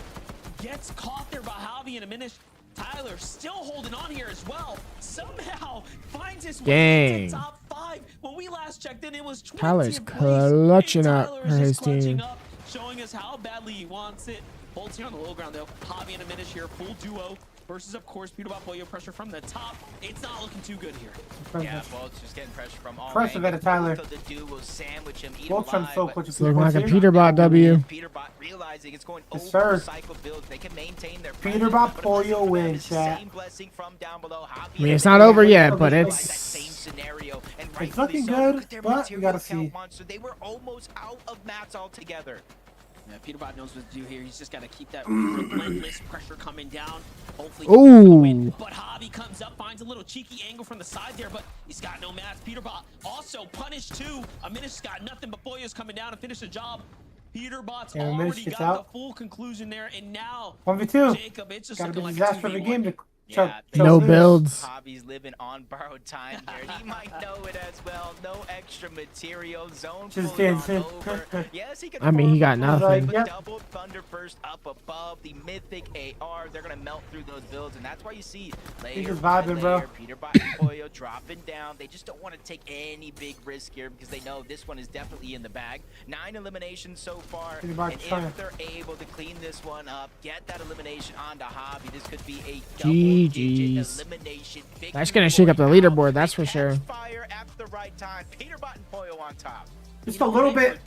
gets caught there by Javi in a minute. Tyler still holding on here as well. Somehow finds his way Dang. into top 5. When we last checked in, it was 20th Tyler's place, clutching and up Tyler for is his just clutching team. up, showing us how badly he wants it. Bolts here on the low ground though. Javi and a minute here, full duo. versus, of course, Peter Pollo pressure from the top. It's not looking too good here. Yeah, Bolt's just getting pressure from all Pressure better, Tyler. The dude will sandwich him, eat Both trying to alive, quick. It's looking like a Peterbot W. Peterbot realizing it's going Yes, over sir. cycle builds. They can maintain their Peterbot Pollo win, chat. same blessing from down below. I mean, it's not over yet, but That it's same scenario, and It's rightfully looking so, good, because their but we gotta material count see. monster, they were almost out of mats altogether. Yeah, Peterbot knows what to do here. He's just got to keep that relentless pressure coming down. Hopefully, Ooh. but Hobby comes up, finds a little cheeky angle from the side there, but he's got no mats. Peterbot also punished too. Aminish got nothing, but Pollo's coming down to finish the job. Peterbot's Yeah, already gets got out. the full conclusion there, and now 1v2. Jacob, it's just Gotta be looking a like disaster of a 2v1. game to Yeah, no builds. Hobby's living on borrowed time here. He might know it as well. No extra material. Zone Just fully on dancing. over. Yes, he can I mean, he got farm nothing. but Yep. double Thunderburst up above the mythic AR. They're gonna melt through those builds, and that's why you see layer just by vibing, bro. layer, Peterbot and Pollo dropping down. They just don't want to take any big risk here because they know this one is definitely in the bag. 9 eliminations so far, Peterbot's and trying. if they're able to clean this one up, get that elimination onto Hobby, this could be a double-digit GG's. elimination victory. That's gonna shake up the leaderboard, that's for They sure. catch fire at the right time. Peterbot and Pollo on top. Just a little bit.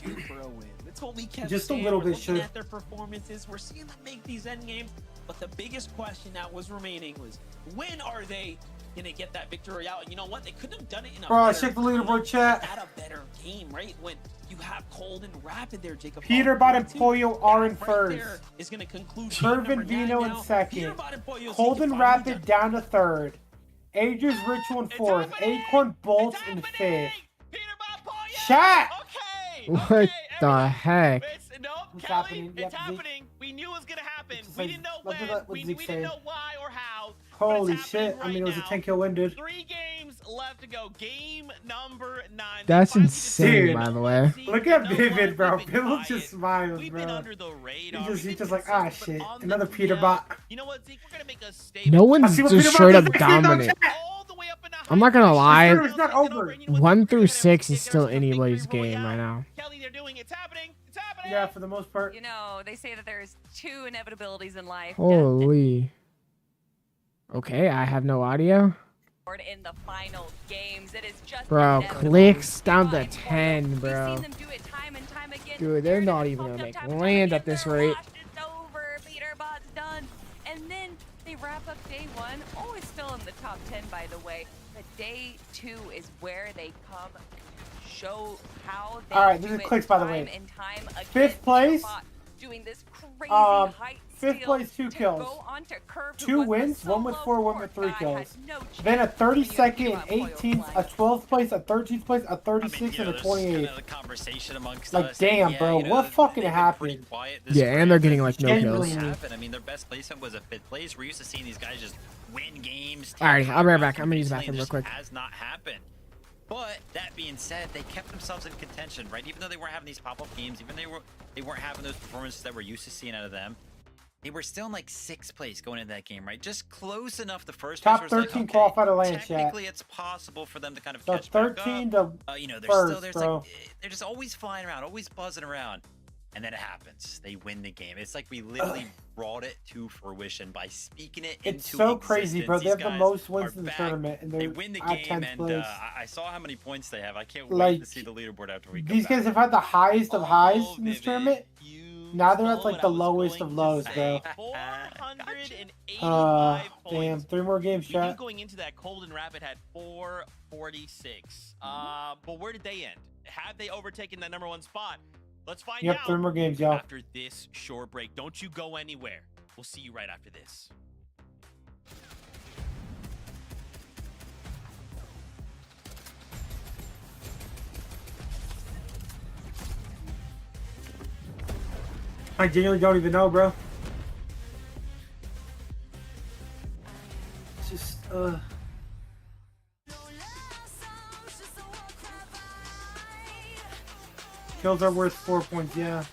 That's what we kept Just a saying. little We're bit, looking should. at their performances. We're seeing them make these end games, but the biggest question that was remaining was, when are they gonna get that victory out? And you know what? They couldn't have done it in a Bro, better check the leaderboard, chat. at a better game, right? When you have Cold and Rapid there, Jacob. Peterbot and Pollo are in That right first. there is gonna conclude Curve game and number Vino 9 in now. second. Peterbot and Pollo Cold seeking and finally Rapid done. down to third. Ager's Ritual in fourth. Acorn Bolts in fifth. Peterbot, Pollo! Chat! Okay! What okay, the everyone. heck? Nope, It's Kelly, happening. it's Yep, Zeke. happening. We knew it was gonna happen. It's We like- didn't know look when. at what We Zeke didn't know said. why or how. Holy but it's shit. happening I mean, it was a right 10 kill win, dude. 3 games left to go. Game number 9. That's They finally insane, decided by to the way. see, Look you at know Vivid, what? bro. We've been Bill quiet. just smiles, We've been bro. under the radar. He We've just been like, consistent, ah, but shit. on the Another DL, Peterbot. You know what, Zeke? We're gonna make a statement. No I one's see what just Peterbot straight does up with the kid, though, dominant. chat. All the way up in the I'm not gonna lie. It's not over. 1 through 6 is still anybody's game right now. Kelly, they're doing it's happening. It's happening. Yeah, for the most part. You know, they say that there's 2 inevitabilities in life. Holy. Okay, I have no audio. In the final games, it is just Bro, inevitable. clicks down to Fine, 10, We've bro. seen them do it time and time again. Dude, they're not gonna even pumped gonna up make time and land time at this again. rate. They're washed, it's over. Peterbot's done. And then they wrap up day 1. Always still in the top 10, by the way. But day 2 is where they come show how they Alright, do these are it clicks, by the time way. and time again. Fifth place. Peterbot doing this crazy height Fifth steal place, 2 to kills. go onto Curve, who 2 was the wins, 1 with solo 4, 1 with 3 guy, kills. had no Then a chance when you 32nd, have an Pollo 18th, a playing. 12th place, a 13th place, a 36th, you know, and a there's 28th. kind of the conversation amongst Like, us. damn, Yeah, bro, you know, what fucking they've been pretty happened? quiet this Yeah, and they're getting, sprint. like, no Genuinely. kills. Happened. I mean, their best placement was a 5th place. We're used to seeing these guys just win games. Alright, I'll be right back. I'm gonna use the Recently, bathroom real this quick. has not happened. But that being said, they kept themselves in contention, right? Even though they weren't having these pop-up games, even though they weren't having those performances that we're used to seeing out of them, they were still in like 6th place going into that game, right? Just close enough. The first Top place was 13 like, okay, qualified to land, chat. technically it's possible for them to kind of So catch back 13 up. to You know, first, there's bro. like they're just always flying around, always buzzing around, and then it happens. They win the game. It's like we literally brought it to fruition by speaking it It's into so crazy, bro. existence. They have These the guys most wins are in the back. tournament, and They they're win the at game, 10th and place. I saw how many points they have. I can't Like, wait to see the leaderboard after we come These guys back. have had the highest of highs in this Vivid. tournament. You Now they're at stole like what the I was lowest going of to lows, say. bro. 485 Damn, points. 3 more games, We knew chat. going into that, Cold and Rapid had 446. But where did they end? Have they overtaken that #1 spot? Let's find Yep, out 3 more games, y'all. after this short break. Don't you go anywhere. We'll see you right after this. I genuinely don't even know, bro. It's just, Kills are worth 4 points, yeah.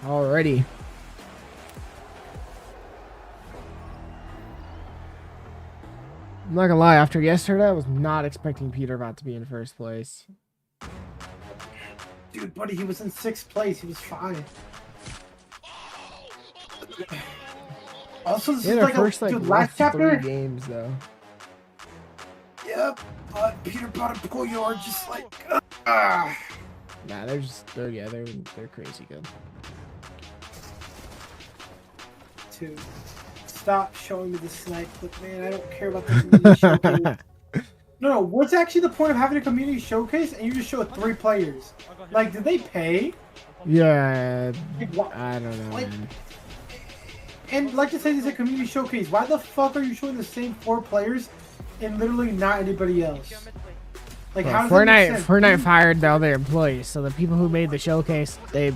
Already. I'm not gonna lie, after yesterday, I was not expecting Peterbot to be in first place. Dude, buddy, he was in 6th place. He was fine. Also, this is like first, dude, rough last chapter. 3 games though. Yep, but Peterbot and Pollo are just like, Nah, they're crazy good. Dude, stop showing me the snipe clip, man. I don't care about the community showcase. No, what's actually the point of having a community showcase and you just show 3 players? Like, did they pay? Yeah, Like, I don't know, like, man. And like to say this is a community showcase. Why the fuck are you showing the same 4 players and literally not anybody else? Like, Well, how does that make sense? Fortnite fired all their employees, so the people who made the showcase, they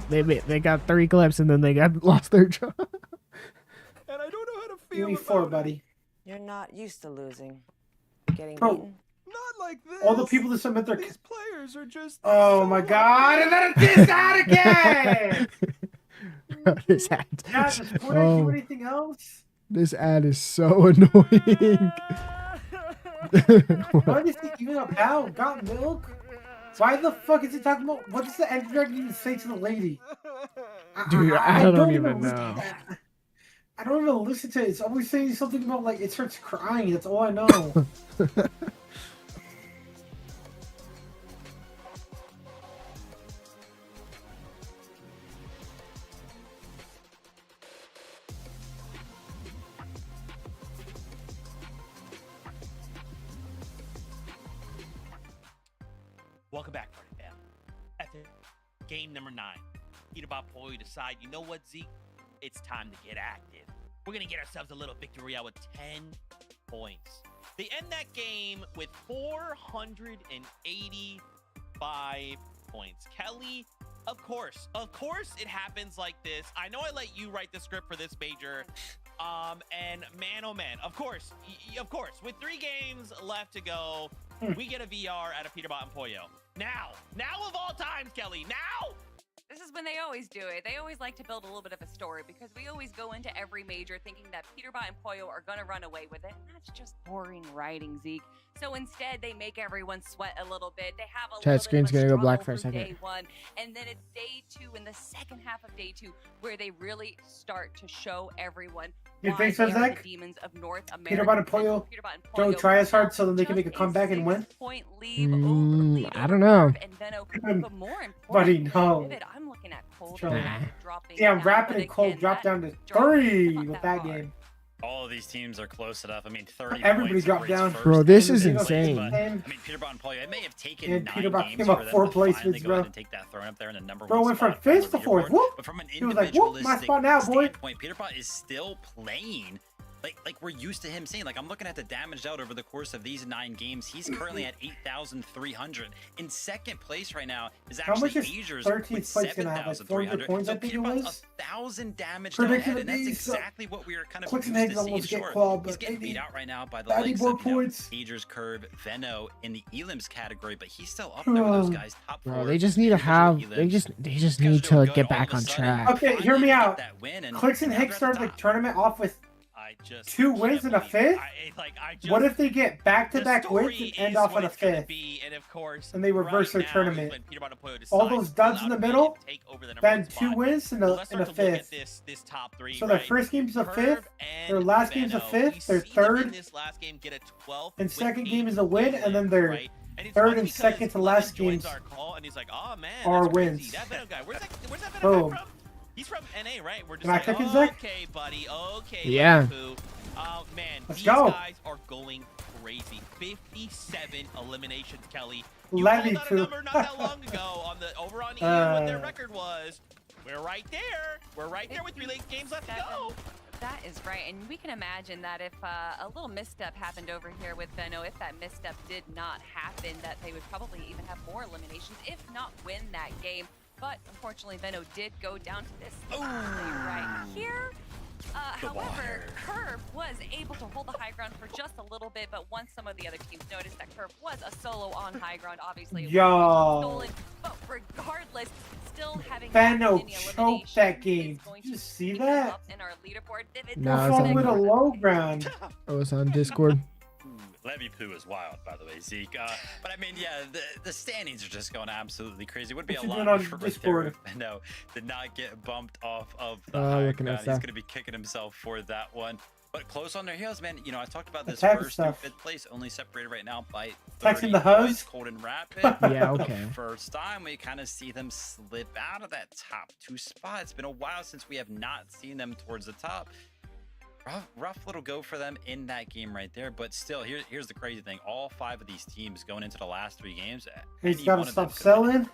got 3 clips and then they lost their job. And I don't know how to feel Give me about 4, it. buddy. You're not used to losing. Getting Bro, beaten. Not like this. all the people that submit their... These players are just. Oh so my god, and then it's this out again! This ad. Yeah, does Fortnite do anything else? This ad is so annoying. Why is he even about? Got milk? Why the fuck is he talking about? What does the end dragon even say to the lady? Dude, I don't even listen know. to that. I don't even listen to it. It's always saying something about like it starts crying. That's all I know. Welcome back, Party Fam. After game number 9, Peterbot Pollo decide, you know what, Zeke? It's time to get active. We're going to get ourselves a little victory royale with 10 points. They end that game with 485 points. Kelly, of course it happens like this. I know I let you write the script for this major. And man, oh man, of course, with 3 games left to go, we get a VR out of Peterbot and Pollo. Now of all times, Kelly, now! This is when they always do it. They always like to build a little bit of a story because we always go into every major thinking that Peterbot and Pollo are going to run away with it. And that's just boring writing, Zeke. So instead, they make everyone sweat a little bit. They have a Chat screen's gonna go black for a second. Day 1, and then it's day 2 in the second half of day 2 where they really start to show everyone You why think so, they are Zach? the demons of North America. Peterbot and Pollo don't try as hard so that they can make a comeback and win? I don't know. But more Buddy, importantly, no. Vivid, I'm looking at Cold Nah. dropping Damn, down, Rapid but and Cold again, dropped that down to drop 3 not with that that hard. game. All of these teams are close enough. I mean, 30 Everybody points dropped separates down. first Bro, this and is second insane. place, but, I mean, Peterbot and Pollo, it may have taken And 9 Peterbot games came for up them 4 to places, finally go bro. ahead and take that throne up there in the number Bro 1 went from spot on the 5th to 4th. leaderboard. Whoop. But from an He was like, whoop, my individualistic spot now, boy. standpoint, Peterbot is still playing. Like we're used to him saying, like, I'm looking at the damage out over the course of these 9 games. He's currently at 8,300. In second place right now is How much actually is Agers 13th with place gonna have? Like 400 7,300. points, So I think it Peterbot's was? 1,000 damage down Predicting ahead, and that's these, exactly what we were kind of Clicks used and to eggs seeing. almost get Sure, clawed, he's but getting maybe beat out right now by the 90 likes more of points. Agers, Curve, Venno in the Elims category, but he's still up there with those guys. Top 4. Bro, they just need to have. They just need to get back on track. Okay, hear me out. Clicks and Hicks started the tournament off with 2 wins and a 5th? What if they get back-to-back wins and end off on a 5th? And they reverse their tournament. All those duds in the middle, then 2 wins and a 5th. So their first game's a 5th, their last game's a 5th, their third and second game is a win, and then their third and second to last games are wins. Boom. He's from NA, right? We're just Am I like, cooking, Zach? okay, buddy, okay. Yeah. Oh, man, Let's these go. guys are going crazy. 57 eliminations, Kelly. You Let pulled me out a number not that long ago over on EU what their record was. We're right there. We're right there with 3 games left to go. That is right, and we can imagine that if a little misstep happened over here with Venno, if that misstep did not happen, that they would probably even have more eliminations, if not win that game. But unfortunately, Venno did go down to this right here. However, Curve was able to hold the high ground for just a little bit, but once some of the other teams noticed that Curve was a solo on high ground, obviously it was stolen. But regardless, still having Fano choked that game. Did you see that? No, That's it's all the on, way to low ground. oh, it's on Discord. Levy Poo is wild, by the way, Zeke. But I mean, yeah, the standings are just going absolutely crazy. It would be What a you lot doing on different Discord? if Benno did not get bumped off of the Oh, high looking ground. at He's stuff. going to be kicking himself for that one. But close on their heels, man. You know, I talked about this Attack first stuff. through 5th place, only separated right now by Texting 30 the points. Huzz? Cold and Rapid. Yeah, For okay. the first time, we kind of see them slip out of that top 2 spot. It's been a while since we have not seen them towards the top. Rough little go for them in that game right there, but still, here's the crazy thing: all 5 of these teams going into the last 3 games, He's any got one to of them stop could win it. selling.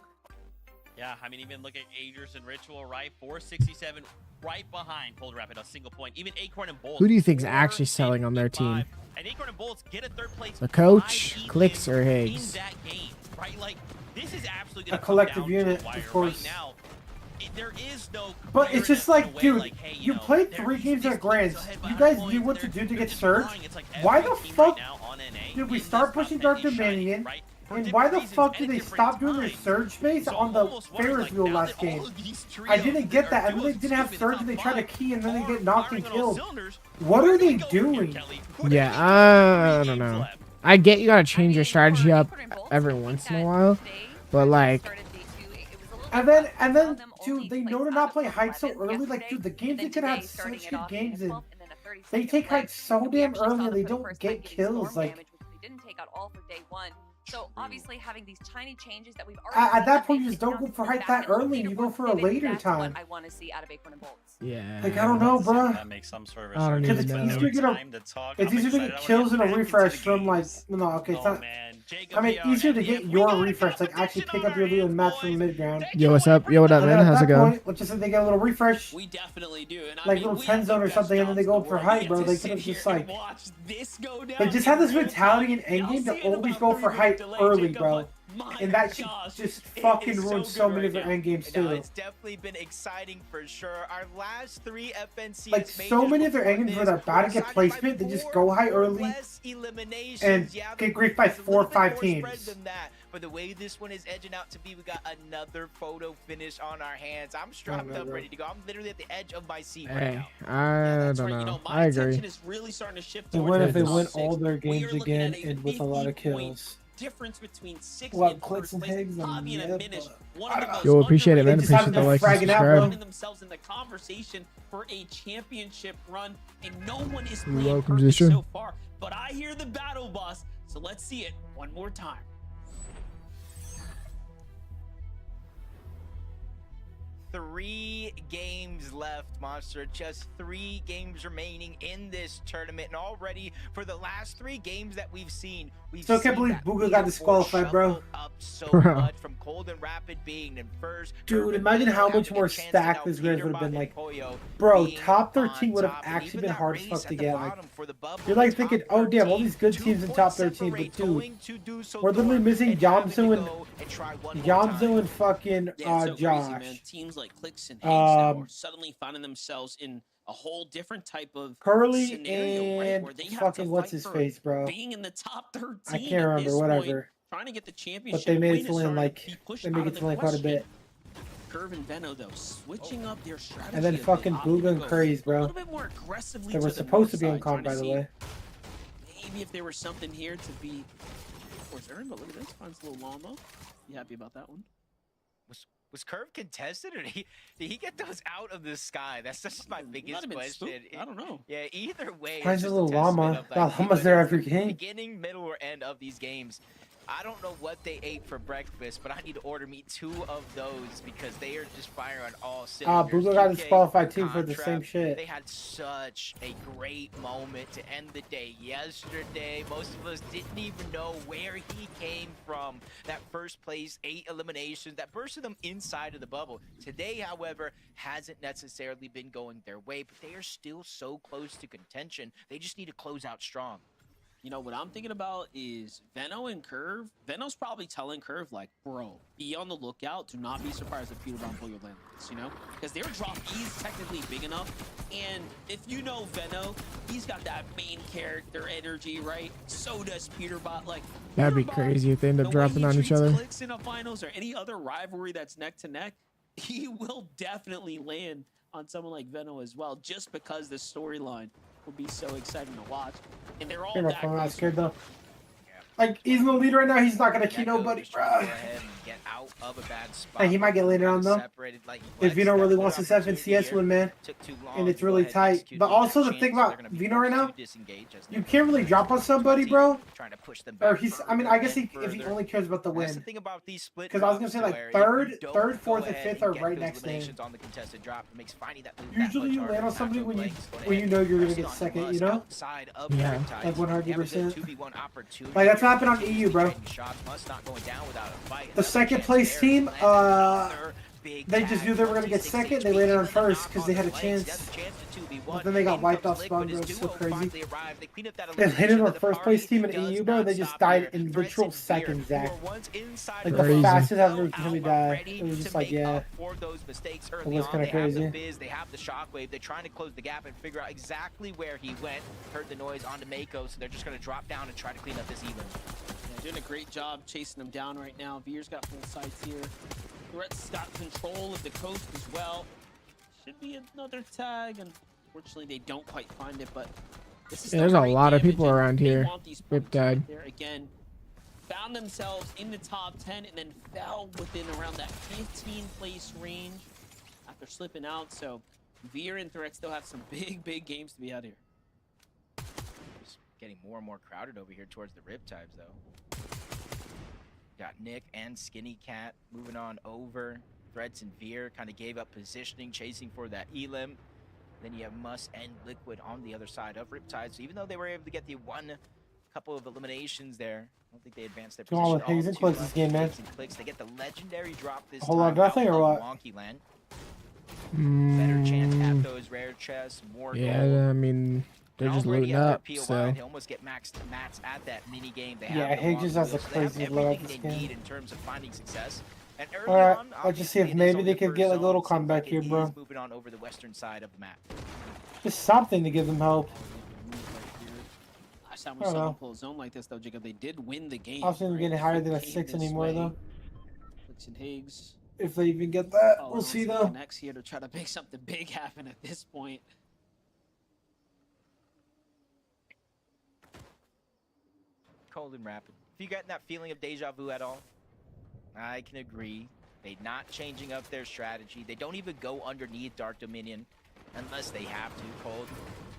Yeah, I mean, even look at Agers and Ritual, right? 467, right behind Cold Rapid, a single point. Even Acorn and Bolts. Who do you think's actually selling on their team? And Acorn and Bolts get a 3rd place. The coach, 5 Clicks, or in Higgs? that game, right? Like, this is absolutely A gonna come collective down unit, to a wire. of course. Right now, there is no. But it's just clear in like, a dude, way, hey, you know, played they're- 3 games these at teams Grants. ahead by You a guys point, knew what to they're do to get just surged. flying. It's like Why every the team fuck right now on NA did we in start this pushing top Dark 10 is shining, Dominion? right? For And different why the reasons fuck and did at they different stop doing their times. surge space So on the almost wondering, Ferris like, wheel now last that all game? of these I trios didn't get or that. And then they duos, didn't have excuse me, surge and they top tried to 5 key and then they are get knocked and firing on all killed. cylinders. What Where are do we they go from here, doing? Kelly? Yeah, Where I do we don't go? know. 3 games left. I get you gotta change your strategy up every once in a while, but like, And then, dude, they know to not play Heights so early. Like, dude, the games they could have such good games in. They take Heights so damn early and they don't get kills. Like, they didn't take out all for day 1. So obviously having these tiny changes that we've already at that point, you just don't go for Height that early. You go for a later time. I want to see out of Acorn and Bolts. yeah. Like, I don't know, bro. That makes some sort of I don't Because even it's know. easier to get time to talk. It's I'm easier to excited. get I wanna kills get in a back into refresh the from like, games. no, okay, it's Oh, not. man. Jacob I mean, Young, easier to and get we your got a refresh, like actually competition pick on up your our loot and hands, match from boys. mid ground. Take Yo, it what's away, up? Yo, what up, And man? then at How's it that going? point, let's just say they get a little refresh, We definitely do. And like little 10 zone or something, and then they go for height, bro. They could have just like, they just had this mentality in endgame to always go for height early, bro. And that shit just fucking ruined so many of their endgames No, too. it's definitely been exciting for sure. Our last 3 FNCS Like so many of their endgames where they're about to get placement, they just go high early and get griefed by 4 or 5 teams. But the way this one is edging out to be, we got another photo finish on our hands. I'm strapped up, ready to go. I'm literally at the edge of my seat right Hey, now. I don't You know. know, I my agree. attention is really starting to shift They towards win if they the win top all 6. their We games are looking again at a and with a lot of 50-point kills. difference between 6th Well, and Clicks 1st and place. Higgs and Hobby and yeah, Minish, but- one of the most Yo, appreciate it, man. They just haven't Appreciate the been likes and fragging out, bro. subscribe. finding themselves in the conversation for a championship run, and no one is playing Welcome to the perfect stream. so far. But I hear the battle bus, so let's see it one more time. 3 games left, Monster. Just 3 games remaining in this tournament, and already for the last 3 games that we've seen, Still can't believe Booga got disqualified, bro. Up so Bro. much from Cold and Rapid being in first. Dude, Urban imagine Bino how having much a more chance to stacked now this race Peterbot would have been. and Like, Koyo bro, being top on 13 would have top, and actually even been that hard as race fuck at to the get. Like, bottom for the bubble, you're like top thinking, oh damn, all these good 13, teams in 2 top points 13, but separate, dude, going to do so we're literally Thor missing and having to Yamzu and go and try one more time. Yamzu and fucking Yeah, it's so crazy, Josh. man. Teams like Clicks and Hayes now are Um, suddenly finding themselves in a whole different type of Curly scenario, right, where and they have fucking to what's fight his for face, bro. being in the top 13 I can't at remember, this point, whatever. trying to get the championship. But they made win it is to win starting to like be pushed they out make of it the to win quite a question. bit. Curve and Benno though switching up their strategy. And then a bit, fucking opting Booga to and go Craze, a bro. little bit more aggressively They were to the supposed to north be on side, comp, trying by to the see way. maybe if there was something here to be, of course, earned. But look at this, finds a little llama. You happy about that one? Was Curve contested, or did he get those out of the sky? That's just my Might biggest have been question. spooked. I don't know. Yeah, either way, Finds it's a just little testament llama. of, That like, llama's there whether every it's game. beginning, middle, or end of these games. I don't know what they ate for breakfast, but I need to order me 2 of those because they are just firing on all cylinders. Booga got QK, disqualified too for the Contrap, same shit. They had such a great moment to end the day yesterday. Most of us didn't even know where he came from. That first place, 8 eliminations, that bursted them inside of the bubble. Today, however, hasn't necessarily been going their way, but they are still so close to contention. They just need to close out strong. You know, what I'm thinking about is Veno and Curve. Veno's probably telling Curve, like, bro, be on the lookout. Do not be surprised if Peter Bomb pull your land like this, you know? Because their drop is technically big enough. And if you know Veno, he's got that main character energy, right? So does Peter Bot. Like, That'd be crazy if they end up dropping on each other. Clicks in a finals or any other rivalry that's neck to neck, he will definitely land on someone like Veno as well, just because the storyline will be so exciting to watch. And they're all that scared though. Like, he's no leader right now. He's not gonna keep nobody, bro. Hey, he might get later on though. If Vino really wants this FNCS win, man, and it's really tight. But also the thing about Vino right now, you can't really drop on somebody, bro. Or he's, I mean, I guess if he only cares about the win. Because I was gonna say like third, fourth, and fifth are right next to him. Usually you land on somebody when you know you're gonna get second, you know? Yeah. Like 100%. Like that's what happened on EU, bro. The second place team, they just knew they were gonna get second. They landed on first because they had a chance. But then they got wiped off spawn, bro. It's so crazy. They landed on first place team in EU, bro. They just died in literal seconds, Zach. Like the fastest ever to die. It was just like, yeah. It was kind of crazy. They have the shockwave. They're trying to close the gap and figure out exactly where he went. Heard the noise onto Mako, so they're just gonna drop down and try to clean up this even. Yeah, doing a great job chasing them down right now. Veer's got full sights here. Threat's got control of the coast as well. Should be another tag, and unfortunately they don't quite find it, but this is there's a lot of people around here. Riptide. There again, found themselves in the top 10 and then fell within around that 15th place range after slipping out. So Veer and Threat still have some big games to be had here. Just getting more and more crowded over here towards the Riptides, though. Got Nick and Skinny Cat moving on over. Threats and Veer kind of gave up positioning, chasing for that Elim. Then you have Muss and Liquid on the other side of Riptide. So even though they were able to get the couple of eliminations there, I don't think they advanced their position. Come on with Higgs and Clicks this game, man. They get the legendary drop this Hold time. on, nothing or what? Wonky Land. Better chance at those rare chests, more gold. Yeah, I mean, they're just looting up, so. They almost get mats at that mini game. They yeah, Higgs just has a crazy load this game. Need in terms of finding success. And alright, let's just see if maybe they could get like a little comeback here, bro. Moving on over the western side of the map. Just something to give them hope. Last time we saw them pull a zone like this, though, Jacob, they did win the game. I don't think they're getting higher than a 6 anymore, though. Clicks and Higgs. If they even get that, we'll see, though. Next here to try to make something big happen at this point. Cold and rapid. If you get that feeling of deja vu at all, I can agree. They're not changing up their strategy. They don't even go underneath Dark Dominion unless they have to. Cold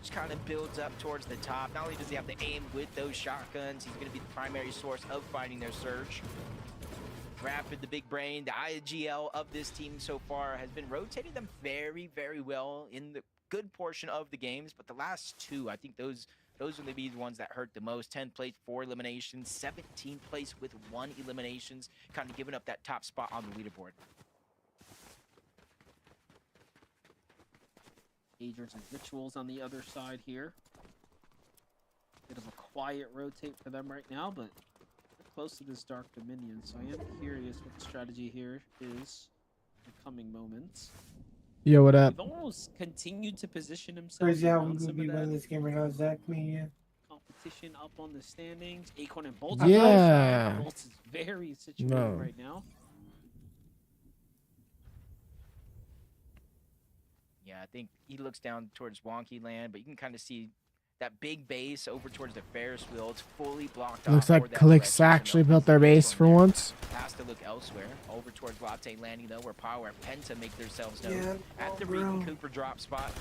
just kind of builds up towards the top. Not only does he have to aim with those shotguns, he's going to be the primary source of finding their surge. Rapid, the big brain, the IGL of this team so far has been rotating them very well in the good portion of the games, but the last two, I think those will be the ones that hurt the most. 10th place, 4 eliminations, 17th place with 1 eliminations, kind of giving up that top spot on the leaderboard. Agers and Rituals on the other side here. Bit of a quiet rotate for them right now, but close to this Dark Dominion, so I am curious what the strategy here is in the coming moments. Yo, what up? They've almost continued to position themselves. Crazy how we would be winning this game right now, Zach. Me, yeah. Competition up on the standings. Acorn and Bolt. Yeah. Bolt is very situated right now. Yeah, I think he looks down towards Wonky Land, but you can kind of see that big base over towards the Ferris wheel. It's fully blocked off. Looks like Clicks actually built their base for once. Has to look elsewhere. Over towards Latte Landing, though, where Power and Penta make themselves known. At the Reed and Cooper drop spot.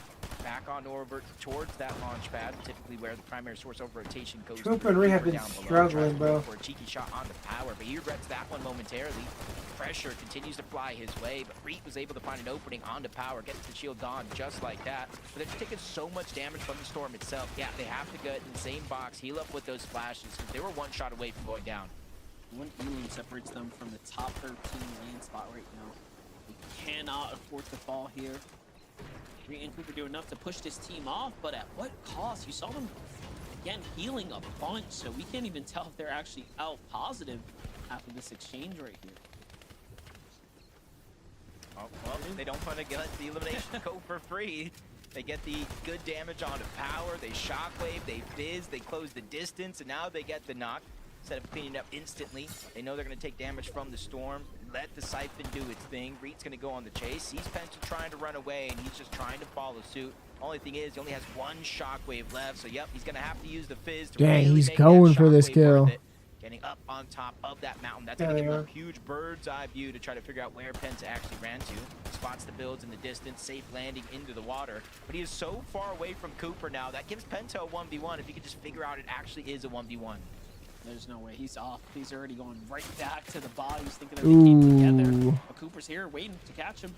Back on over towards that launch pad, typically where the primary source of rotation goes. Cooper and Reed have been struggling, bro. For a cheeky shot on the Power, but he regrets that one momentarily. Pressure continues to fly his way, but Reed was able to find an opening onto Power, gets the shield gone just like that. But they're just taking so much damage from the Storm itself. Yeah, they have to get in the same box, heal up with those flashes, because they were one shot away from going down. One Elam separates them from the top 13 lane spot right now. They cannot afford to fall here. Reed and Cooper do enough to push this team off, but at what cost? You saw them again, healing a bunch, so we can't even tell if they're actually out positive after this exchange right here. Oh, well, they don't want to get the elimination go for free. They get the good damage onto power, they shockwave, they fizz, they close the distance, and now they get the knock. Instead of cleaning up instantly, they know they're going to take damage from the storm. Let the Siphon do its thing. Reed's going to go on the chase. Sees Penta trying to run away, and he's just trying to follow suit. Only thing is, he only has one shockwave left, so yep, he's going to have to use the fizz to Dang, really he's make going that for this shockwave kill. worth it. Getting up on top of that mountain. That's going to give him a huge bird's eye view to try to figure out where Penta actually ran to. Spots the builds in the distance, safe landing into the water. But he is so far away from Cooper now. That gives Penta a 1v1 if he could just figure out it actually is a 1v1. There's no way. He's off. He's already going right back to the bodies, thinking that they came together. But Cooper's here waiting to catch him.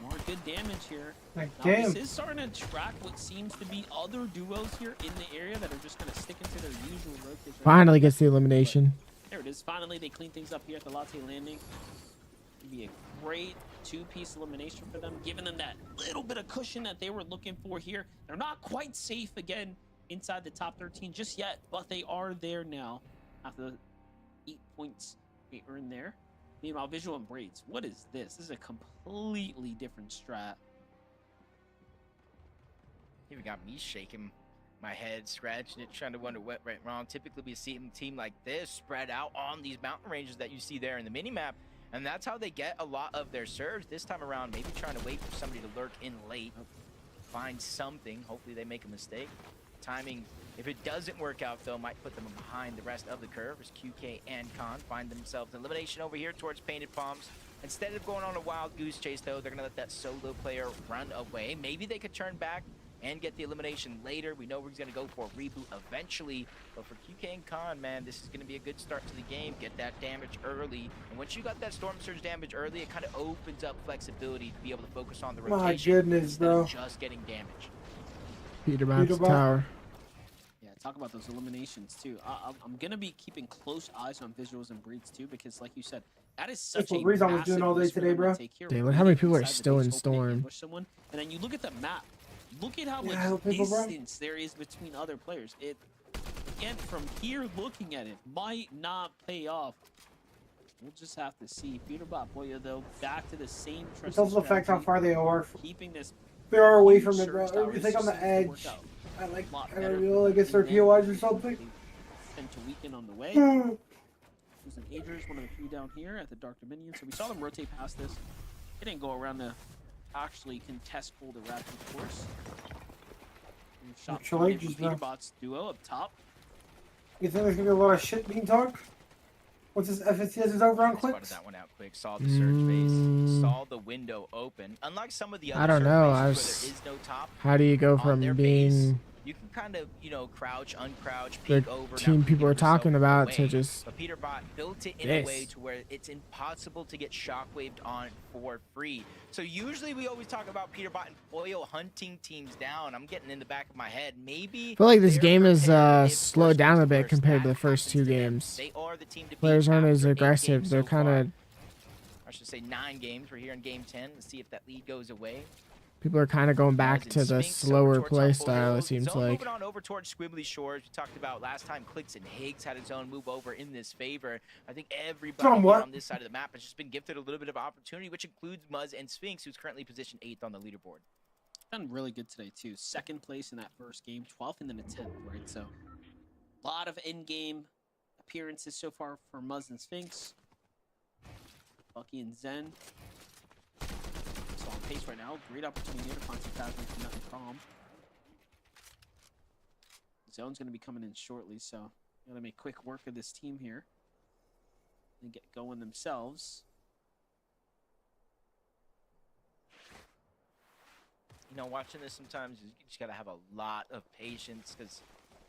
More good damage here. Now, this is starting to track what seems to be other duos here in the area that are just going to stick into their usual rotation. Finally gets the elimination. But there it is. Finally, they clean things up here at the Latte Landing. It'd be a great two-piece elimination for them, giving them that little bit of cushion that they were looking for here. They're not quite safe again inside the top 13 just yet, but they are there now after the 8 points they earned there. Meanwhile, Visual and Braids, what is this? This is a completely different strat. Even got me shaking my head, scratching it, trying to wonder what went wrong. Typically, we see a team like this spread out on these mountain ranges that you see there in the minimap, and that's how they get a lot of their serves. This time around, maybe trying to wait for somebody to lurk in late, find something. Hopefully, they make a mistake. Timing, if it doesn't work out though, might put them behind the rest of the curve as QK and Khan find themselves an elimination over here towards Painted Palms. Instead of going on a wild goose chase though, they're gonna let that solo player run away. Maybe they could turn back and get the elimination later. We know we're gonna go for a reboot eventually, but for QK and Khan, man, this is gonna be a good start to the game. Get that damage early, and once you got that Storm Surge damage early, it kind of opens up flexibility to be able to focus on the rotation. My goodness, instead bro. of just getting damage. Peterbox tower. Yeah, talk about those eliminations too. I'm gonna be keeping close eyes on Visuals and Breeds too, because like you said, that is such a Breeze I was doing all day today, bro. Damn, look how many people are still in Storm. Someone, and then you look at the map. Look at how much distance there is between other players. It, again, from here looking at it, might not pay off. We'll just have to see. Peterbot Boya though, back to the same. It also affects how far they are. Keeping this. They are away from it, bro. You think on the edge. I don't know, I guess they're POIs or something. Tend to weaken on the way. Susan Adrian, one of the few down here at the Dark Dominion. So we saw them rotate past this. It didn't go around to actually contest Boulder Raptor, of course. Shot from Peterbot's duo up top. You think there's gonna be a lot of shit being talked? Once this FSCS is over on clicks? Spotted that one out quick. Saw the surge base. Saw the window open. Unlike some of the other I don't know. where there is no top, how do you go from being base, you can kind of, you know, crouch, uncrouch, the peek over. team people are talking about away. to just But Peterbot built it in a way to where it's impossible to get shockwaved on for free. So usually we always talk about Peterbot and Boyle hunting teams down. I'm getting in the back of my head. Maybe I feel like this game is slowed down a bit compared to the first two games. They are the team to beat. Players aren't as aggressive. They're kind of, I should say 9 games. We're here in game 10. Let's see if that lead goes away. people are kind of going back to the slower play style, it seems like. Moving on over towards Squibbly Shores. We talked about last time Clicks and Higgs had his own move over in this favor. I think everybody on this side of the map has just been gifted a little bit of opportunity, which includes Muzz and Sphinx, who's currently positioned 8th on the leaderboard. Done really good today, too. 2nd place in that first game, 12th and then a 10th, right? So a lot of in-game appearances so far for Muzz and Sphinx. Bucky and Zen. So on pace right now. Great opportunity here to find some fast from nothing from. Zone's going to be coming in shortly, so got to make quick work of this team here and get going themselves. You know, watching this sometimes, you just got to have a lot of patience because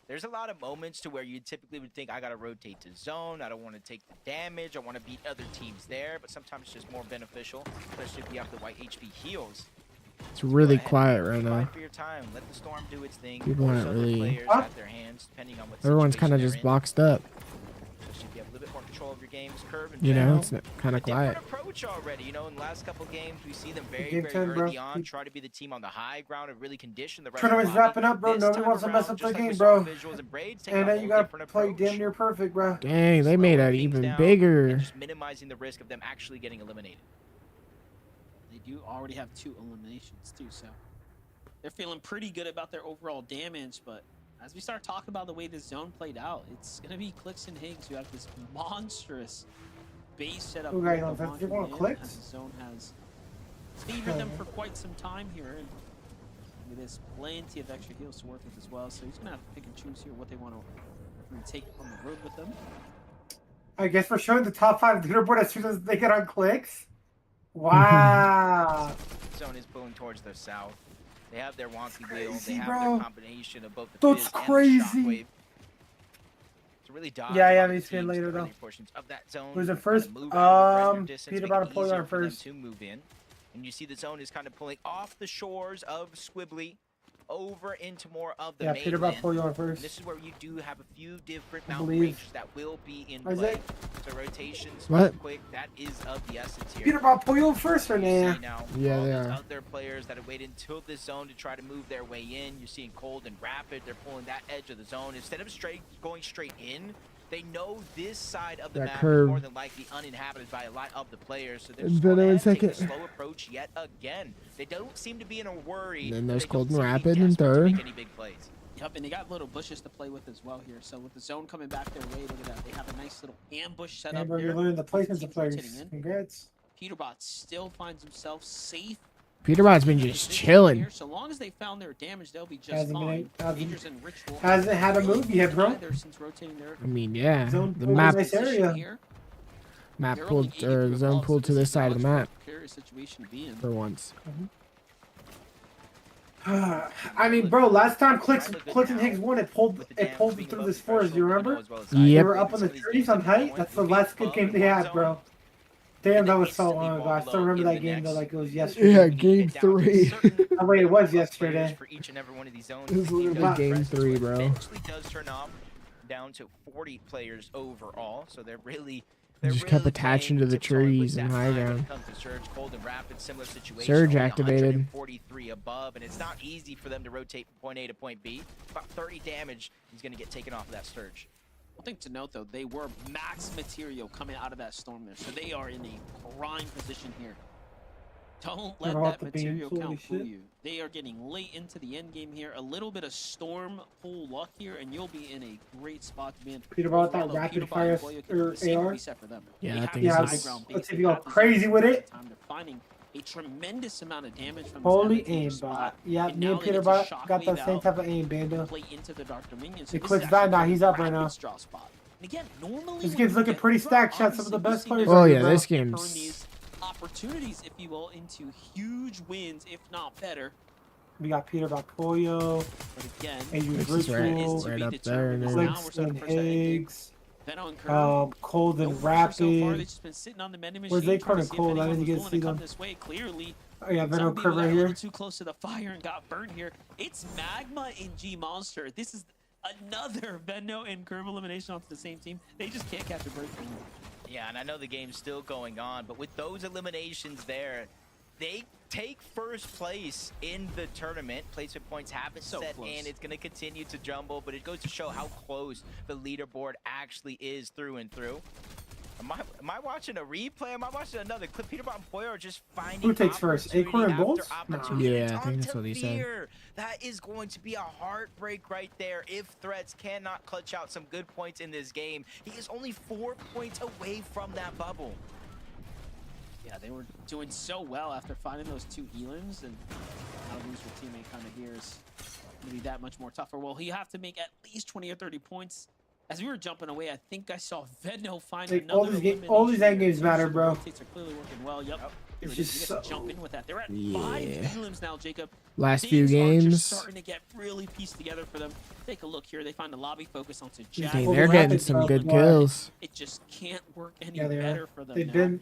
there's a lot of moments to where you typically would think, I got to rotate to zone. I don't want to take the damage. I want to beat other teams there. But sometimes it's just more beneficial, especially if you have the white HP heals. It's really quiet right now. For your time. Let the storm do its thing. People aren't really... At their hands, depending on what everyone's kind of just boxed up. Especially if you have a little bit more control control of your game's curve. And You know, it's kind of quiet. different approach already. You know, in the last couple games, we see them very early on try to be the team on the high ground and really condition the rest of the Tournament's wrapping up, bro. Nobody wants to mess up the game, bro. And then you gotta play damn near perfect, bro. Dang, they made it even bigger. Just minimizing the risk of them actually getting eliminated. They do already have 2 eliminations too, so they're feeling pretty good about their overall damage. But as we start talking about the way this zone played out, it's gonna be Clicks and Higgs who have this monstrous base set up. Okay, you want Clicks? As the zone has favored them for quite some time here, and there's plenty of extra heals to work with as well. So he's gonna have to pick and choose here what they want to take on the road with them. I guess we're showing the top 5 leaderboard as soon as they get on Clicks. Wow. Zone is pulling towards the south. They have their wonky wheel. Crazy, They have bro. their combination of both the That's Fizz and the crazy. Shockwave. To really dodge Yeah, the he's getting teams, later, the though. early portions of that zone. Who's the Kinda first? move out of the distance, Peter make about it to pull you easier on for them first. to move in. And you see the zone is kind of pulling off the shores of Squibbly over into more of the Yeah, Peter about to pull you on And first. this is where you do have a few different I mount believe. ranges that will be in Is play. it? So rotations, What? quick, that is of the essence here. Peter about to pull you on first or You see nah? now Yeah, all they those are. other players that have waited until this zone to try to move their way in. You're seeing Cold and Rapid. They're pulling that edge of the zone. Instead of going straight in, they know this side of the That map curve. is more than likely uninhabited by a lot of the players. So they're And just then going in a to take a second. slow approach yet again. They don't seem to be in a worry. And then but there's they don't Cold and seem to be Rapid in desperate to third. make any big plays. Yep, and they got little bushes to play with as well here. So with the zone coming back their way, look at that. They have a nice little ambush set Yeah, up bro, there. you're learning the placements of Teams players. rotating in. Congrats. Peterbot still finds himself safe. Peterbot's been just chilling. So long as they found their damage, they'll be just Hasn't fine. been- Rangers and Ritual hasn't had a move yet, bro. Either since rotating their I mean, yeah. Zone The pulled map, nice area. here. map They're pulled, only 80 or per zone ball, pulled so to this this is side of the much more map precarious situation to be in. for once. I mean, bro, last time Clicks and Higgs won, it pulled them through this forest. You remember? They Yep. were up on the trees on height. That's the last good game they had, bro. Damn, that was so long ago. I still remember that game though, like it was yesterday. Yeah, game 3. Oh wait, it was yesterday. For each and every one of these zones. It was literally game 3, bro. Eventually does turn off down to 40 players overall, so they're really. They just kept attaching to the trees and high ground. Surge, Cold and Rapid, similar situation. Surge only activated. 143 above, and it's not easy for them to rotate from point A to point B. About 30 damage is going to get taken off of that Surge. One thing to note, though, they were max material coming out of that storm there, so they are in a prime position here. Don't let They're off that the beam, material holy count fool shit. you. They are getting late into the end game here. A little bit of storm pull luck here, and you'll be in a great spot to be in. Peter bought that Overall, though, rapid Peterbot fire and Boyo can- or the same will AR. be set for them. Yeah, They that have thing's the nice. high ground base. Let's see if They you go have the crazy zone with at it. the time. They're finding a tremendous amount of damage from this Holy advantageous aim spot. bot. Yeah, And me now and they Peter get to bot shock got that wave same out type of aim, Bando. play into the Dark Dominion. So The this Clicks is died actually now, a he's up right now. rapid draw spot. And again, normally This when game's you looking get pretty there, stacked, shots. Some of the obviously best you players see Oh right yeah, here, bro. this turn game's these opportunities, if you will, into huge wins, if not better. We got Peter bot Pollo, But again, Adrian This is right- Ritual, right be up there, determined. and Now then- we're Clicks starting and first that end game. Higgs, Venom and Curve. Cold No and pressure so far. They've Rapid. just been sitting on the vending Where's machine they trying to current see if Cold? I anyone didn't was get to willing see to come them. this way. Clearly, Oh yeah, Venom some Curve people got right a little here. too close to the fire and got burnt here. It's Magma and G Monster. This is another Venno and Curve elimination onto the same team. They just can't catch a break from them. Yeah, and I know the game's still going on, but with those eliminations there, they take first place in the tournament. Placement points haven't So set close. in. It's going to continue to jumble, but it goes to show how close the leaderboard actually is through and through. Am I watching a replay? Am I watching another clip? Peter and Boyer are just finding Who takes first, Acorn and opportunity Bolts? after No. opportunity. Yeah, It's I think on that's what he said. Tavir. That is going to be a heartbreak right there if Threats cannot clutch out some good points in this game. He is only 4 points away from that bubble. Yeah, they were doing so well after finding those two elims, and now lose your teammate kind of here is going to be that much more tougher. Well, you have to make at least 20 or 30 points. As we were jumping away, I think I saw Venno find Like, another all these end elimination games here. matter, So the bro. rotates are clearly working well. Yep. Here It's it is. just You get to so- jump in with that. They're at Yeah. 5 elims now, Jacob. Last few Things are just games. starting to get really pieced together for them. Take a look here. They find the lobby focus onto Jack. Dang, Well, they're the getting Rapids some are good wide. kills. It just can't work any Yeah, they better are. for them They've now. been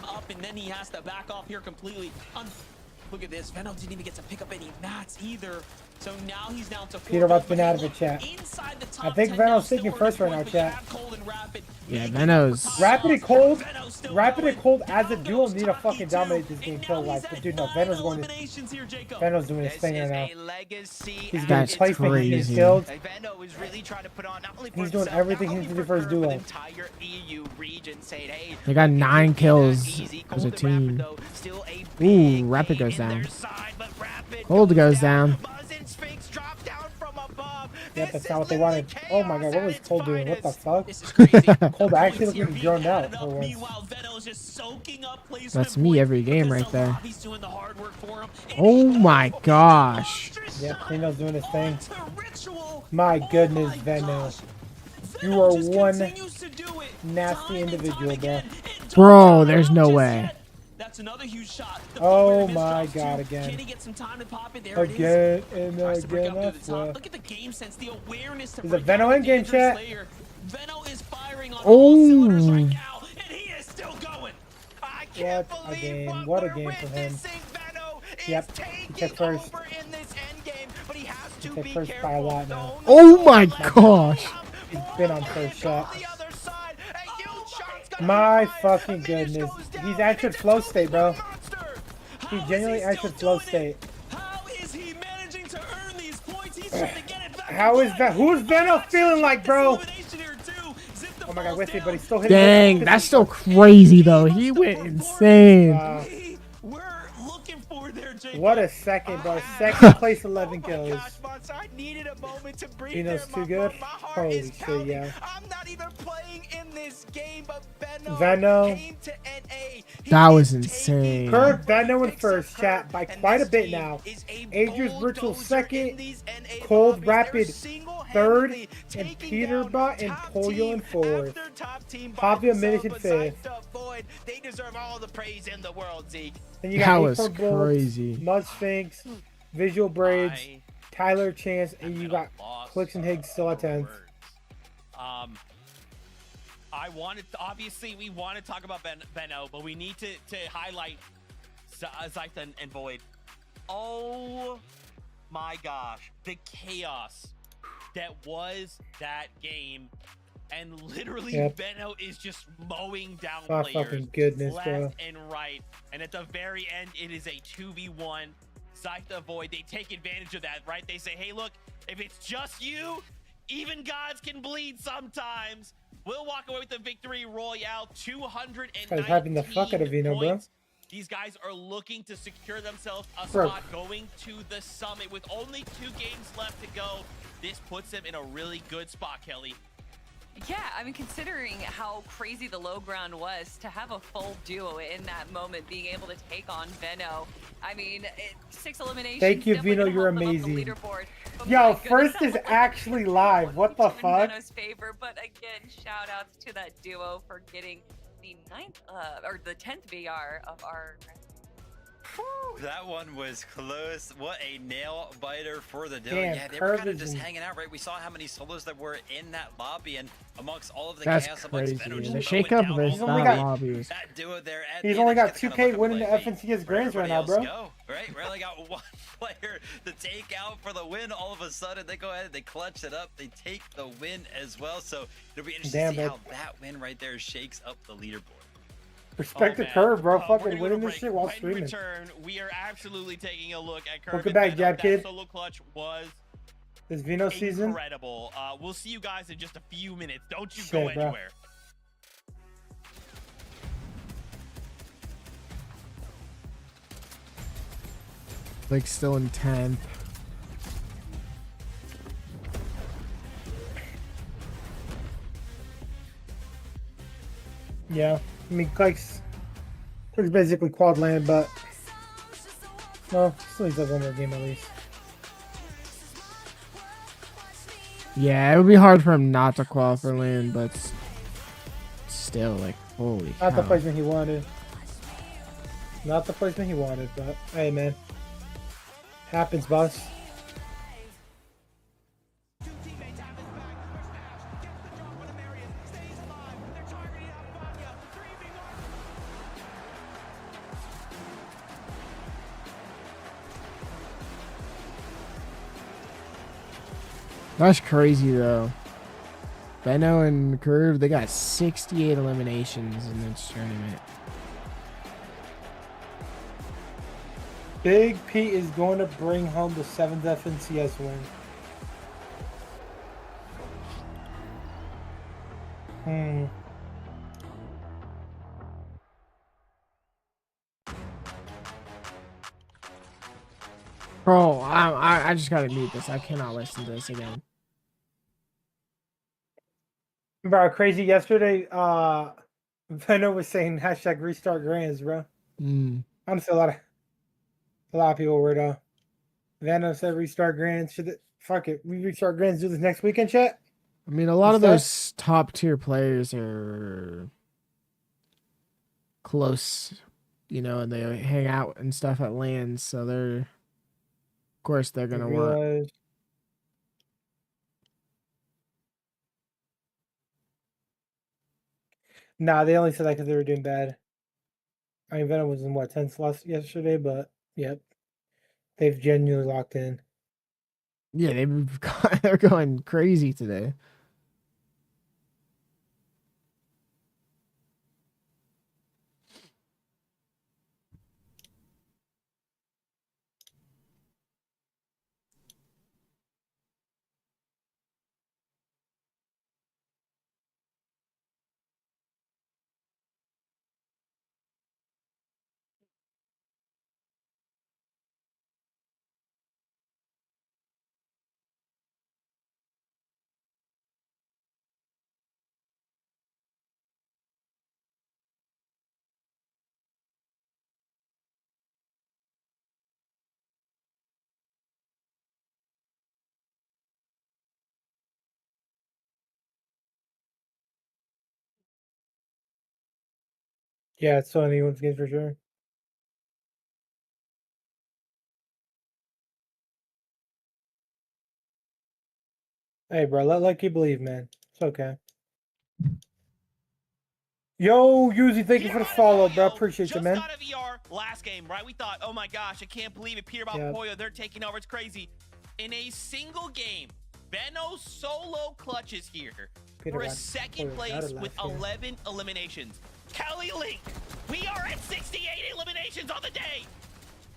up, and then he has to back off here completely. Look at this. Venom didn't even get to pick up any mats either. So now he's down to 4. Peterbot's been out of the chat. I think Venom's thinking first right now, chat. Yeah, Venom's... Rapid and Cold as a duo need to fucking dominate this game kill-wise. But dude, no, Venom's going to... Venom's doing his thing right now. He's getting placement, he's getting killed. He's doing everything he needs to do for his duo. They got 9 kills as a team. Ooh, Rapid goes down. Cold goes down. Yep, that's not what they wanted. Oh my god, what was Cole doing? What the fuck? This is crazy. Cole actually Points here looking being droned out added for up. once. Meanwhile, Venom is just soaking up placement That's me points every game because right the there. lobby's doing the hard work for him. And Oh he my goes for gosh. the monster Yep, shot Cleano's doing his thing. onto Ritual. My Oh goodness, my Venno. gosh. You Venom are just one continues to do it nasty time and individual, time bro. again. And don't Bro, turn there's around no just way. yet. That's another huge shot. The Oh forward miss my drops god, too. again. Can he get some time to pop it? There it is. Again and Tries to break again. up through the I top. Look at the game sense, the awareness to There's a break Venno out in game the chat. Slayer. Venno is firing on all cylinders right Oh. now, and he is still going. I can't What a believe game. what What a we're game for him. witnessing. Venno is Yep, he taking took first. over in this end game, but he has to took be first by a careful. lot now. Oh my gosh. He's been on first shot. The other side, a huge shot's gonna My be fired. fucking A finish goodness. goes down. He's entered It's a flow 2v1 state, bro. monster. He How is genuinely still entered flow doing it? state. How is he managing to earn these points? He's trying to get it back. How is again. that? Who's Venno feeling like, bro? Elimination here too. Zip the Oh my god, balls with me, down. but he's still hitting. Dang, the- that's still crazy though. He went insane. We're looking for there, Jake. What a second, bro. Second place, 11 Oh kills. my gosh, Monster, I needed a moment to breathe Vino's there, too good? My heart Holy is shit, pounding. yeah. I'm not even playing in this game, but Venno Venno. came to NA. He That was is insane. taking Curve over. Venno in Picks first, up chat, Curve, by and quite a this bit team now. is a Adrian's virtual bulldozer second, in these NA Cold lobbies. They're Rapid single-handedly third, and taking Peter down Bot and top Pollo team in fourth. after top team by Javier themselves, Minich in but fifth. Zypher, Void, they deserve all the praise in the world, Zeke. Then you That got was A4 Bolts, crazy. Mud Sphinx, Visual Braids, I Tyler Chance, and am you at got a loss Clicks and Higgs still at for 10th. words. I wanted, obviously, we want to talk about Benno, but we need to highlight Zytha and Void. Oh my gosh, the chaos that was that game, and literally Yep. Benno is just mowing down My players fucking goodness, left bro. and right, and at the very end, it is a 2v1. Zytha Void, they take advantage of that, right? They say, hey, look, if it's just you, even gods can bleed sometimes. We'll walk away with the victory royale. 219 hyping the fuck out of Vino, bro. points. These guys are looking to secure themselves a Bro. spot going to the summit with only 2 games left to go. This puts them in a really good spot, Kelly. Yeah, I mean, considering how crazy the low ground was, to have a full duo in that moment, being able to take on Venno, I mean, 6 eliminations. Thank you, definitely Vino, gonna you're help them up the amazing. leaderboard. But Yo, my goodness, first that is looked like actually live. What the in fuck? Venno's favor, but again, shout outs to that duo for getting the 9th, or the 10th VR of our. That one was close. What a nail biter for the duo. Damn, Yeah, they were kind of Curve just is- hanging out, right? We saw how many solos that were in that lobby, and amongst all of the That's chaos amongst crazy. Venno, The just mowing shake-up down versus all only that the got- lobby was that duo there at He's the only end, I got just gotta 2K kinda look winning up the like, hey, FNCS where'd Grands right everybody now, else bro. go, right? We only got one player to take out for the win. All of a sudden, they go ahead and they clutch it up. They take the win as well. So it'll be interesting Damn, to see bro. how that win right there shakes up the leaderboard. Respect the man. Curve, bro. We're gonna Fucking go to winning this break. shit while When we streaming. return, we are absolutely taking a look at Curve. Welcome and back, Venno. Jab That Kid. solo clutch was This Vino season. incredible. We'll see you guys in just a few minutes. Don't you Shit, go bro. anywhere. like still in 10th. Yeah, I mean, Clicks basically quad land, but no, still needs like one more game at least. Yeah, it would be hard for him not to qualify for land, but still, like, holy Not the cow. placement he wanted. Not the placement he wanted, but hey, man, happens, boss. That's crazy, though. Benno and Curve, they got 68 eliminations in this tournament. Big Pete is going to bring home the 7th FNCS win. Bro, I just gotta mute this. I cannot listen to this again. Bro, crazy yesterday. Venom was saying hashtag restart grands, bro. Honestly, a lot of people were though. Venom said restart grands. Fuck it? We restart grands. Do this next weekend, chat. I mean, a lot of those top tier players are close, you know, and they hang out and stuff at LANs, so of course, they're gonna work. Nah, they only said that because they were doing bad. I mean, Venom was in what 10 slots yesterday, but yep, they've genuinely locked in. Yeah, they're going crazy today. Yeah, it's still anyone's game for sure. Hey, bro, let you believe, man. It's okay. Yo, Yuzi, thank you for the follow, bro. Appreciate you, man. Just got a VR last game, right? We thought, oh my gosh, I can't believe it. Peter Poyo, they're taking over. It's crazy. In a single game, Benno solo clutches here for a second place with 11 eliminations. Kelly Link, we are at 68 eliminations on the day.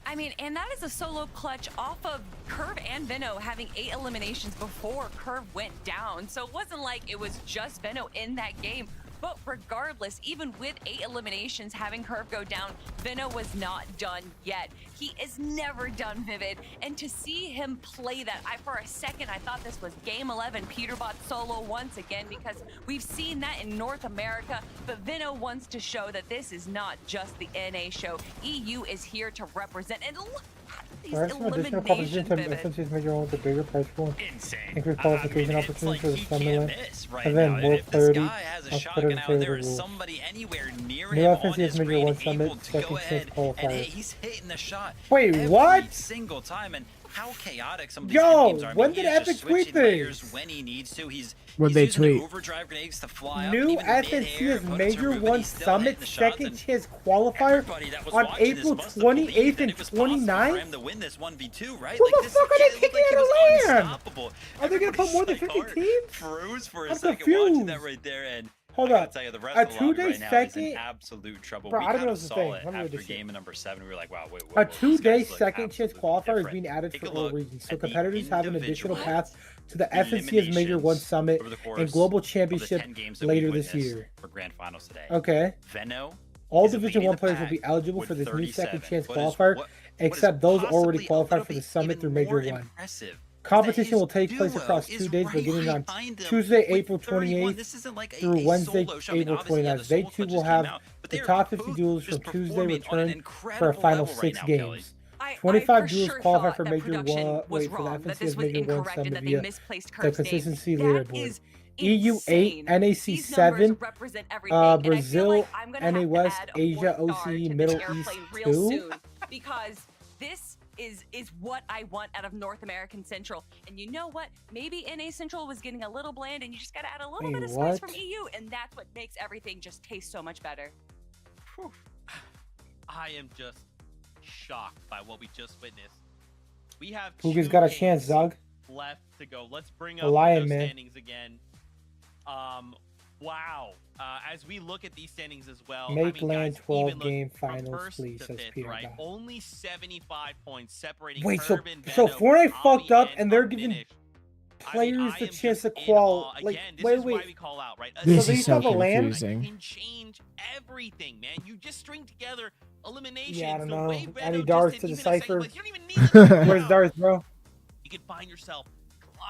I mean, and that is a solo clutch off of Curve and Veno having 8 eliminations before Curve went down. So it wasn't like it was just Veno in that game. But regardless, even with 8 eliminations, having Curve go down, Veno was not done yet. He is never done, Vivid. And to see him play that, for a second, I thought this was Game 11, Peterbot solo once again, because we've seen that in North America. But Veno wants to show that this is not just the NA show. EU is here to represent. And look at these eliminations, Vivid. Major with a bigger price pool. Insane. Increased qualification opportunities for the summer. Right and then now. more If this guy has a shotgun out, there is somebody anywhere near him on his screen able to go ahead and he's hitting the shot. Wait, every what? Single time, and how chaotic some of these games are. I mean, when did Epic tweet this? When he needs to, he's they tweet? overdrive grenades to fly New up, FNC's Major 1 Summit second chance qualifier on April 28th and 29th? To win this 1v2, right? Who the fuck are they kicking out of LAN? Are they going to put more than 50 teams? Froze for a I'm second confused. watching that right there, and hold I gotta on. tell you, the rest A of the lobby 2-day right now is second? in absolute trouble. Bro, We I don't kind know of what's the saw thing. it Let me read after this game number 7. We were like, wow, wait, A these 2-day guys look second chance absolutely qualifier is different. being added Take for a all look regions, so at the competitors have an additional individual path to the FNC's Major 1 Summit over the course and Global of the Championship 10 games that later we this witnessed year. for grand finals today. Okay. Veno All is Division leading 1 the players will pack be eligible with for this new 37, second chance but is qualifier, what except those already possibly a qualified little for the bit Summit even through Major more 1. impressive Competition will take place across 2 days, right beginning on behind him Tuesday, with April 31. 28th This isn't like through a Wednesday, solo show. I mean, April obviously, yeah, 29th. the They solo too clutch will just came have out, but the they are top 50 both duels just from Tuesday performing on an return for a incredible final level 6 right now, games. I 25 for duels sure qualify thought for that Major production 1. was Wait, for the wrong, that this FNC's was Major 1 incorrect, and Summit that they via misplaced the Curve's name. consistency That leaderboard. is EU8, insane. These numbers NAC7, represent everything, and I feel Brazil, like I'm gonna NA have West, to add a Asia, 4th star OCE, to Middle this East airplane real 2. soon, because this is what I want out of North American Central. And you know what? Maybe NA Central was getting a little bland, and you just gotta add a little bit of spice from EU, and that's what makes everything just taste so much better. Whew. I am just shocked by what we just witnessed. We have Who's got a chance, dog? left to go. Let's bring The up Lion, those man. standings again. Wow. As we look at these standings as well, Make I mean, LAN guys, 12 even look game from finals, first please, to says fifth, Peter. right? Only 75 points separating Wait, so Curb and so Venom, Fortnite fucked Avi, up, and they're giving Unfinished. players I the am chance to just in awe. qual. Like, Again, this wait, is wait. why we call out, right? This So is they so have a LAN? confusing. Can change everything, man. You just string together eliminations. Yeah, I don't the know. Way I need Venom Darth just to did even a second decipher. place. You don't even need the Where's Darth, bro? You can find yourself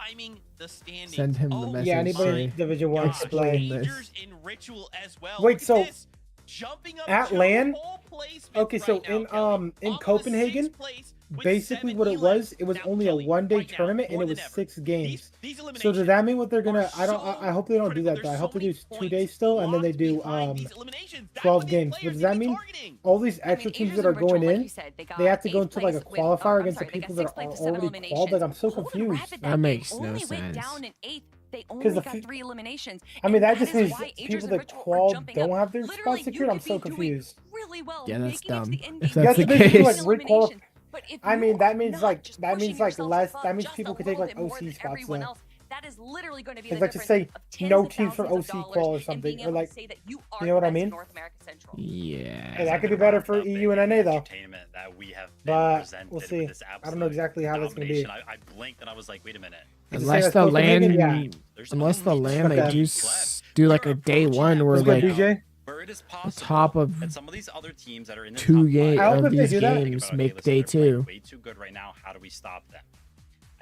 climbing the standings. Send him the message. Yeah, anybody say, in Division 1 explain play. this. In Ritual as well. Wait, Look at so this. Jumping up at to LAN? whole placements Okay, so right now, Kelly. in Off of the Copenhagen, sixth place with basically 7 what it was now, only Kelly, a one-day right now, tournament and more it was than ever, 6 games. these So does that mean what they're gonna? eliminations I hope they don't do critical. that though. I There's hope so they do many 2 days points still, and then they locked do behind these eliminations. That's 12 what these games. But players does that need to be mean targeting. all these extra teams Asians that are and Ritual, going like in, you said, they have to go 8th into like a place with- qualifier I'm against the sorry, they got people that 6th are place with 7 already eliminations. qualified? Like I'm so Cold confused. Rapid That game makes no only sense. went down in 8th. They 'Cause only the got fe- 3 eliminations. I mean, and that just is means why Asians people and that Ritual are qual jumping don't up. have their Literally, spots secured. you I'm could so be doing confused. really well, Yeah, that's making it to dumb. the end If game, that's You the have to basically case. like requal. But if I you mean, that are means not like just that pushing means like yourself less. above That means just people a could take little like bit more OC than spots everyone though. else, that is literally going to be It's the like to difference say of tens no of teams from thousands of OC dollars qual or and something, being or able like to say that you are you know what the I best in mean? North America Central. Yeah. Hey, that could be better for EU and NA though. Entertainment that we have been But presented we'll with see. this I don't know exactly how that's gonna be. domination. I blinked and I was like, wait a minute. Is it Unless saying the that's Copenhagen? land, Yeah. There's unless the only land two they games do left. do like We're a day approaching one that where What's good, like BJ? where it is the possible top of that some of these other teams that are in the two top five, I hope of if they these do that- games okay, make listen, day they're playing two. way too good right now. How do we stop them?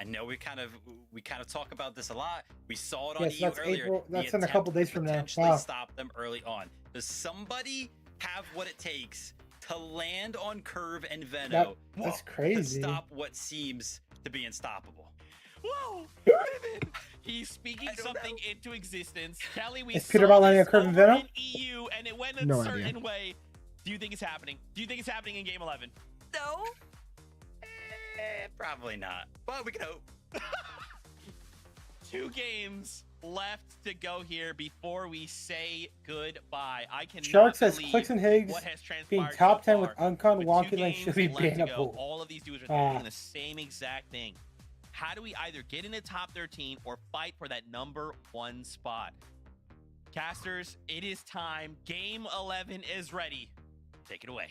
I know we kind of talk about this a lot. We saw it on Yes, EU that's earlier. April. The That's in a attempt couple to days from now. potentially Wow. stop them early on. Does somebody have what it takes to land on Curve and Veno That's to crazy. stop what seems to be unstoppable? Whoa! He's speaking something into existence. Kelly, we Is Peter saw Ball landing this on Curve and over Venom? in EU, and it went a No certain idea. way. Do you think it's happening? Do you think it's happening in Game 11? No. Probably not, but we can hope. 2 games left to go here before we say goodbye. I cannot Shark says believe Clicks and Higgs what has transpired being top 10 so with far. Uncon, With Wonky 2 Lane should be games left to go, bannable. all of these dudes are doing the same exact thing. How do we either get in the top 13 or fight for that #1 spot? Casters, it is time. Game 11 is ready. Take it away.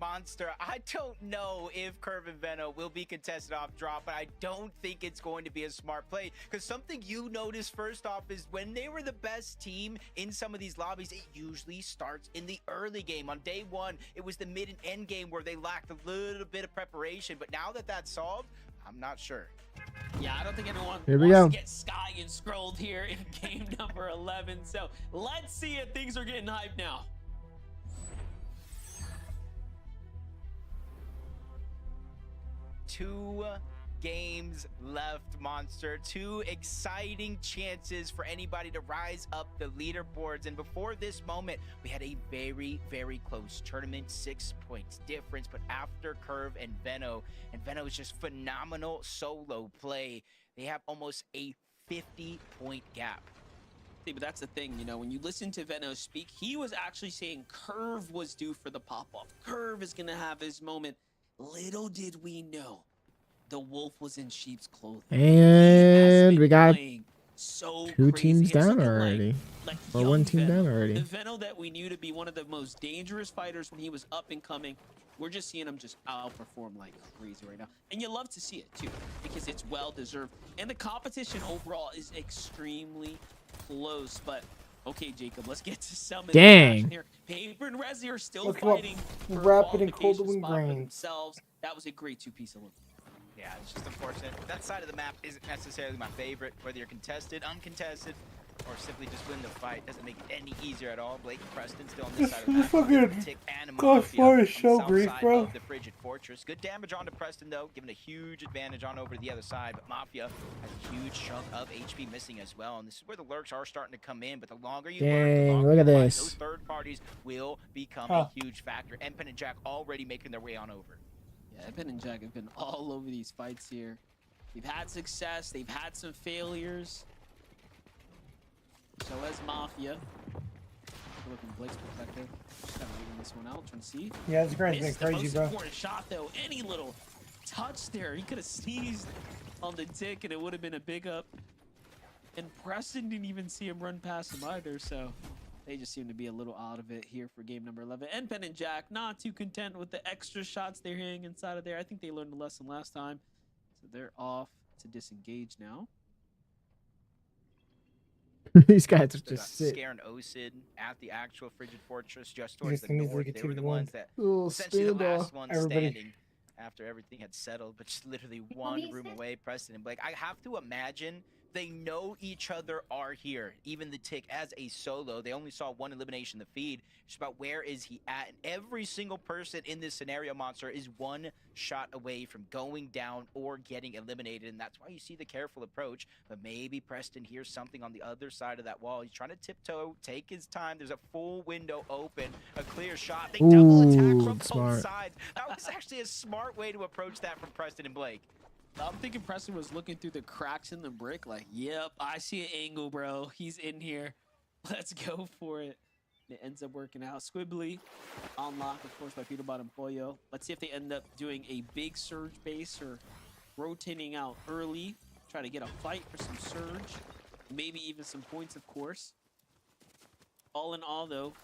Monster, I don't know if Curve and Veno will be contested off drop, but I don't think it's going to be a smart play, because something you notice first off is when they were the best team in some of these lobbies, it usually starts in the early game. On day 1, it was the mid and end game where they lacked a little bit of preparation, but now that that's solved, I'm not sure. Yeah, I don't think anyone Here we wants go. to get Sky and scrolled here in game number 11. So let's see if things are getting hyped now. 2 games left, Monster. 2 exciting chances for anybody to rise up the leaderboards. And before this moment, we had a very, very close tournament, 6 points difference. But after Curve and Veno is just phenomenal solo play, they have almost a 50-point gap. See, but that's the thing, you know, when you listen to Veno speak, he was actually saying Curve was due for the pop-off. Curve is going to have his moment. Little did we know, the wolf was in sheep's clothing. And we got so 2 crazy. teams And down something already. like Or young 1 team Veno, down the already. Veno that we knew to be one of the most dangerous fighters when he was up and coming. We're just seeing him just outperform like crazy right now. And you love to see it too, because it's well deserved. And the competition overall is extremely close. But okay, Jacob, let's get to some of the action here. Paper and Resi are still Look what fighting for Rapid and qualification Cold Wind spot for Grains. themselves. That was a great 2-piece of look. Yeah, it's just unfortunate. That side of the map isn't necessarily my favorite, whether you're contested, uncontested, or simply just win the fight. Doesn't make it any easier at all. Blake and Preston still on this side of the map. fucking Tick and God, Mafia far on is the so south brief, side bro. of the Frigid Fortress. Good damage onto Preston, though, giving a huge advantage on over to the other side. But Mafia has a huge chunk of HP missing as well. And this is where the lurks are starting to come in. But the longer you lurk, the Dang, longer look at you fight, this. those third parties will become a huge factor. And Pen and Jack already making their way on over. Yeah, Ben and Jack have been all over these fights here. They've had success, they've had some failures. So has Mafia. Look from Blake's perspective. Just kind of leaving this one out, trying to see. Yeah, this grind's been Missed the crazy, most bro. important shot though. Any little touch there, he could have sneezed on the tick and it would have been a big up. And Preston didn't even see him run past him either, so they just seem to be a little out of it here for game number 11. And Ben and Jack not too content with the extra shots they're hitting inside of there. I think they learned a lesson last time. So they're off to disengage now. These guys are They're just sick. scaring Osid at the actual Frigid Fortress just towards Just the needs to north. get They were the 2v1. ones that Little essentially the standoff. last one Everybody. standing after everything had settled, but just literally one room away, Preston and Blake. I have to imagine they know each other are here. Even the Tick as a solo, they only saw one elimination in the feed. It's about where is he at? And every single person in this scenario, Monster, is one shot away from going down or getting eliminated. And that's why you see the careful approach. But maybe Preston hears something on the other side of that wall. He's trying to tiptoe, take his time. There's a full window open, a clear shot. They double attack from both sides. That was actually a smart way to approach that from Preston and Blake. I'm thinking Preston was looking through the cracks in the brick like, yep, I see an angle, bro. He's in here. Let's go for it. It ends up working out. Squibbly unlocked, of course, by Peterbot and Pollo. Let's see if they end up doing a big surge base or rotating out early. Try to get a fight for some surge. Maybe even some points, of course. All in all, though,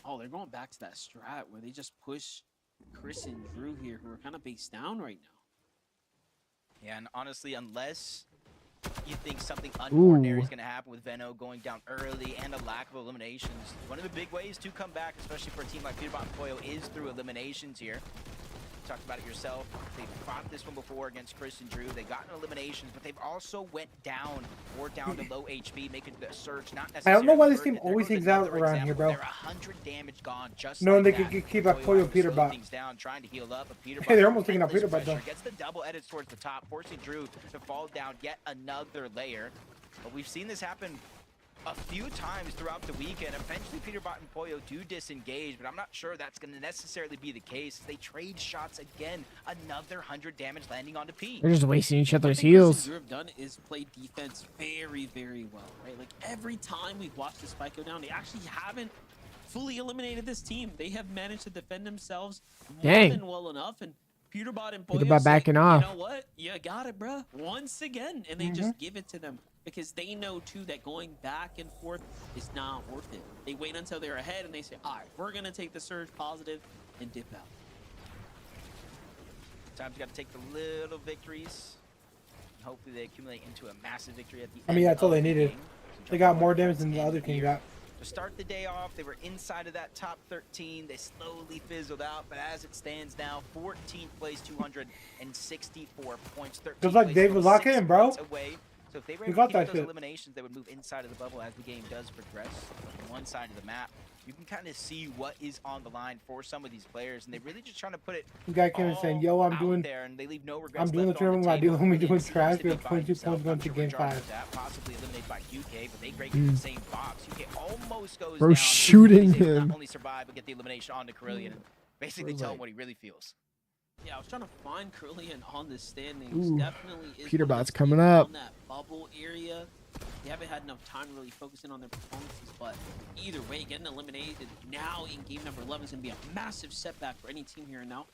oh, they're going back to that strat where they just push Chris and Drew here, who are kind of based down right now. Yeah, and honestly, unless you think something unordinary is going to happen with Veno going down early and a lack of eliminations, one of the big ways to come back, especially for a team like Peterbot and Pollo, is through eliminations here. You talked about it yourself. They've fought this one before against Chris and Drew. They got in eliminations, but they've also went down or down to low HP, making the surge not necessarily. I don't know why this team always hangs out around here, bro. They're 100 damage gone, just knowing like they could keep up Pollo Peterbot. things down, trying to heal up. Hey, they're almost taking out Peterbot though. Gets the double edits towards the top, forcing Drew to fall down yet another layer. But we've seen this happen a few times throughout the weekend. Eventually, Peterbot and Pollo do disengage, but I'm not sure that's going to necessarily be the case. They trade shots again. Another 100 damage landing onto P. They're just wasting each other's What heals. Drew have done is play defense very, very well, right? Like every time we've watched this fight go down, they actually haven't fully eliminated this team. They have managed to defend themselves more than well enough, and Peterbot and Pollo backing off. You know what? You got it, bro. Once again, and they just give it to them because they know too that going back and forth is not worth it. They wait until they're ahead and they say, all right, we're gonna take the surge positive and dip out. Sometimes you got to take the little victories. Hopefully they accumulate into a massive victory at the end. I mean, that's all they the needed. game. They got more damage than the other team got. To start the day off, they were inside of that top 13. They slowly fizzled out, but as it stands now, 14th place, 264 points. Just like Dave was locking in, bro. Away. So if they were You able got to keep that those shit. eliminations, they would move inside of the bubble as the game does progress. On one side of the map, you can kind of see what is on the line for some of these players, and they're really just trying to put it The guy came in saying, "Yo, I'm doing there, and they leave no regrets I'm doing the left on tournament I do table. when we They doing didn't trash. seem We to have be 22 by points going himself. to I'm game sure Jarvis 5. that, possibly eliminated by QK, but they break into the same box. QK almost goes Bro, down. shooting He's able to him. not only survive, but get the elimination onto Carillion, and basically tell him what he really feels. Yeah, I was trying to find Carillion on the standings. Definitely is Peterbot's one coming that's up. on that bubble area. They haven't had enough time to really focus in on their performances, but either way, getting eliminated now in game number 11 is going to be a massive setback for any team here and now.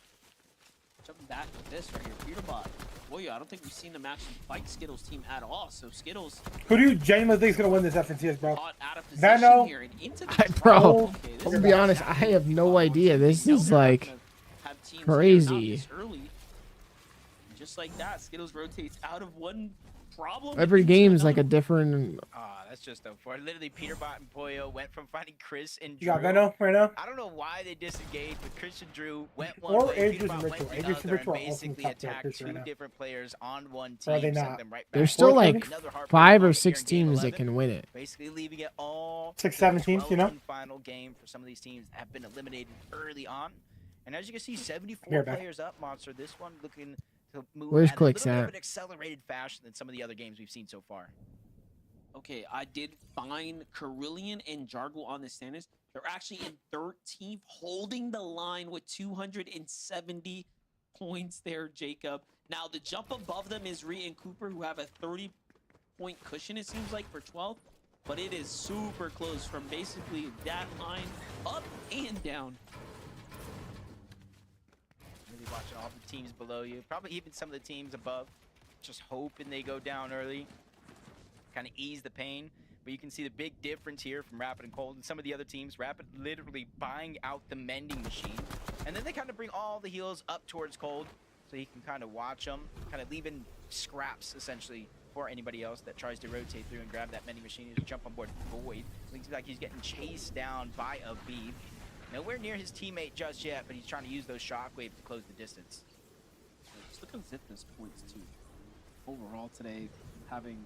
Jumping back to this right here, Peterbot. Boy, I don't think we've seen them actually fight Skittles' team at all. So Skittles Who do you genuinely think is gonna win this FNCS, bro? caught out of position Veno. here and into the Bro, Okay, this I'm is gonna be honest, I have no idea. This is like have teams crazy. this early. Just like that, Skittles rotates out of one problem. Every into game is like a another. different. Ah, that's just unfortunate. Literally, Peterbot and Pollo went from finding Chris and You Drew. got Veno right now? I don't know why they disengaged, but Chris and Drew went one Or way, Adrian Peterbot and went Ritual. the Adrian and other, Ritual and are also basically top tier attacked players right two now. different players on one Or are team, they sent not? them right back. There's still like Another heartbreak 5 or moment here 6 in game teams that 11. can win it. Basically leaving it all 6, to 7 the teams, you know? 12th and final game for some of these teams that have been eliminated early on. And as you can see, Be 74 right back. players up, Monster. This one looking to move Where's at a Clicks little bit at? of an accelerated fashion than some of the other games we've seen so far. Okay, I did find Carillion and Jargle on the standings. They're actually in 13th, holding the line with 270 points there, Jacob. Now, the jump above them is Rhea and Cooper, who have a 30-point cushion, it seems like, for 12th. But it is super close from basically that line up and down. Really watching all the teams below you, probably even some of the teams above, just hoping they go down early, kind of ease the pain. But you can see the big difference here from Rapid and Cold and some of the other teams. Rapid literally buying out the mending machine, and then they kind of bring all the heals up towards Cold, so he can kind of watch them, kind of leaving scraps essentially for anybody else that tries to rotate through and grab that mending machine. He's jump on board Void. Looks like he's getting chased down by a Beef. Nowhere near his teammate just yet, but he's trying to use those shockwaves to close the distance. Just look at Zipna's points too. Overall today, having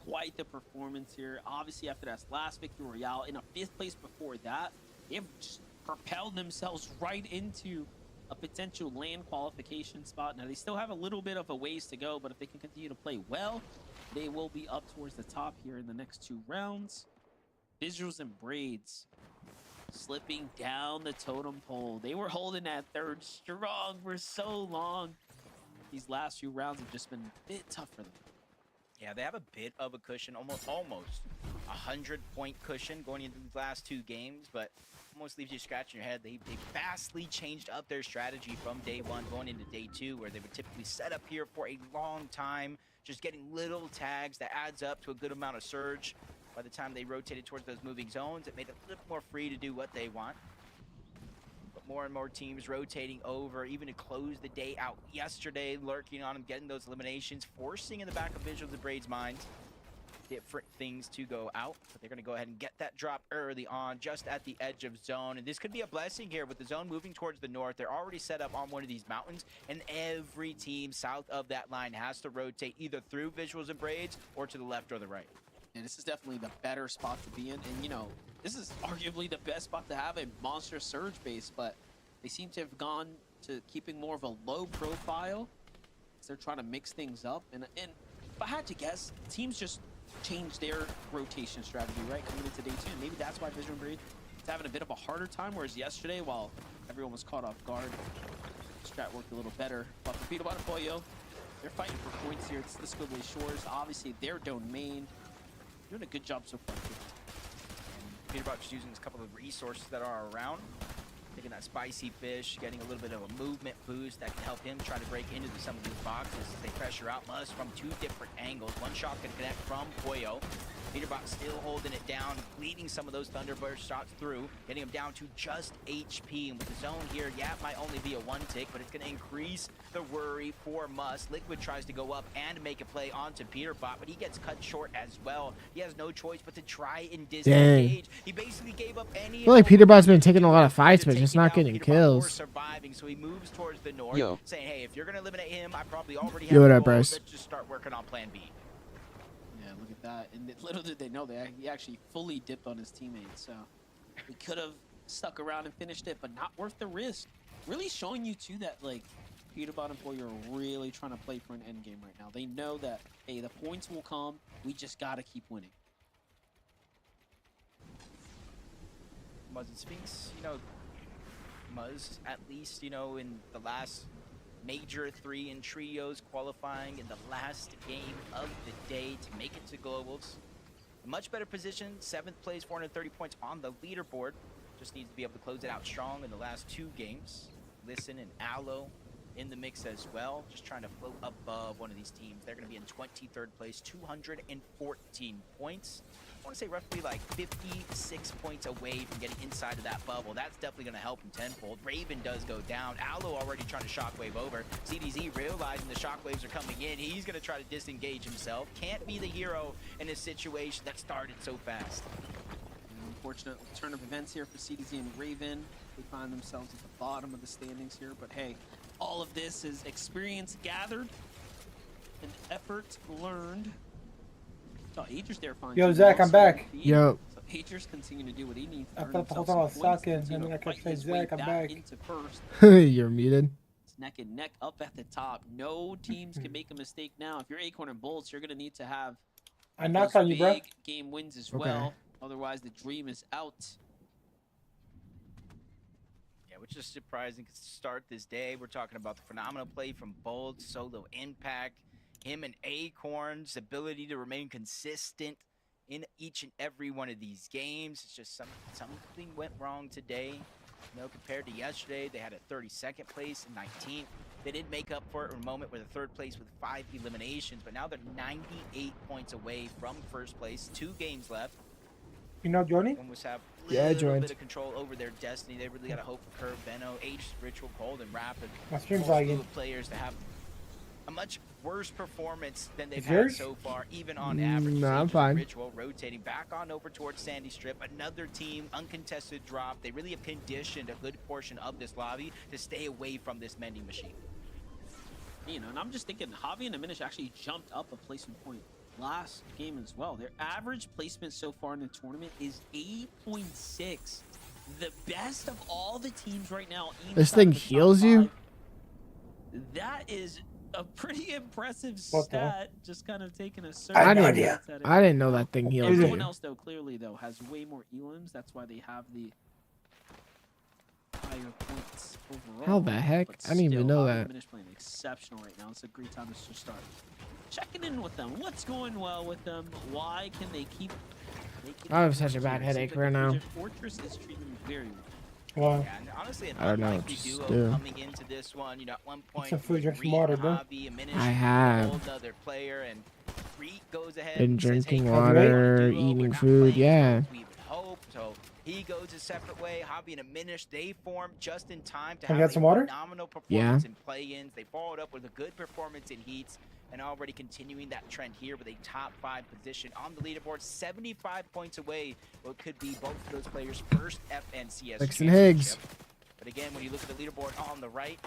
quite the performance here. Obviously, after that last victory royale, in a 5th place before that, they've just propelled themselves right into a potential land qualification spot. Now, they still have a little bit of a ways to go, but if they can continue to play well, they will be up towards the top here in the next 2 rounds. Visuals and Braids slipping down the totem pole. They were holding that 3rd strong for so long. These last few rounds have just been a bit tough for them. Yeah, they have a bit of a cushion, almost 100-point cushion going into these last 2 games, but almost leaves you scratching your head. They vastly changed up their strategy from day 1 going into day 2, where they would typically set up here for a long time, just getting little tags that adds up to a good amount of surge. By the time they rotated towards those moving zones, it made it a little more free to do what they want. But more and more teams rotating over, even to close the day out yesterday, lurking on them, getting those eliminations, forcing in the back of Visuals and Braids' minds different things to go out. But they're going to go ahead and get that drop early on, just at the edge of zone. And this could be a blessing here with the zone moving towards the north. They're already set up on one of these mountains, and every team south of that line has to rotate either through Visuals and Braids or to the left or the right. And this is definitely the better spot to be in. And, you know, this is arguably the best spot to have a monster surge base, but they seem to have gone to keeping more of a low profile. So they're trying to mix things up. And if I had to guess, teams just changed their rotation strategy, right, coming into day 2. And maybe that's why Vision Breed is having a bit of a harder time, whereas yesterday, while everyone was caught off guard, strat worked a little better. But for Peter Bonifolio, they're fighting for points here. It's the Squibbly Shores, obviously their domain. Doing a good job so far. Peter Buck's using a couple of resources that are around. Taking that spicy fish, getting a little bit of a movement boost that can help him try to break into some of these boxes as they pressure out Must from 2 different angles. One shot can connect from Pollo. Peterbox still holding it down, leading some of those Thunderburst shots through, getting him down to just HP. And with the zone here, yeah, it might only be a 1 tick, but it's going to increase the worry for Must. Liquid tries to go up and make a play onto Peterbot, but he gets cut short as well. He has no choice but to try and disengage. He basically gave up any. I feel like Peterbot's been taking a lot of fights, but just not getting kills. Surviving, so he moves towards the north, saying, "Hey, if you're going to eliminate him, I probably already have Yo, what up, goal. Bryce? Let's just start working on Plan B." Yeah, look at that. And little did they know that he actually fully dipped on his teammates. So he could have stuck around and finished it, but not worth the risk. Really showing you too that like Peterbot and Boyer are really trying to play for an end game right now. They know that, hey, the points will come. We just got to keep winning. Muzz and Sphinx, you know, Muzz at least, you know, in the last major 3 in trios qualifying in the last game of the day to make it to globals. A much better position, 7th place, 430 points on the leaderboard. Just needs to be able to close it out strong in the last 2 games. Listen and Aloe in the mix as well, just trying to float above one of these teams. They're going to be in 23rd place, 214 points. I want to say roughly like 56 points away from getting inside of that bubble. That's definitely going to help him tenfold. Raven does go down. Aloe already trying to shockwave over. CDZ realizing the shockwaves are coming in. He's going to try to disengage himself. Can't be the hero in a situation that started so fast. Unfortunate turn of events here for CDZ and Raven. They find themselves at the bottom of the standings here, but hey, all of this is experience gathered and effort learned. So Aegis there finds. Yo, Zach, I'm back. Yo. So Aegis continue to do what he needs. I thought the whole time I was talking, and then I kept saying, Zach, I'm back. Into first. You're muted. It's neck and neck up at the top. No teams can make a mistake now. If you're Acorn and Bolts, you're gonna need to have I knocked on you, bro. big game wins as well. Otherwise, the dream is out. Yeah, which is surprising to start this day. We're talking about the phenomenal play from Bold, solo impact, him and Acorn's ability to remain consistent in each and every one of these games. It's just something went wrong today. You know, compared to yesterday, they had a 32nd place and 19th. They did make up for it in a moment with a 3rd place with 5 eliminations, but now they're 98 points away from 1st place. 2 games left. You know, Johnny? Almost have a Yeah, I little joined. bit of control over their destiny. They really got to hope for Curve, Benno, H, Ritual, Cold, and Rapid. My stream's Full lagging. slew of players to have a much worse performance than they've had so far, even on average. No, I'm fine. Ritual rotating back on over towards Sandy Strip. Another team, uncontested drop. They really have conditioned a good portion of this lobby to stay away from this mending machine. You know, and I'm just thinking, Javi and Diminish actually jumped up a placement point last game as well. Their average placement so far in the tournament is 8.6. The best of all the teams right now. This thing heals you? That is a pretty impressive stat. Just kind of taking a search. I didn't know that thing heals Everyone you. else, though, clearly, though, has way more elims. That's why they have the higher points overall. How the heck? But I didn't even know Javi that. Diminish playing exceptional right now. It's a great time to start checking in with them. What's going well with them? Why can they keep? I have such a bad headache right now. Fortress is treating them very well. Wow. Yeah, and honestly, an I don't know what unlikely to duo do. coming into this one. You know, at one point, Some food, drink some Reed water, and bro. Javi, Diminish, I have. hold other player, and Reed goes ahead Been and says, drinking hey, water, duo, we're eating not food, playing yeah. as we would hope. So he goes a separate way. Javi and Diminish, they form just in time to I have got a some water? phenomenal Yeah. performance in play-ins. They followed up with a good performance in heats, and already continuing that trend here with a top 5 position on the leaderboard, 75 points away. What could be both of those players' first FNCS Hicks and Higgs. championship. But again, when you look at the leaderboard on the right,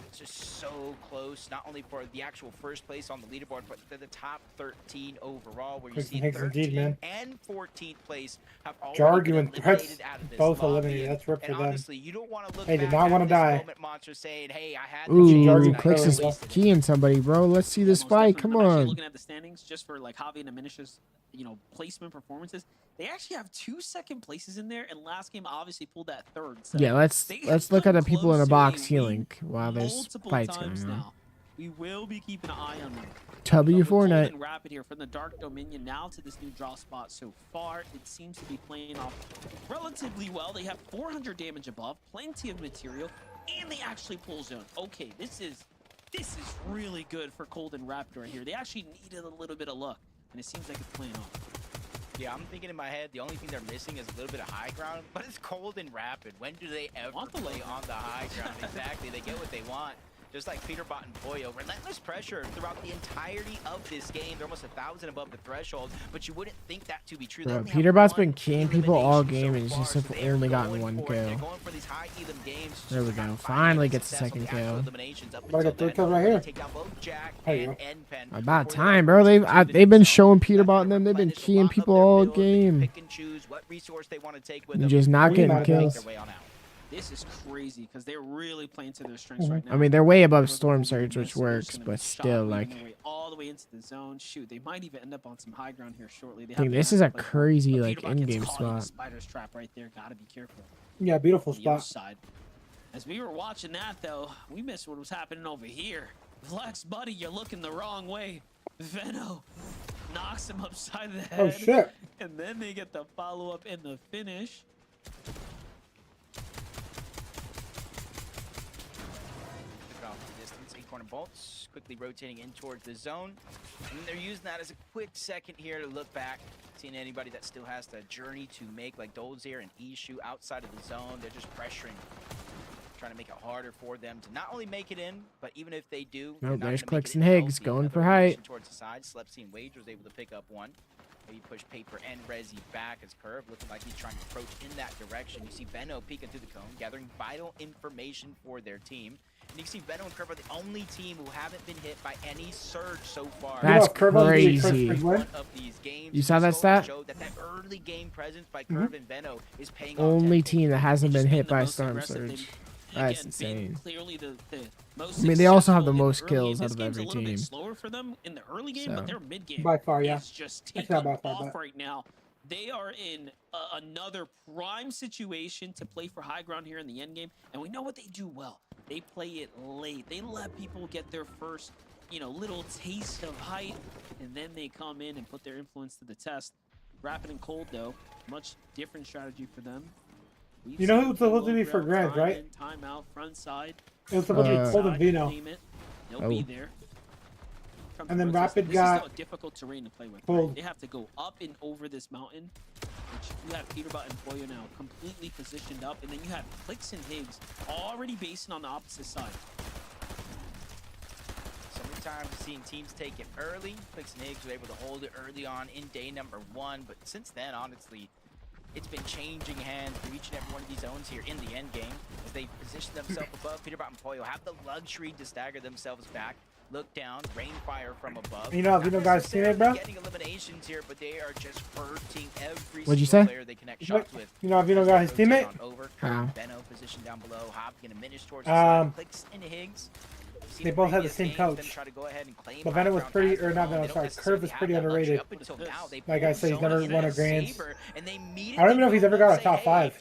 it's just so close, not only for the actual first place on the leaderboard, but the top 13 overall, where you Hicks see and Higgs indeed, 13th man. and 14th place have already Jargu been and Threats eliminated out of this both lobby. eliminated. That's ripped And for them. honestly, you don't want to look They did back not at wanna this die. moment, Monster, saying, hey, I had Ooh, Jargu Clicks kills is us. keying somebody, bro. Let's see this Most fight. definitely. Come I'm actually on. looking at the standings just for like Javi and Diminish's, you know, placement performances. They actually have 2 second places in there, and last game obviously pulled that third. So Yeah, let's look at the people in the box healing while there's multiple fights times going on. now. We will be keeping an eye on them. W But with Fortnite. Cold and Rapid here from the Dark Dominion now to this new draw spot so far. It seems to be playing off relatively well. They have 400 damage above, plenty of material, and they actually pull zone. Okay, this is really good for Cold and Rapid right here. They actually needed a little bit of luck, and it seems like it's playing off. Yeah, I'm thinking in my head, the only thing they're missing is a little bit of high ground, but it's Cold and Rapid. When do they ever play on the high ground? Exactly, they get what they want. Just like Peterbot and Boyo, relentless pressure throughout the entirety of this game. They're almost 1,000 above the threshold, but you wouldn't think that to be true. Bro, Peterbot's been keying people all game, and he's just only gotten 1 kill. They're going for these high elim games. There we go. Finally gets the second kill. I got 3 kills right here. Take down both Jack Hey, and yo. Npen. About time, bro. They've been showing Peterbot and them. They've been keying people all game. Pick and choose what resource they want to take with And them. just not getting Make kills. Their way on out. This is crazy because they're really playing to their strengths right now. I mean, they're way above They're Storm gonna Surge, be which missing, they're works, just gonna but be still, shot, like, leading their way all the way into the zone. Shoot, they might even end up on some high ground here shortly. They I think have this to is a play for it. crazy, But like, Peterbot gets in-game caught in the spot. Spider's trap right there. Gotta be careful. Yeah, beautiful On the other spot. side. As we were watching that, though, we missed what was happening over here. Flex, buddy, you're looking the wrong way. Veno knocks him upside the head. Oh, shit. And then they get the follow-up in the finish. Distance, 8 corner bolts, quickly rotating in towards the zone. And they're using that as a quick second here to look back, seeing anybody that still has the journey to make, like Dolzier and Ishu outside of the zone. They're just pressuring, trying to make it harder for them to not only make it in, but even if they do, they're Nope, not there's gonna make Clicks it and in Higgs healthy. going Another for height. rotation towards the side. Slepsy and Wage was able to pick up one. Maybe push Paper and Rezi back as Curve, looking like he's trying to approach in that direction. You see Veno peeking through the cone, gathering vital information for their team. And you can see Veno and Curve are the only team who haven't been hit by any surge so far. That's Curve on the crazy. first One win. of these games You saw that just goes to stat? show that early game presence by Curve and Veno is paying off Only tenfold. team that hasn't Just been being hit the by most Storm aggressive. Surge. They've, That's again, been insane. clearly the most I mean, they also have the successful in most early kills game. out This of game's every a little team. bit slower for them in the early game, So. but their mid game By far, yeah. is just It's taking not by far, off but- right now. They are in another prime situation to play for high ground here in the end game, and we know what they do well. They play it late. They let people get their first, you know, little taste of height, and then they come in and put their influence to the test. Rapid and Cold, though, much different strategy for them. We've You know seen who it's supposed to Veno be for throughout Grant, right? time in, time out, front side. It was supposed to Uh, be Cold and side, Vino. name it. They'll Oh. be there. From And the then rotation. Rapid This got is still a difficult terrain to play with. Cold. Right? They have to go up and over this mountain, which you have Peterbot and Boyo now completely positioned up, and then you have Clicks and Higgs already basing on the opposite side. Somebody times seeing teams take it early. Clicks and Higgs were able to hold it early on in day number 1, but since then, honestly, it's been changing hands for each and every one of these zones here in the end game as they position themselves above. Peterbot and Pollo have the luxury to stagger themselves back. Look down, rain fire from above. You know guys teammate, bro? Getting eliminations here, but they are just hurting every What'd you single say? player they connect shots with. You know got his teammate? How? Benno positioned down below. Hop gonna minish towards the side. Clicks into Higgs. They both had the same coach. But Venom was pretty, or not Venom, sorry, Curve was pretty underrated. Like I said, he's never won a Grands. I don't even know if he's ever got a top 5.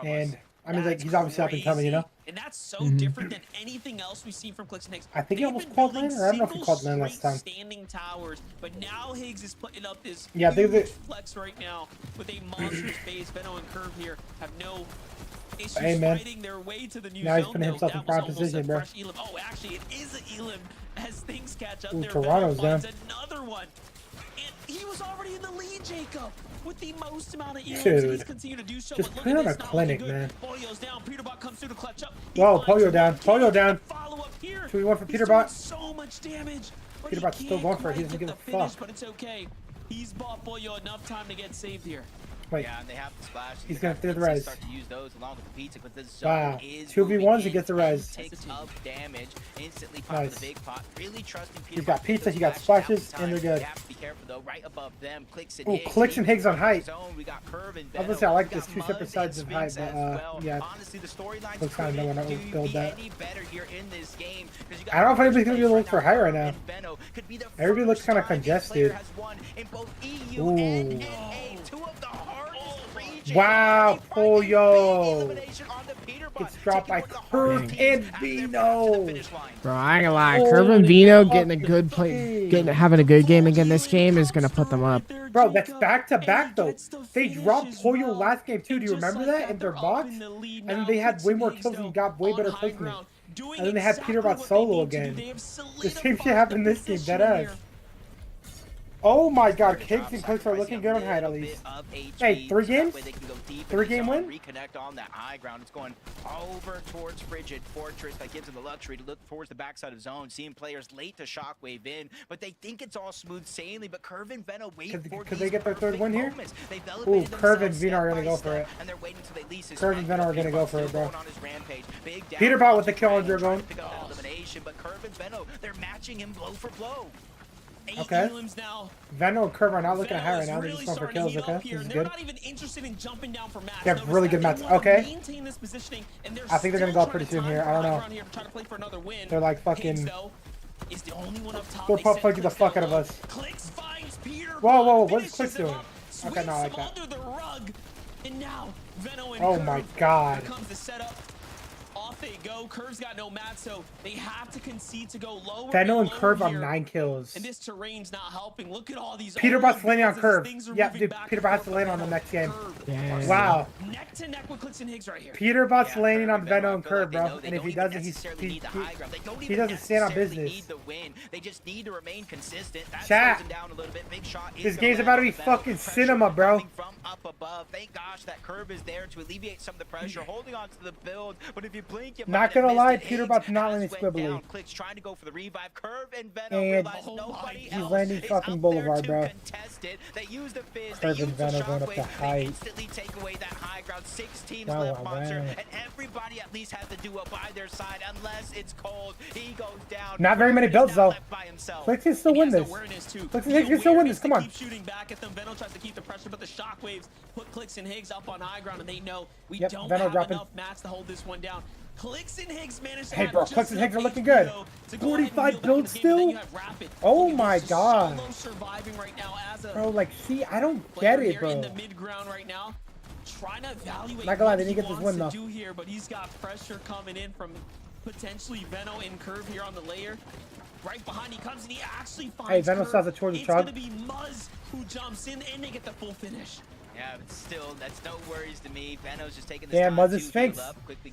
And I mean, like, he's obviously up and coming, you know? And that's so different than anything else we've seen from Clicks and Higgs. I think he almost quad lane, or I don't know if he quad lane last time. Standing towers, but now Higgs is putting up this huge flex right now with a monstrous base. Benno and Curve here have no issues fighting their way to the new now he's zone. putting himself in prime position, bro. Oh, actually, it is an Elim as things catch up. Ooh, there. Toronto's down. Another one. And he was already in the lead, Jacob, with the most amount of Elims. He's continued to do so. Just put on a clinic, man. Pollo's down. Peterbot comes through to clutch up. Whoa, Pollo down. Pollo down. Follow up here. 2v1 for Peterbot. So much damage. Peterbot's still going for it. He doesn't give a fuck. But it's okay. He's bought Pollo enough time to get saved here. Wait. Yeah, and they have the splash. He's gonna clear the res. Start to use those along with the pizza, but the zone Wow. is 2v1s, he gets the res. Takes up damage, instantly pops the big pot. Really trusting Peter. He's got pizza, he got splashes, and they're good. You have to be careful though. Right above them, Clicks and Ooh, Higgs. Clicks and Higgs on height. We got Curve and I was gonna say I like this 2 separate sides of height, but yeah. Honestly, the storylines Looks kind of no one else build that. any better here in this game. I don't know if anybody's gonna be able to look for high right now. Everybody looks kind of congested. Ooh. Wow, Pollo gets dropped by Curve and Vino. Bro, I ain't gonna lie. Curve and Vino getting a good play, having a good game again this game is gonna put them up. Bro, that's back to back though. They dropped Pollo last game too. Do you remember that in their box? And then they had way more kills and got way better placement. And then they had Peterbot solo again. The same shit happened this game, deadass. Oh my god, Kicks and Clicks are looking good on height at least. Hey, 3 games? 3-game win? Reconnect on that high ground. It's going over towards Frigid Fortress. That gives them the luxury to look towards the backside of zone, seeing players late to shockwave in, but they think it's all smooth sailing. But Curve and Veno wait for could they get their 3rd win here? Ooh, Curve and Veno are gonna go for it. And they're waiting until they lease his Curve and Veno are gonna go for it, bro. Big Peterbot with the kill on Dragon. But Curve and Veno, they're matching him blow for blow. Okay. Veno and Curve are not looking high right now. They're just going for kills, okay? This is good. They have really good mats. Okay. I think they're going to go up pretty soon here. I don't know. They're like fucking... They're fucking the fuck out of us. Whoa, whoa, what is Clicks doing? Okay, not like that. Oh my god. Off they go. Curve's got no mat, so they have to concede to go lower. Veno and Curve on 9 kills. And this terrain's not helping. Look at all these. Peterbot's landing on Curve. Yeah, dude, Peterbot has to land on the next game. Yeah. Wow. Neck to neck with Clicks and Higgs right here. Peterbot's landing on Veno and Curve, bro. And if he doesn't, he doesn't stand on business. They just need to remain consistent. Chat. This game's about to be fucking cinema, bro. From up above. Thank gosh that Curve is there to alleviate some of the pressure, holding on to the build. But if you blink, you not gonna lie, Peterbot's not landing squibbly. Clicks trying to go for the revive. Curve and Veno and realize nobody he's else landing fucking Boulevard, bro. They use the fizz. Curve and Veno going up to height. Instantly take away that high ground. 6 teams wow, left, wow, Monster, wow. and everybody at least has to do it by their side, unless it's cold. He goes down. Not very many builds though. Clicks can still win this. Clicks and Higgs can still win this. Come on. Keep shooting back at them. Veno tries to keep the pressure, but the shockwaves put Clicks and Higgs up on high ground, and they know we don't have enough mats to hold this one down. Clicks and Higgs managed to hey bro, Clicks and Higgs are looking good. 45 builds still? Oh my god. Bro, like, see, I don't get it, bro. Trying to evaluate not gonna lie, they need to get this win though. Do here, but he's got pressure coming in from potentially Veno and Curve here on the layer. Right behind, he comes and he actually finds. Hey, Veno saws it towards the chug. It's gonna be Muzz who jumps in and they get the full finish. Yeah, but still, that's no worries to me. Veno's just taking this damn, time Muzz's to Sphinx.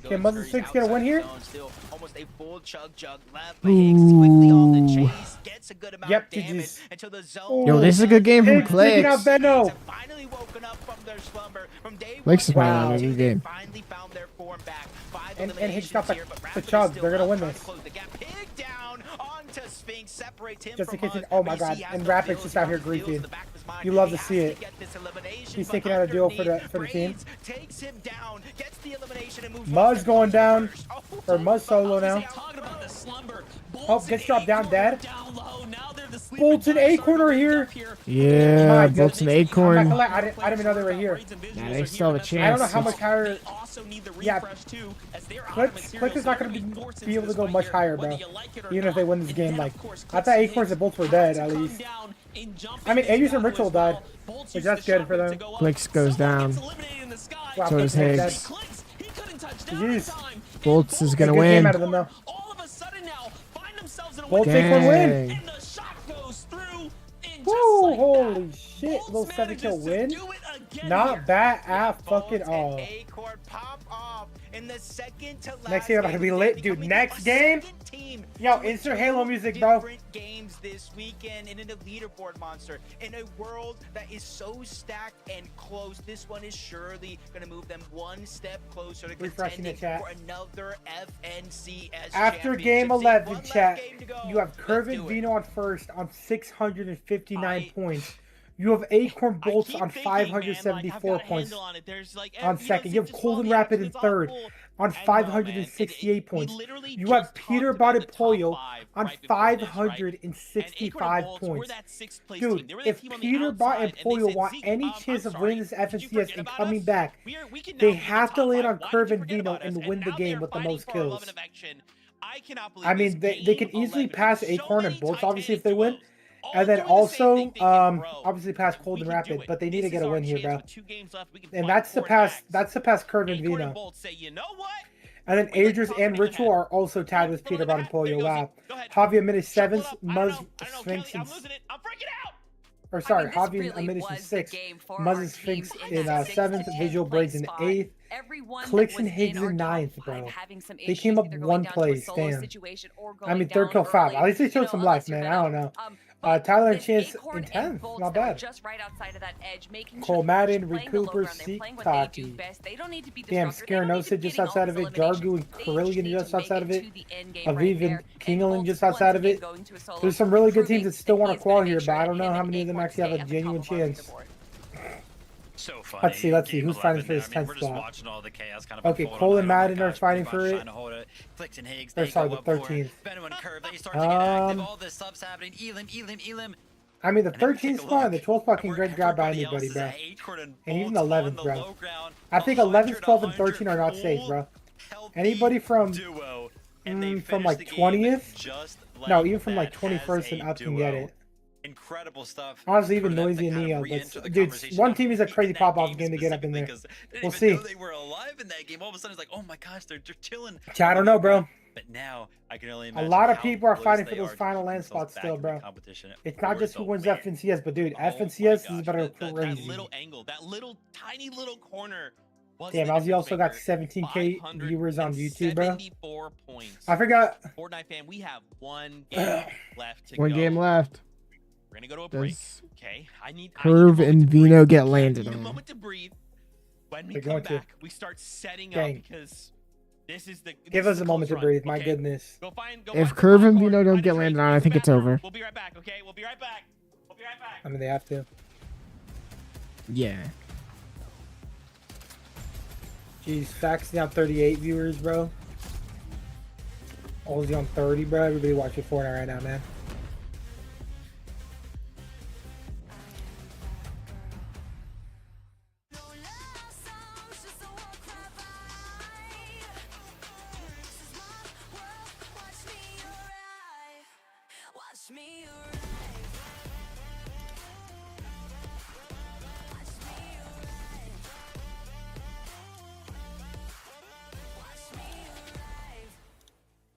Can Muzz's Sphinx get a win here? Still almost a full chug left, but Higgs quickly on the chase, gets a good amount of damage until the zone. Yo, this is a good game from Clicks. Finally woken up from their slumber from day one. Clicks is playing a good game. Finally found their form back. And Higgs got the chug. They're gonna win this. Pig down Just in case it, oh my god, and Rapid's just out here griefing. You love to see it. He's taking out a duel for the team. Muzz going down, or Muzz solo now. Oh, gets dropped down dead. Bolts and Acorn are here. Yeah, Bolts and Acorn. I didn't even know they were here. Nah, they still have a chance. I don't know how much higher. Yeah, Click is not going to be able to go much higher, bro. Even if they win this game. Like, I thought Acorns and Bolts were dead, at least. I mean, Aegis and Ritual died, which that's good for them. Clicks goes down. Wow, So does Higgs. Jeez. Bolts is going to win. Out of them, though. Bolts Acorn win. Woo, holy shit, little 7-kill win. Not bad at fucking all. Next game about to be lit, dude. Next game, yo, insert Halo music, bro. Games this weekend in a leaderboard monster in a world that is so stacked and close. This one is surely gonna move them one step closer to contending for another FNCS. After game 11, chat, you have Curvin Vino on first on 659 points. You have Acorn Bolts on 574 points on second. You have Cold and Rapid in third on 568 points. You have Peterbot and Pollo on 565 points. Dude, if Peterbot and Pollo want any chance of winning this FNCS and coming back, they have to land on Curvin Vino and win the game with the most kills. I mean, they can easily pass Acorn and Bolts, obviously, if they win. And then also, obviously pass Cold and Rapid, but they need to get a win here, bro. And that's the pass Curve and Vino. And then Adris and Ritual are also tied with Peterbot and Pollo. Wow. Javi minute 7th, Muzz, Sphinx, and... Or sorry, Javi in minute 6th, Muzz and Sphinx in 7th, Visual Blades in 8th. Clicks and Higgs in 9th, bro. They came up one place, damn. I mean, 3rd kill 5. At least they showed some life, man. I don't know. Tyler and Chance in 10th. Not bad. Cole Madden, Recooper, Seek, Taki. Damn, Scarenosa just outside of it. Jargu and Carillion just outside of it. Aviv and Kingeling just outside of it. There's some really good teams that still want to qual here, but I don't know how many of them actually have a genuine chance. So funny. Let's see who's fighting for this 10th spot. Okay, Cole and Madden are fighting for it. Or sorry, the 13th. I mean, the 13th spot and the 12th spot can get grabbed by anybody, bro. And even the 11th, bro. I think 11th, 12th, and 13 are not safe, bro. Anybody from like 20th? No, even from like 21st and up can get it. Incredible stuff. Honestly, even Noisy and Neo, but dude, one team is a crazy pop-off game to get up in there. We'll see. They were alive in that game. All of a sudden, it's like, oh my gosh, they're chilling. I don't know, bro. But now I can only imagine a lot of people are fighting for those final land spots still, bro. It's not just who wins FNCS, but dude, FNCS is better crazy. That little angle, that little tiny little corner. Damn, Ozzy also got 17K viewers on YouTube, bro. 74 points. I forgot. Fortnite fan, we have one game left to go. One game left. We're gonna go to a break. Okay, I need Curve and Vino get landed on. A moment to breathe. When we come back, we start setting up because this is the. Give us a moment to breathe. My goodness. If Curve and Vino don't get landed on, I think it's over. We'll be right back. Okay, we'll be right back. We'll be right back. I mean, they have to. Yeah. Jeez, Faxy on 38 viewers, bro. Ozzy on 30, bro. Everybody watching Fortnite right now, man.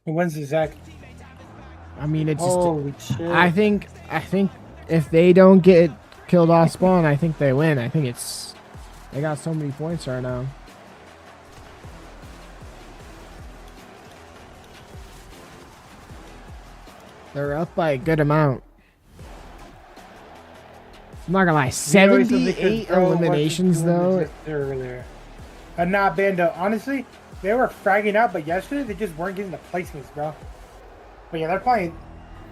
Who wins the Zach? I mean, it's Holy just. Shit. I think if they don't get killed off spawn, I think they win. I think it's. They got so many points right now. They're up by a good amount. I'm not gonna lie, 78 eliminations though. Earlier. Nah, Bando. Honestly, they were fragging out, but yesterday they just weren't getting the placements, bro. But yeah, they're playing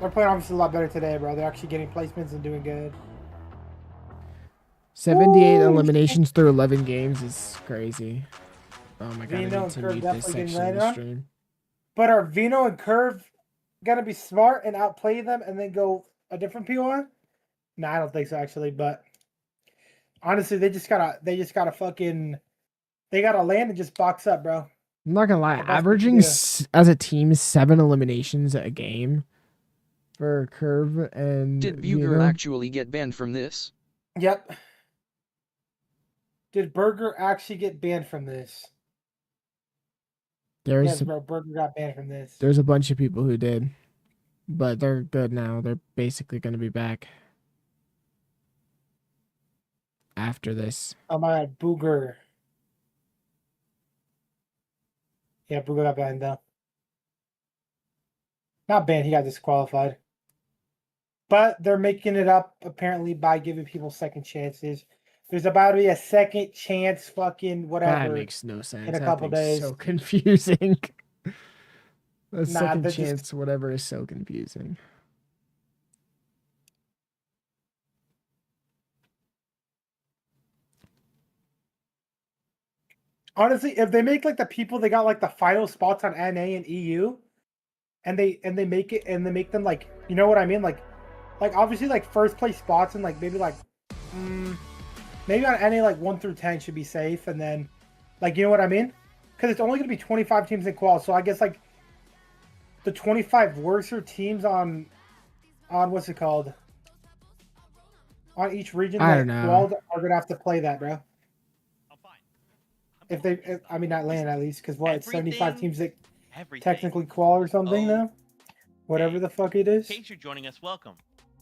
They're playing obviously a lot better today, bro. They're actually getting placements and doing good. 78 eliminations through 11 games is crazy. Oh my god, Vino I need and to Curve mute this definitely getting section of landed the on. stream. But are Vino and Curve gonna be smart and outplay them and then go a different POI? No, I don't think so actually. But honestly, they just gotta land and just box up, bro. I'm not gonna lie, The best they averaging can do. as a team 7 eliminations a game for Curve and Did Buger Vino. actually get banned from this? Yep. Did Burger actually get banned from this? Yes, bro. Burger got banned from this. There's a bunch of people who did, but they're good now. They're basically gonna be back after this. Oh my god, Booger. Yeah, Booger got banned though. Not banned, he got disqualified. But they're making it up apparently by giving people second chances. There's about to be a second chance fucking whatever. That makes no sense. In a couple days. So confusing. A second they're chance, just... whatever, is so confusing. Honestly, if they make like the people they got like the final spots on NA and EU, and they make them like, you know what I mean, like obviously like first place spots and like maybe like maybe on NA like 1 through 10 should be safe, and then like, you know what I mean, because it's only gonna be 25 teams in qual, so I guess like the 25 worser teams on what's it called, on each region I that don't know. qualified are gonna have to play that, bro. I mean, not land at least, because what, it's 75 teams that technically qual or something now? Whatever the fuck it is. In case you're joining us, welcome.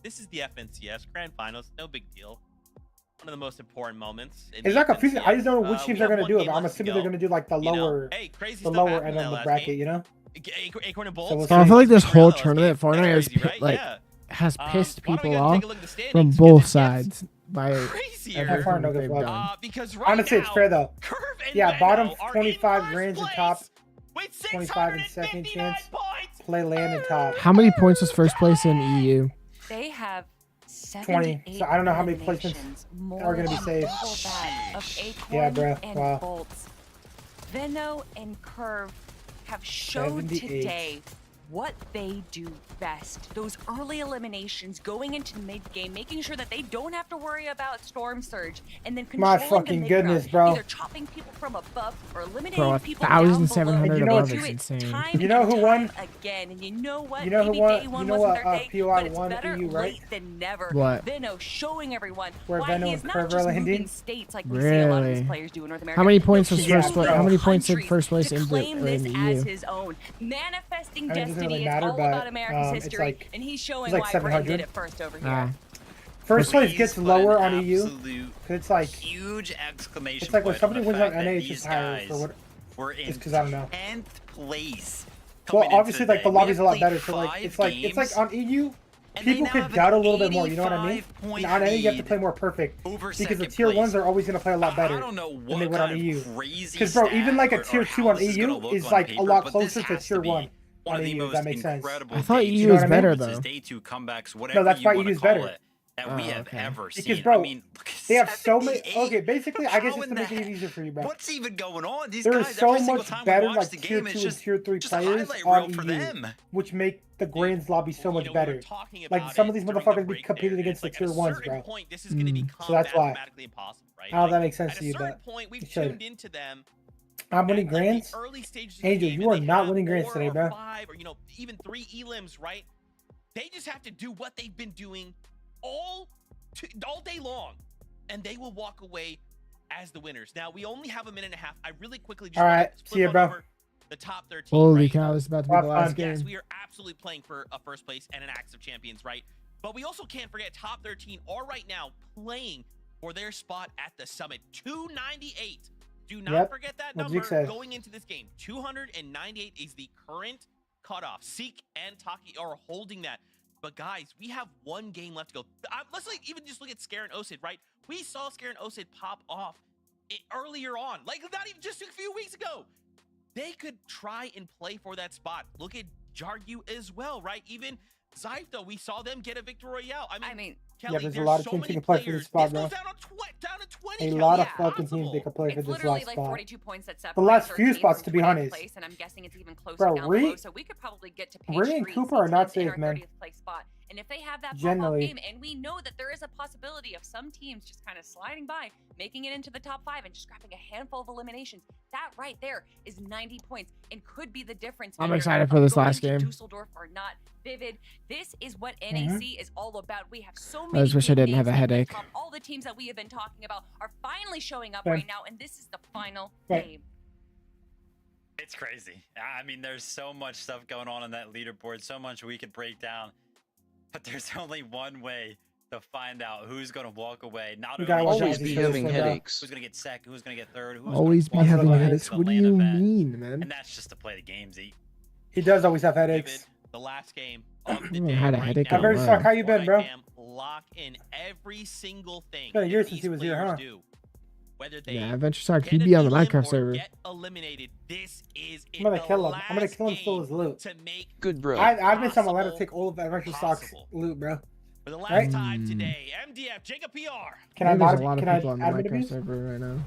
This is the FNCS Grand Finals, no big deal. One of the most important moments. It's not confusing. I just don't know which teams they're going to do it. I'm assuming they're going to do like the lower, end of the bracket, you know? Acorn and Bolts. So I feel like this whole tournament, Fortnite has pissed people off from both sides by everything that they've done. Because honestly, it's fair though. Yeah, bottom 25 grands and top 25 25 and second chance play land and top. How many points was first place in EU? They have 20. So I don't know how many placements are going to be saved. Yeah, bro. Wow. Bolts. Veno and Curve have shown 78. today what they do best. Those early eliminations, going into the mid-game, making sure that they don't have to worry about Storm Surge, and then controlling My fucking the goodness, mid-ground, bro. either chopping people from above or eliminating people down 1,700 below. You know above is insane. You know who won? Again, and you know what? You know who Maybe won? day one You know wasn't what? their day, POI but it's won better EU, right? late than never. What? Veno showing everyone Where why Veno he is and not Curve just are landing? moving states like we see a lot of these Really? players do in North America. How many points was He'll first place? show How many points did countries first place to in claim the this as EU? his own? Manifesting I mean, it doesn't destiny really is matter, all but, about America's it's history, like- and he's showing it's like why Britain 700. did it first over here. First place Please gets put lower an on EU. absolute It's like huge exclamation it's like when point somebody on wins the on fact NA, that it's just these higher guys for what. were in Just 'cause I don't know. 10th place. Well, coming into obviously, like the today. We lobby's have a lot played better. So like 5 it's like games, on EU, and they people now could have doubt a an little bit more. You know what I mean? 85-point And on NA, you have to lead play more perfect over because the second tier place. ones are always going to play a lot better I don't know than what they would kind on EU. of crazy Because bro, even like a stat tier or 2 how on this is gonna EU look is on like a paper, lot but closer this to has tier be 1 one on of the EU. most That makes sense. incredible I thought day EU two was better, performances, though. day 2 comebacks, whatever that's you why want to EU's call better. it, that we have okay. ever seen. Because bro, I mean, look, they have so many. 78. Okay, basically, I guess How it's in to make the it heck- ever easier for you, bro. What's even going on? These There guys, is so every single much time better we watch like the tier game, 2 it's and tier 3 just a players highlight on reel for EU, them. which make the Grands lobby so much we were better. talking Like about some it of these during the motherfuckers be break competing there, against the it's tier at a 1s, certain bro. point, this is going to become So that's why. mathematically impossible, right? I don't know if Like, that makes sense at to a you, certain but point, we've it should. tuned into them. I'm winning at, like, Grands. the early stages of the Angel, game, you and are they not have winning Grands 4 today, or bro. 5 or even 3 elims, right? They just have to do what they've been doing all day long, and they will walk away as the winners. Now we only have a minute and a half. I really quickly just All right, want to see ya, flip bro. over the top 13. Holy right? cow, this is about to be the last game. Yes, we are absolutely playing for a first place and an Axe of Champions, right? But we also can't forget top 13 are right now playing for their spot at the summit. 298. Do not forget that What number Zeke said. going into this game. 298 is the current cutoff. Seek and Taki are holding that. But guys, we have one game left to go. Let's even just look at Scare and Osid, right? We saw Scare and Osid pop off earlier on, like not even just a few weeks ago. They could try and play for that spot. Look at Jargu as well, right? Even Zytho, we saw them get a victory royale. I mean Kelly, yeah, there's a lot of teams who can play for this spot, bro. Down to 20, a Kelly. lot of Yeah. fucking teams that can play for this last like spot. 42 points that The last few spots, to be honest. Place, and I'm guessing it's even closer Bro, down below, so we could probably get to page Ree and 3 Cooper are not in safe, our man. 30th place spot. And if they have that pop-off Generally. game, and we know that there is a possibility of some teams just kind of sliding by, making it into the top 5 and just grabbing a handful of eliminations, that right there is 90 points and could be the difference. I'm excited for this last game. Dusseldorf are not vivid. This is what NAC is all about. We have so many. I just wish I didn't have a headache. All the teams that we have been talking about are finally showing up right now, and this is the final game. It's crazy. I mean, there's so much stuff going on that leaderboard, so much we could break down, but there's only one way to find out who's going to walk away. Not always be having headaches. Who's going to get second, who's going to get third, who's always be having headaches. What do you mean, man? And that's just to play the games. He does always have headaches. The last game of the I day. had a headache. I'm very sorry. How you been, bro? Lock in every single thing. It's been a year since he was here, huh? Whether they Yeah, Adventure Star could be on the Minecraft server. Get eliminated. This is I'm gonna kill him. I'm gonna kill him, steal his loot. Good, bro. I've been telling Maletta to take all of Adventure Stock's loot, bro. For the last time today, MDF, Jacob PR. Can There's I a lot of people on the admin Minecraft abuse? server right now.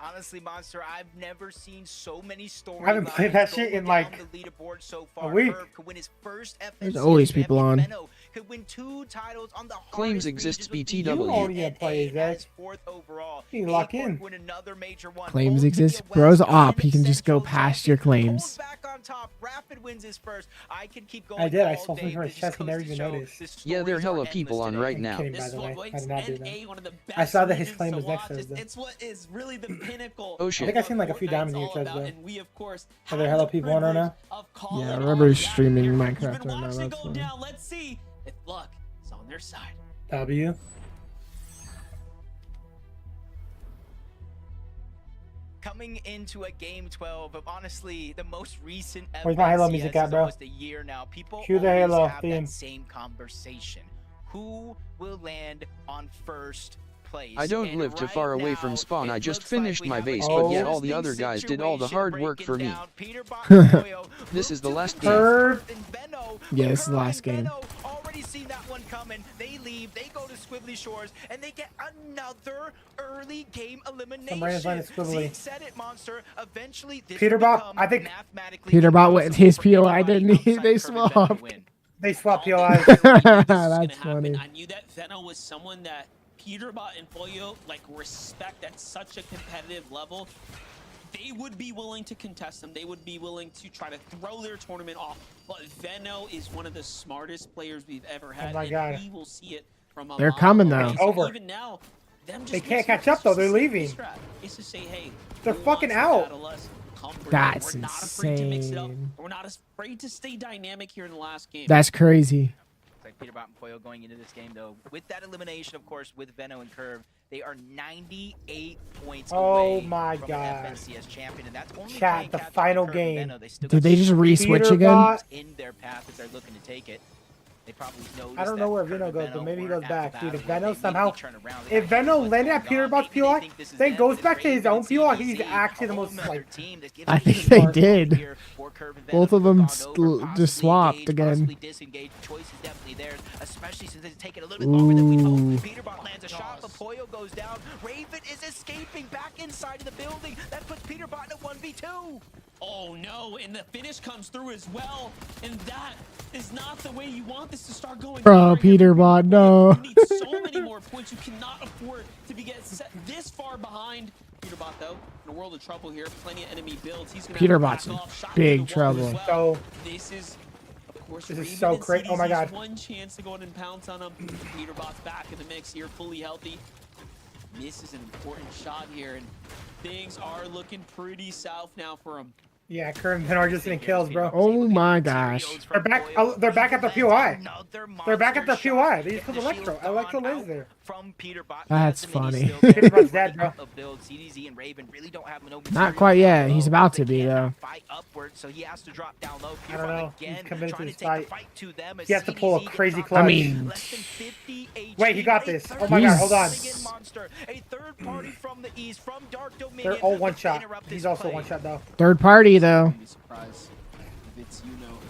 Honestly, Monster, I've never seen so many stories. I haven't played that shit in like the leaderboard so far. a week. Could win his first There's always people on. Benno could win 2 titles on the Claims exists BTW. You only get plays, Zach. 4th overall. You lock in. Win another major one. Claims Both exist. get Bro's West op. and He can just go Central past your champion. claims. Back on top. Rapid wins his first. I can keep going. I did. I all saw day. something from his This chest. I goes never to even show noticed. the Yeah, there are stories hella are people on endless right today. now. Kidding, by This the one, way. I boys, did not do that. NA, one of the I best saw that his regions claim to was next watch. to us, though. It's what is really the pinnacle. Oh, shit. I think I've seen like a few Fortnite's diamonds in your all chest, about, though. and we, of course, Are there hella people on right now? Yeah, Rubber's streaming Minecraft You've been right now. watching it That's go funny. down. Let's see if luck is on their side. W. Coming into a game 12 of honestly the most recent Where's my Halo FNCS music at, is bro? almost a year now. People Cue the always Halo have theme. that same conversation. Who will land on first place? I don't And live too right far away now, from spawn. it I just looks like finished we my have a base, Oh. but yet all the interesting other guys did all the hard work for me. This is the last game. Curve. Yeah, this is the last game. Already seen that one coming. They leave. They go to Squibbly Shores, and they get another early game elimination. Somebody's line is Squibbly. See, said it, Monster. Eventually, this Peterbot, will become I think mathematically Peterbot went impossible his for POI, anybody didn't he? outside They of Kirby Benno to swapped. win. They swap POIs. This is That's gonna funny. happen. I knew that Venno was someone that Peterbot and Pollo like respect at such a competitive level. They would be willing to contest them. They would be willing to try to throw their tournament off. But Venno is one of the smartest players we've ever had. Oh my God. And we will see it from a They're mile coming, away. though. It's So over. Even now, them just They can't being catch up, smart. though. It's They're just a leaving. strat. It's to say, hey, They're who fucking wants to out. battle us? Come bring it. That's We're not afraid to mix it up. insane. We're not afraid to stay dynamic here in the last game. That's crazy. Like Peterbot and Pollo going into this game, though, with that elimination, of course, with Venno and Curve, they are 98 points Oh away my from God. an FNCS champion, and that's only Chat, playing the catch up final to Curve and game. Venno. They still Did got they just some re-switch again? Peterbot. in their path as they're looking to take it. They probably noticed I don't know that where Curve Venno and goes, Venno but maybe he weren't goes at the back. Dude, if battle. Venno They somehow... maybe turn around. They If got Venno what's landed going at Peterbot's on. Maybe they POI, think this is then them, goes but back to it's his own Raven POI, and he's CDC, actually the a whole most, nother like... team that gives I a think huge they mark did. here for Curve and Venno Both of to them move on over, just possibly swapped engage, again. possibly disengage. Choice is definitely theirs, especially since it's taken a little bit longer than we'd Ooh. hoped. Peterbot lands a shot, but Pollo goes down. Raven is escaping back inside of the building. That puts Peterbot in a 1v2. Oh no, and the finish comes through as well, and that is not the way you want this to start going. Bro, Peterbot, no. You need so many more points. You cannot afford to be get set this far behind. Peterbot, though, in a world of trouble here. Plenty of enemy builds. He's gonna Peterbot's have to in back off, shot big to the wall as trouble. well. So, This is, of course, this is Raven so and crazy. Oh my CDC's God. one chance to go in and pounce on him. Peterbot's back in the mix here, fully healthy. Misses an important shot here, and things are looking pretty south now for him. yeah, Curve and Venno are just getting kills, bro. Oh my gosh. They're back. They're back at the POI. They're back at the POI. They just put Electro. Electro lays there. From Peterbot. That's funny. Peterbot's dead, bro. CDZ and Raven really don't have no Not quite yet. He's about to be, though. Fight upward, so he has to drop down low. I don't know. Again, He's committed to trying this take the fight. fight to them as He has to pull a CDZ crazy gets clutch. I mean- less than 50 HP. Wait, he got this. A Oh my God, hold on. third monster, a third party from the east, from Dark Dominion. They're all one to shot. interrupt He's this also play. one shot though. Third party, though. Be surprised if it's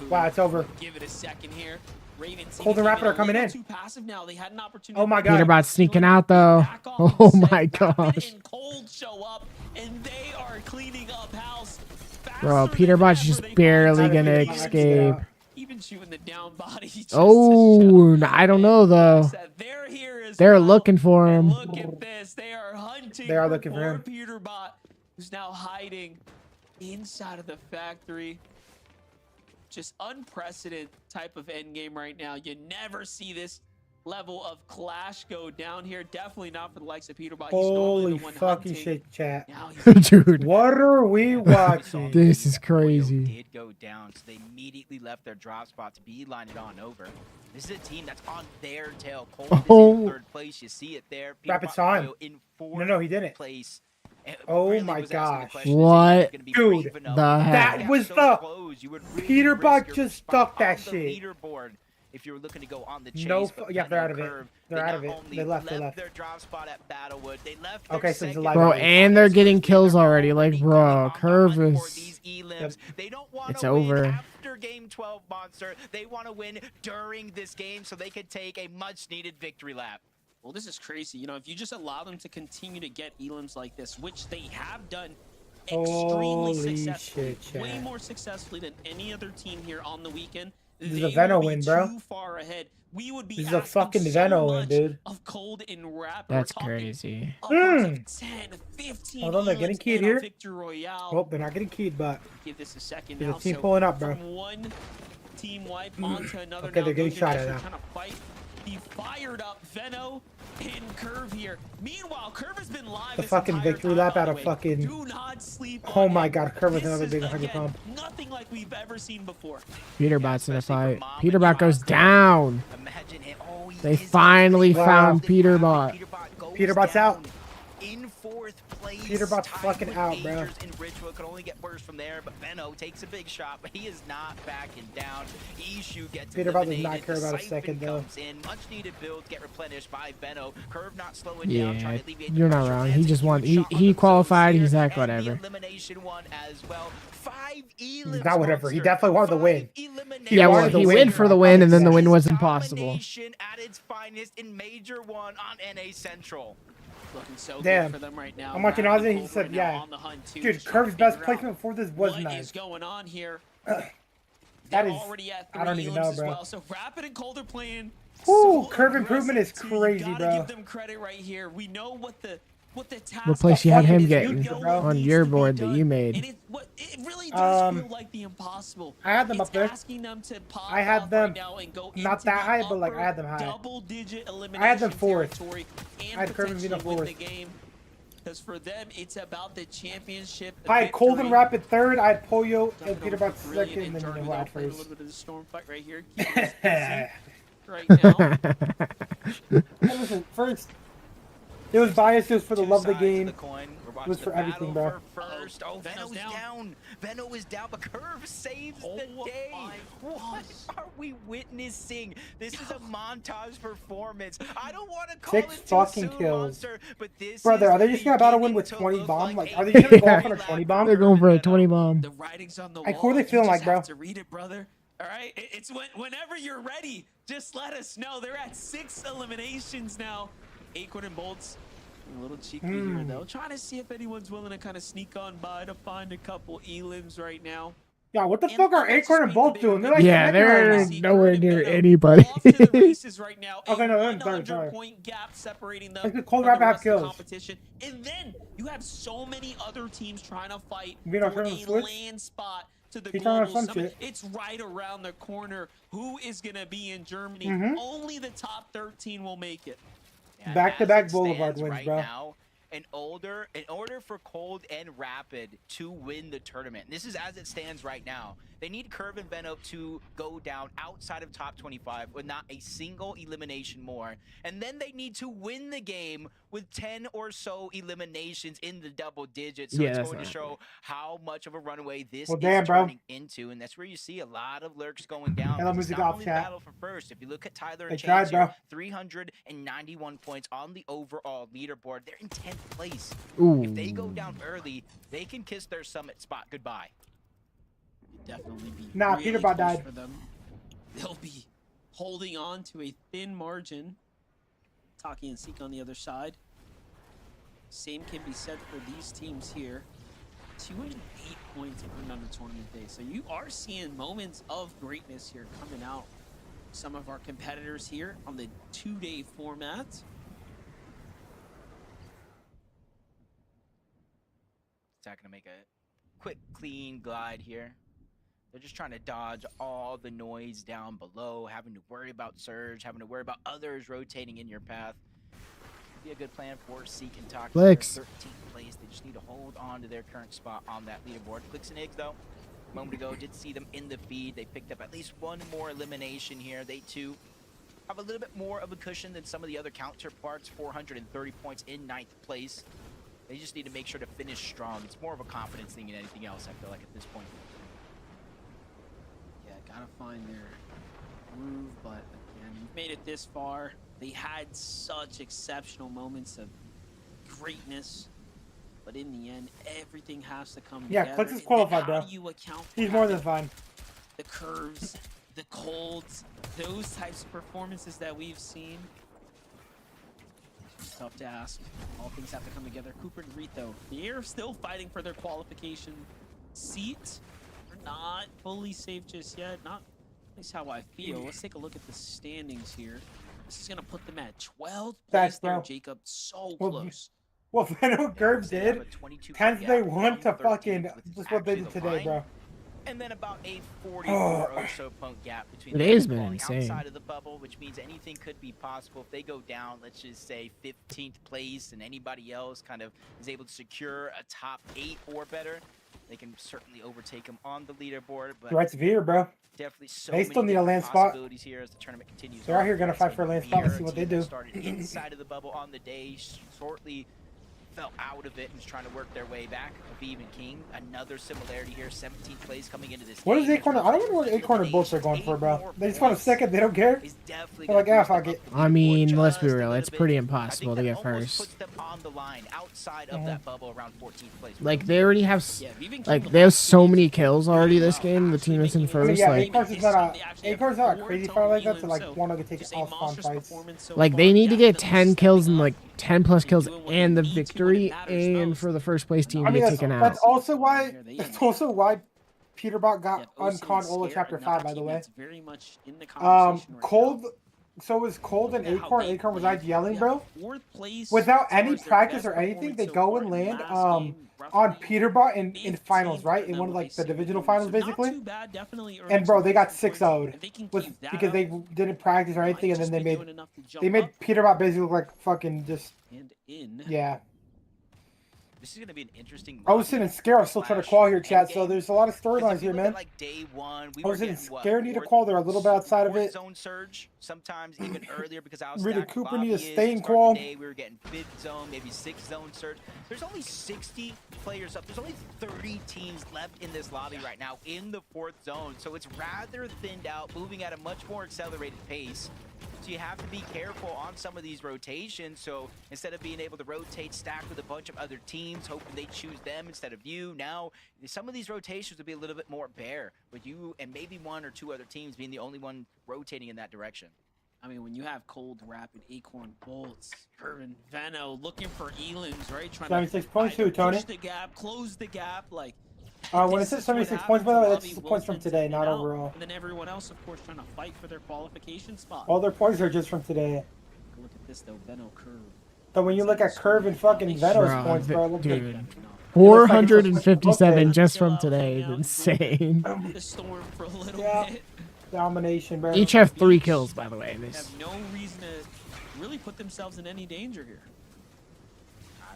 Wow, it's over. Give it a second here. Ravens Cold and Rapid are coming in. too passive now. They had an opportunity. Oh my God. Peterbot's sneaking out though. Oh my gosh. And Cold show up, and they are cleaning up house. Bro, Peterbot's just barely gonna escape. Even shooting the down body. Oh, I don't know though. They're looking for him. Look at this. They are hunting. They are looking for him. Peterbot, who's now hiding inside of the factory. Just unprecedented type of end game right now. You never see this level of clash go down here. Definitely not for the likes of Peterbot. Holy fucking shit, chat. Dude, what are we watching? This is crazy. Did go down, so they immediately left their drop spot to beeline it on over. This is a team that's on their tail. Cold is in third place. You see it there. Rapid saw him. In No, he didn't. place. Oh my gosh. What? Dude, the heck? that was the Peterbot just stuck that shit. If you were looking to go on the chase, No, yeah, they're out of it. They're out of it. They left. Their drop spot at Battlewood. They left. Okay, so it's a live. Bro, and they're getting kills already. Like, bro, Curve is. They don't want It's to over. win after game 12, Monster. They want to win during this game so they could take a much-needed victory lap. Well, this is crazy. You know, if you just allow them to continue to get elims like this, which they have done extremely successfully, way more successfully than any other team here on the weekend. This is a Veno win, bro. Too far ahead. We would be this is a fucking Veno win, dude. Of Cold and Rapid. That's crazy. 10, 15 hold on, they're getting keyed here. Royale. Oh, they're not getting keyed, but give this a second there's now. a team pulling up, bro. From one team wipe onto another. Okay, they're getting shot at now. Trying to fight the fired up Veno and Curve here. Meanwhile, Curve has been live. The fucking victory lap out of fucking. Do not sleep. Oh my God, Curve with another big 100 pump. Nothing like we've ever seen before. Peterbot's in a fight. Peterbot goes down. They finally found Peterbot. Peterbot's out. In fourth place. Peterbot's fucking out, bro. In Ridgewood could only get worse from there, but Veno takes a big shot, but he is not backing down. Ishu gets Peterbot does not care about a second, though. Much needed builds get replenished by Veno. Curve not slowing down, trying to alleviate you're not wrong. He just won. He qualified. He's like whatever. Elimination one as well. 5 elims. Not whatever. He definitely wanted the win. Yeah, well, he went for the win, and then the win was impossible. At its finest in Major 1 on NA Central. Looking so damn. good for them right now. I'm watching Ozzy. He said, "Yeah, dude, Curve's best placement before this was nice." What is going on here? That is. Already at 3 I don't even know, bro. well. So Rapid and Cold are playing. Ooh, Curve improvement is crazy, bro. bro. Give them credit right here. We know what the task. What place you had him getting bro. on your board that you made? And it really does feel like the impossible. I had them up there. Asking them to pop I had them right now and go not that high, but like I had them high. Double-digit elimination. I had them fourth. And I had Curve and Veno fourth. Because for them, it's about the championship. I had Cold and Rapid third. I had Pollo and Peterbot second, and then you know who I had first. A little bit of the storm fight right here. Right now. Listen, first, it was biased. It was for the love of the game. It was for everything, bro. First. Oh, Veno's down. Veno is down, but Curve saves the day. What are we witnessing? This is a montage performance. I don't want to call 6 it fucking too kills. Monster, but this Brother, is are they just gonna battle win with 20 bomb? Like, are they just gonna go off on a 20 bomb? They're going for a 20 bomb. The writing's on the wall. Like, who are they feeling like, bro? To read it, brother. All right, it's whenever you're ready, just let us know. They're at 6 eliminations now. Acorn and Bolts, a little cheeky here though, trying to see if anyone's willing to kind of sneak on by to find a couple elims right now. Yeah, what the fuck are Acorn and Bolt doing? They're like, yeah, they're nowhere near anybody. Right now. Okay, no, they're sorry. Point gap separating them. Like the Cold Rapid have kills. Competition. And then you have so many other teams trying to fight for a land spot to the global summit. It's right around the corner. Who is going to be in Germany? Only the top 13 will make it. Back-to-back Boulevard wins, right bro. Now, in order for Cold and Rapid to win the tournament, this is as it stands right now. They need Curve and Veno to go down outside of top 25 with not a single elimination more. And then they need to win the game with 10 or so eliminations in the double digits. So it's going to show how much of a runaway this is turning into. And that's where you see a lot of lurks going down. It's not only the battle for first. If you look at Tyler and Chance here, 391 points on the overall leaderboard. They're in 10th place. Ooh. If they go down early, they can kiss their summit spot goodbye. definitely be Nah, really Peterbot close died. for them. They'll be holding on to a thin margin. Taki and Seek on the other side. Same can be said for these teams here. 208 points earned on the tournament day. So you are seeing moments of greatness here coming out. Some of our competitors here on the 2-day format. Attack gonna make a quick, clean glide here. They're just trying to dodge all the noise down below, having to worry about surge, having to worry about others rotating in your path. Be a good plan for Seek and Taki. Clicks. 13th place. They just need to hold on to their current spot on that leaderboard. Clicks and Eggs, though, a moment ago, did see them in the feed. They picked up at least one more elimination here. They, too, have a little bit more of a cushion than some of the other counterparts. 430 points in 9th place. They just need to make sure to finish strong. It's more of a confidence thing than anything else, I feel like, at this point. Yeah, gotta find their groove, but again, you've made it this far. They had such exceptional moments of greatness, but in the end, everything has to come together. Yeah, Clicks is qualified, bro. How do you account for He's more than fine. the curves, the colds, those types of performances that we've seen? It's tough to ask. All things have to come together. Cooper and Rito, they're still fighting for their qualification seat. They're not fully safe just yet. Not at least how I feel. Let's take a look at the standings here. This is gonna put them at 12th place there, Jacob. So close. Well, Venom Curve did. 10th they won to fucking just what they did today, bro. And then about a 44 or so point gap between Today's them been falling insane. outside of the bubble, which means anything could be possible. If they go down, let's just say 15th place, and anybody else kind of is able to secure a top 8 or better, they can certainly overtake them on the leaderboard. But Right to Veer, bro. definitely so They still many need a land spot. possibilities here as the tournament continues. They're out here gonna fight for a land spot. Let's see what they do. Started inside of the bubble on the day, shortly fell out of it and was trying to work their way back. Aviv and King, another similarity here. 17th place coming into this. What is Acorn? I don't know what Acorn and Bolts are going for, bro. They just want a second. They don't care. They're like, ah, fuck it. I mean, let's be real. It's pretty impossible to get first. On the line outside of that bubble around 14th place. Like they already have, like they have so many kills already this game. The team that's in first, Yeah, like Acorn's not a crazy fighter like that to like want to take all spawn fights. Like they need to get 10 kills and like 10 plus kills and the victory, and for the first place team to get taken out. That's also why Peterbot got uncon Ola Chapter 5, by the way. Cold. So was Cold and Acorn. Acorn was IGLing, bro. Without any practice or anything, they go and land on Peterbot in finals, right? In one of like the divisional finals, basically. And bro, they got 6-0'd because they didn't practice or anything, and then they made Peterbot basically look like fucking just yeah. This is going to be an interesting. I was sitting scared. I was still trying to call here, chat. So there's a lot of storylines here, man. Like day one, I was sitting scared. Need to call. They're a little bit outside of it. Zone surge, sometimes even earlier because I was. Really, Cooper need to stay in call. We were getting 5th zone, maybe 6th zone surge. There's only 60 players up. There's only 30 teams left in this lobby right now in the 4th zone. So it's rather thinned out, moving at a much more accelerated pace. So you have to be careful on some of these rotations. So instead of being able to rotate, stack with a bunch of other teams, hoping they choose them instead of you, now some of these rotations would be a little bit more bare, with you and maybe 1 or 2 other teams being the only one rotating in that direction. I mean, when you have Cold, Rapid, Acorn, Bolts, Irvin, Veno looking for elims, right? Trying to 76.2, Tony. push the gap, close the gap, like. When it says 76 points, by the way, that's points from today, not overall. And then everyone else, of course, trying to fight for their qualification spot. All their points are just from today. Look at this, though, Veno Curve. So when you look at Curve and fucking Veno's points, bro, look at 457 just from today is insane. The storm for a little bit. Domination, bro. Each have 3 kills, by the way. They have no reason to really put themselves in any danger here.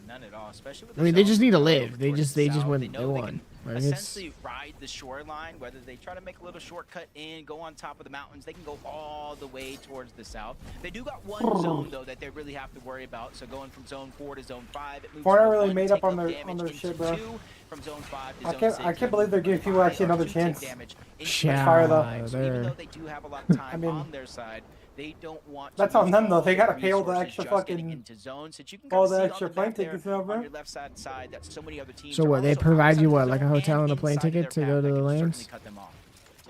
None at all, especially with I mean, they just need to live. They just win. They won. Essentially ride the shoreline, whether they try to make a little shortcut in, go on top of the mountains, they can go all the way towards the south. They do got one zone though that they really have to worry about. So going from zone 4 to zone 5, it moves Fortnite really made up on their shit, bro. from zone 5 to I zone can't 6. I can't believe they're giving people actually another chance. Yeah, Fire though. So even though they do have a lot of time on their side, they don't want to That's on lose them though. They their gotta pay all the resources extra just getting fucking into zones. So you can all kinda the see extra on the plane map there tickets now, on bro. your left side that so many other teams So are what? They also provide outside you the what, zone like a hotel and a inside plane of their ticket to path go to that the can lands? certainly cut them off.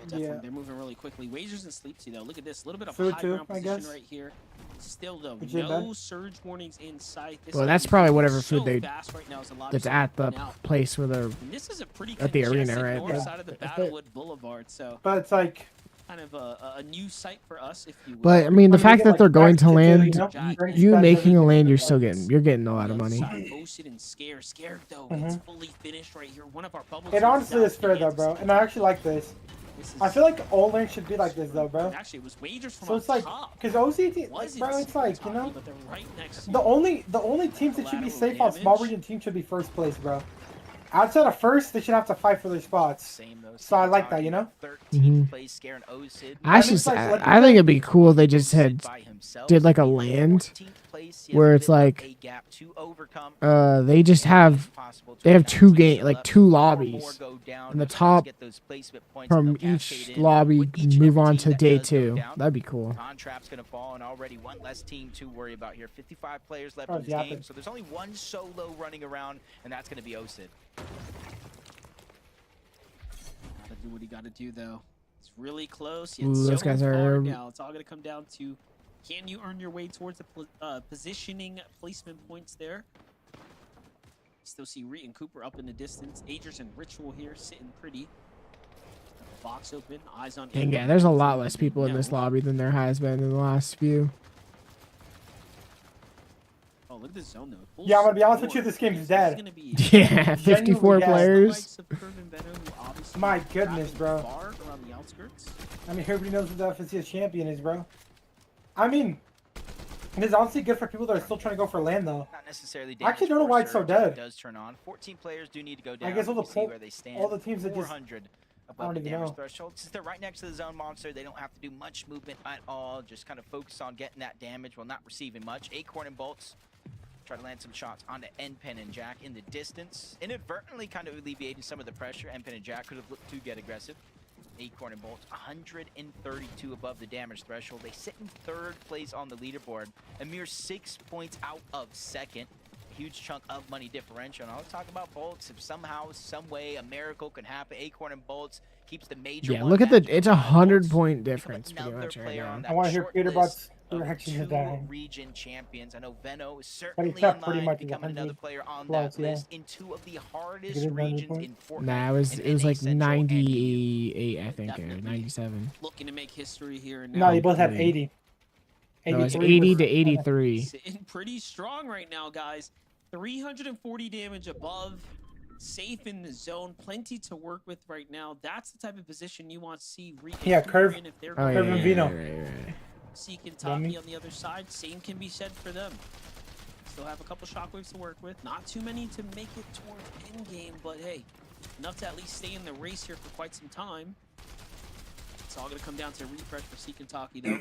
Definitely, Yeah. they're moving really quickly. Wagers and Sleepsy though. Look at this, a little bit of Food high too, ground I position guess. right here. Still though, Which ain't no bad. surge warnings in sight. This Well, is that's probably whatever so food they fast right now as the lobby that's starts at the going out. place where they're And this is a pretty at the arena, congested right? north Yeah. side of the Battlewood Boulevard, so But it's like, kind of a new site for us, if you will. But I mean, the When you fact get, that like, they're going to taxes, land, you know, drinks, you guys, making a everything. land, you're getting a lot of money. Boasted and scared though. It's fully finished right here. One of our bubbles. It honestly is fair though, bro. And I actually like this. I feel like all lanes should be like this though, bro. Actually, it was wagers from So it's like, because OCT, like, bro, it's like, you know, but they're right next to the only teams that should be safe on small region teams should be first place, bro. Outside of first, they should have to fight for their spots. So I like that, you know. 13th place scaring Osid. I think it'd be cool. They just did like a land where it's like they just have two lobbies, and the top from each lobby move on to day 2. That'd be cool. Trap's gonna fall, and already one less team to worry about here. 55 players left in this game, so there's only one solo running around, and that's gonna be Osid. Gotta do what he gotta do though. It's really close. Ooh, those guys are. Now it's all gonna come down to, can you earn your way towards the positioning placement points there? Still see Reet and Cooper up in the distance. Agers and Ritual here sitting pretty. Box open, eyes on. And yeah, there's a lot less people in this lobby than there has been in the last few. Oh, look at this zone though. Yeah, I'm gonna be honest with you, this game's dead. Yeah, 54 players. My goodness, bro. Around the outskirts. I mean, everybody knows what the FNCS champion is, bro. I mean, it is honestly good for people that are still trying to go for land, though. Not necessarily. I actually don't know why it's so dead. Does turn on. 14 players do need to go down. I guess all where they stand. all the teams that just 400 above the damage threshold. Since they're right next to the zone monster, they don't have to do much movement at all. Just kind of focus on getting that damage while not receiving much. Acorn and Bolts try to land some shots onto Npen and Jack in the distance, inadvertently kind of alleviating some of the pressure. Npen and Jack could have looked to get aggressive. Acorn and Bolts 132 above the damage threshold. They sit in 3rd place on the leaderboard, a mere 6 points out of 2nd. Huge chunk of money differential. And I'll talk about Bolts. If somehow, some way, a miracle can happen, Acorn and Bolts keeps the major. Yeah, look at it's 100-point difference pretty much right now. I want to hear Peterbot's reaction to that. Region champions. I know Veno is certainly in line becoming another player on that list in 2 of the hardest regions in Fortnite. Nah, it was like 98, I think, or 97. Looking to make history here. No, you both have 80. No, it's 80 to 83. Sitting pretty strong right now, guys. 340 damage above. Safe in the zone, plenty to work with right now. That's the type of position you want to see. Curve. If they're Curve and Vino. Right. See Kentucky on the other side. Same can be said for them. Still have a couple shockwaves to work with. Not too many to make it towards endgame, but hey, enough to at least stay in the race here for quite some time. It's all going to come down to a refresh for See Kentucky, though.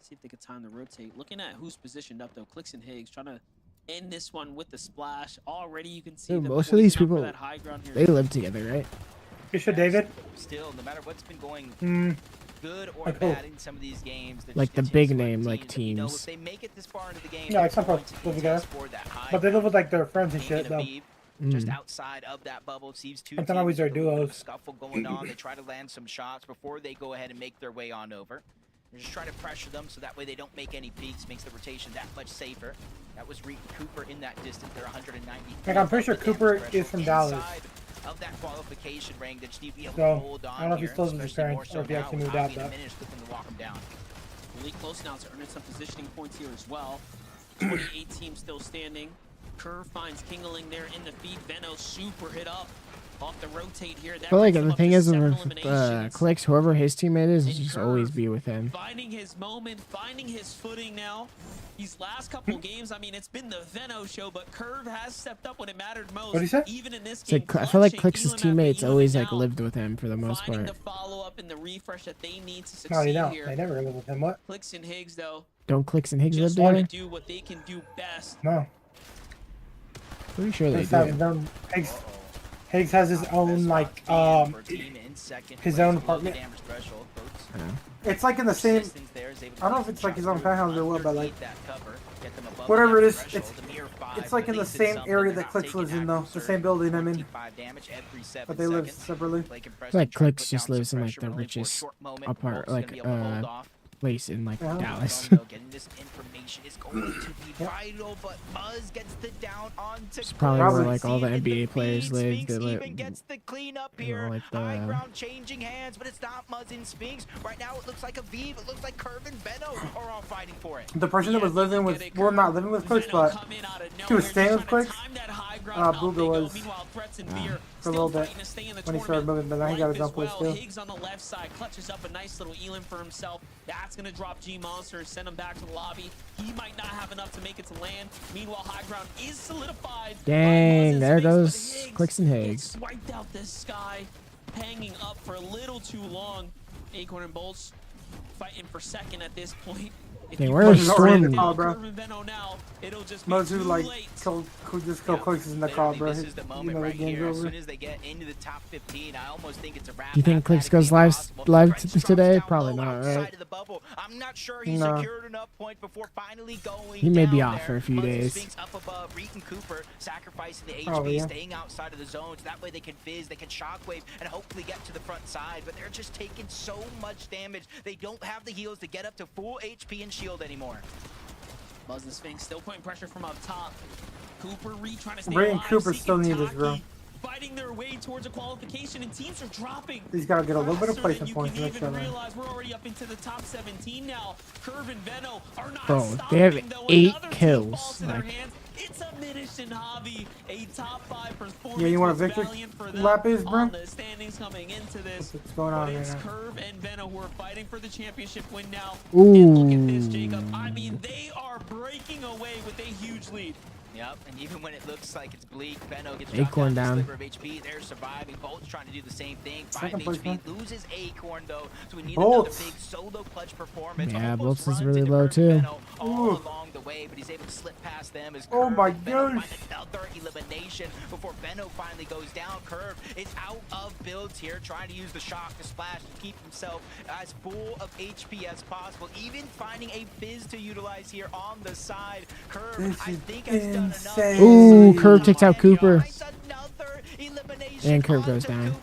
See if they could time to rotate. Looking at who's positioned up, though. Clicks and Higgs trying to end this one with the splash. Already you can see most of these people, that high ground here. they live together, right? Fisher David. Still, no matter what's been going good or bad in some of these games, like the big name like teams. You know, if they make it this far into the game, yeah, like some folks live together, but they live with like their friends and shit though. Just outside of that bubble, sees 2 teams. It's not always their duos. Scuffle going on. They try to land some shots before they go ahead and make their way on over. They're just trying to pressure them so that way they don't make any peaks, makes the rotation that much safer. That was Reed Cooper in that distance. They're 190. Like, I'm pretty sure Cooper is from Dallas. Of that qualification ring, that just need to be able to hold on. I don't know if he still lives with his parents or if he actually moved out though. Really close now to earning some positioning points here as well. 28 teams still standing. Curve finds Kingling there in the feed. Veno super hit up. Off the rotate here. I feel like the thing is with Clicks, whoever his teammate is just always be with him. Finding his moment, finding his footing now. These last couple games, I mean, it's been the Veno show, but Curve has stepped up when it mattered most. What did he say? Even in this game, I feel like Clicks' teammates always like lived with him for the most part. The follow up and the refresh that they need to succeed no, you don't. here. They never live with him. What? Clicks and Higgs though. Don't Clicks and Higgs live Just want together? to do what they can do best. No. Pretty sure they have do. them. Higgs has his own like his own apartment. Yeah. It's like in the same. I don't know if it's like his own penthouse or what, but like whatever it is, it's like in the same area that Clicks lives in though. The same building I'm in. But they live separately. Like Clicks just lives in like the richest apart place in like Dallas. Getting this information is going to be vital, but Muzz gets the down onto It's probably where like all the NBA players live. They live, even gets the clean up here. Like High ground changing hands, but it's not Muzz and Sphinx. Right now it looks like a Vive. It looks like Curve and Benno are all fighting for it. The person that was living with, well, not living with Clicks, but he was staying with Clicks. Booga was for a little bit when he started moving, but now he got his own place too. Higgs on the left side clutches up a nice little Elam for himself. That's gonna drop G Monster and send him back to the lobby. He might not have enough to make it to land. Meanwhile, high ground is solidified. Dang, there goes Clicks and Higgs. Wiped out this sky, hanging up for a little too long. Acorn and Bolts fighting for second at this point. Dang, where is Storm? Mozu like just kill Clicks in the car, bro. This is the moment right here. As soon as they get into the top 15, I almost think it's a wrap. Do you think Clicks goes live today? Probably not, right? I'm not sure he secured enough points before finally going. He may be off for a few days. Up above, Reed and Cooper sacrificing the HP, staying outside of the zones. That way they can fizz, they can shockwave, and hopefully get to the front side. But they're just taking so much damage. They don't have the heals to get up to full HP and shield anymore. Muzz and Sphinx still putting pressure from up top. Cooper Reed trying to stay Ray and alive, Cooper still need this, bro. Fighting their way towards a qualification, and teams are dropping. He's got to get a little bit of placement points next time. We're already up into the top 17 now. Curve and Venno are not Bro, they have 8 kills. Like, it's a Mission hobby, a top 5 performance. Yeah, you want a victory lap is, bro? The standings coming into this. What's going on It's right now? Curve and Venno who are fighting for the championship win now. ooh. And look at this, Jacob. I mean, they are breaking away with a huge lead. Yep, and even when it looks like it's bleak, Benno gets Acorn down. down. Sliver of HP. They're surviving. Bolt's trying to do the same thing. 5 HP, loses Acorn though, so we need another big solo clutch performance. Yeah, Almost Bolt's is runs really into low Curve too. Benno all along the way, but he's able to slip past them. As Oh Curve my and Benno gosh. find another elimination before Benno finally goes down. Curve is out of builds here, trying to use the shock to splash to keep himself as full of HP as possible. Even finding a fizz to utilize here on the side. Curve, I think, has done enough. Ooh, Curve takes out Cooper. And Curve goes down.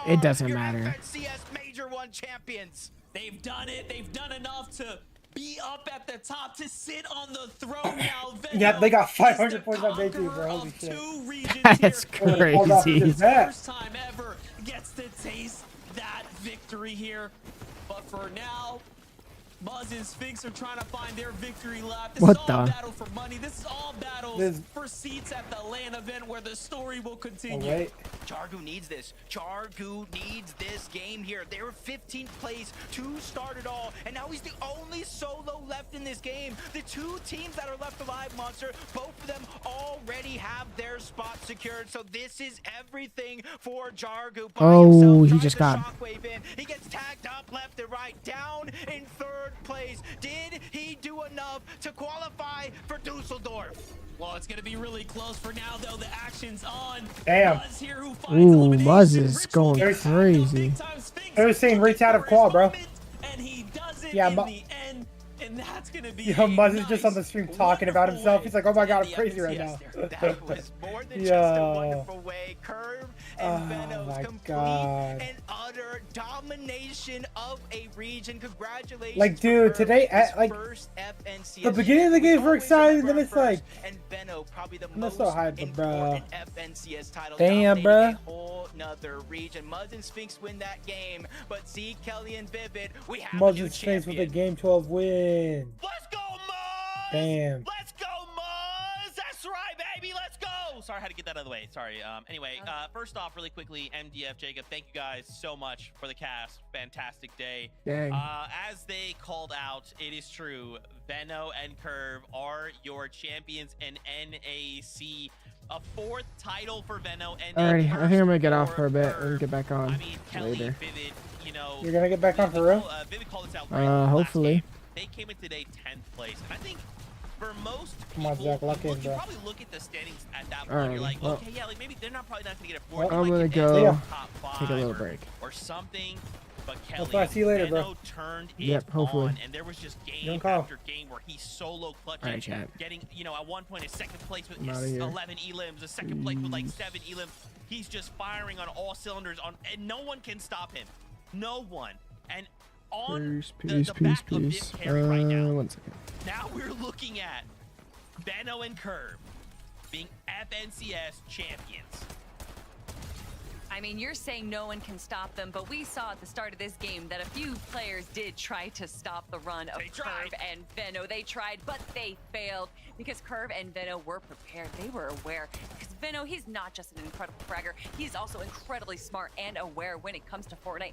It doesn't matter. Major 1 champions. They've done it. They've done enough to be up at the top, to sit on the throne now. Yeah, they got 500 points on day 2, bro. Holy shit. That's crazy. First time ever gets to taste that victory here. But for now, Muzz and Sphinx are trying to find their victory lap. This is all battle for money. This is all battles for seats at the LAN event where the story will continue. Oh, wait. Jargu needs this. Jargu needs this game here. They were 15th place to start it all, and now he's the only solo left in this game. The 2 teams that are left alive, Monster, both of them already have their spot secured. So this is everything for Jargu. Oh, he just got. He gets tagged up left and right, down in 3rd place. Did he do enough to qualify for Dusseldorf? Well, it's going to be really close for now, though. The action's on. Damn. Muzz here who Ooh, Muzz is going crazy. They're saying Reach out of qual, bro. And he does it Yeah, in the end. And that's going to be Yo, Muzz is just on the stream talking about himself. He's like, oh my god, I'm crazy right now. That was more than just a wonderful way. Curve and Venno's complete and utter domination of a region. Congratulations. Like, dude, today, like, the beginning of the game is very exciting, and then it's like, and Benno, probably the I'm most so hyped, bro. FNCS title. Damn, bro. A whole nother region. Muzz and Sphinx win that game, but Z, Kelly, and Vivid, we have Muzz a new and Sphinx with a champion. game 12 win. Let's go, Muzz! Damn. Let's go, Muzz! That's right, baby. Let's go! Sorry, I had to get that out of the way. Sorry. Anyway, first off, really quickly, MDF, Jacob, thank you guys so much for the cast. Fantastic day. Dang. As they called out, it is true. Venno and Curve are your champions in NAC. A 4th title for Venno. And Alrighty, I think I'm gonna get off for a bit and get back on later. Vivid, you know, You're gonna get back on for real? Vivid called this out right Hopefully. they came in today 10th place. And I think For most Come on, people, Zach, lock in, you bro. probably look at the standings at that point. Alright, You're like, well, okay, yeah, like maybe they're probably not gonna get a well, fourth. I'm gonna go take a little break. or something. But That's Kelly, why. See you later, bro. Benno turned Yep, it hopefully. on, and there was just game Don't call. after game where he solo clutching, Alright, chat. getting, you know, at one point a second place with I'm outta here. 11 elims, a second place with like 7 elims. He's just firing on all cylinders, and no one can stop him. No one. And on the back of this carry right now, 1 second. now we're looking at Benno and Curve being FNCS champions. I mean, you're saying no one can stop them, but we saw at the start of this game that a few players did try to stop the run of Curve and Benno. They tried, but they failed because Curve and Benno were prepared. They were aware because Benno, he's not just an incredible fragger. He's also incredibly smart and aware when it comes to Fortnite.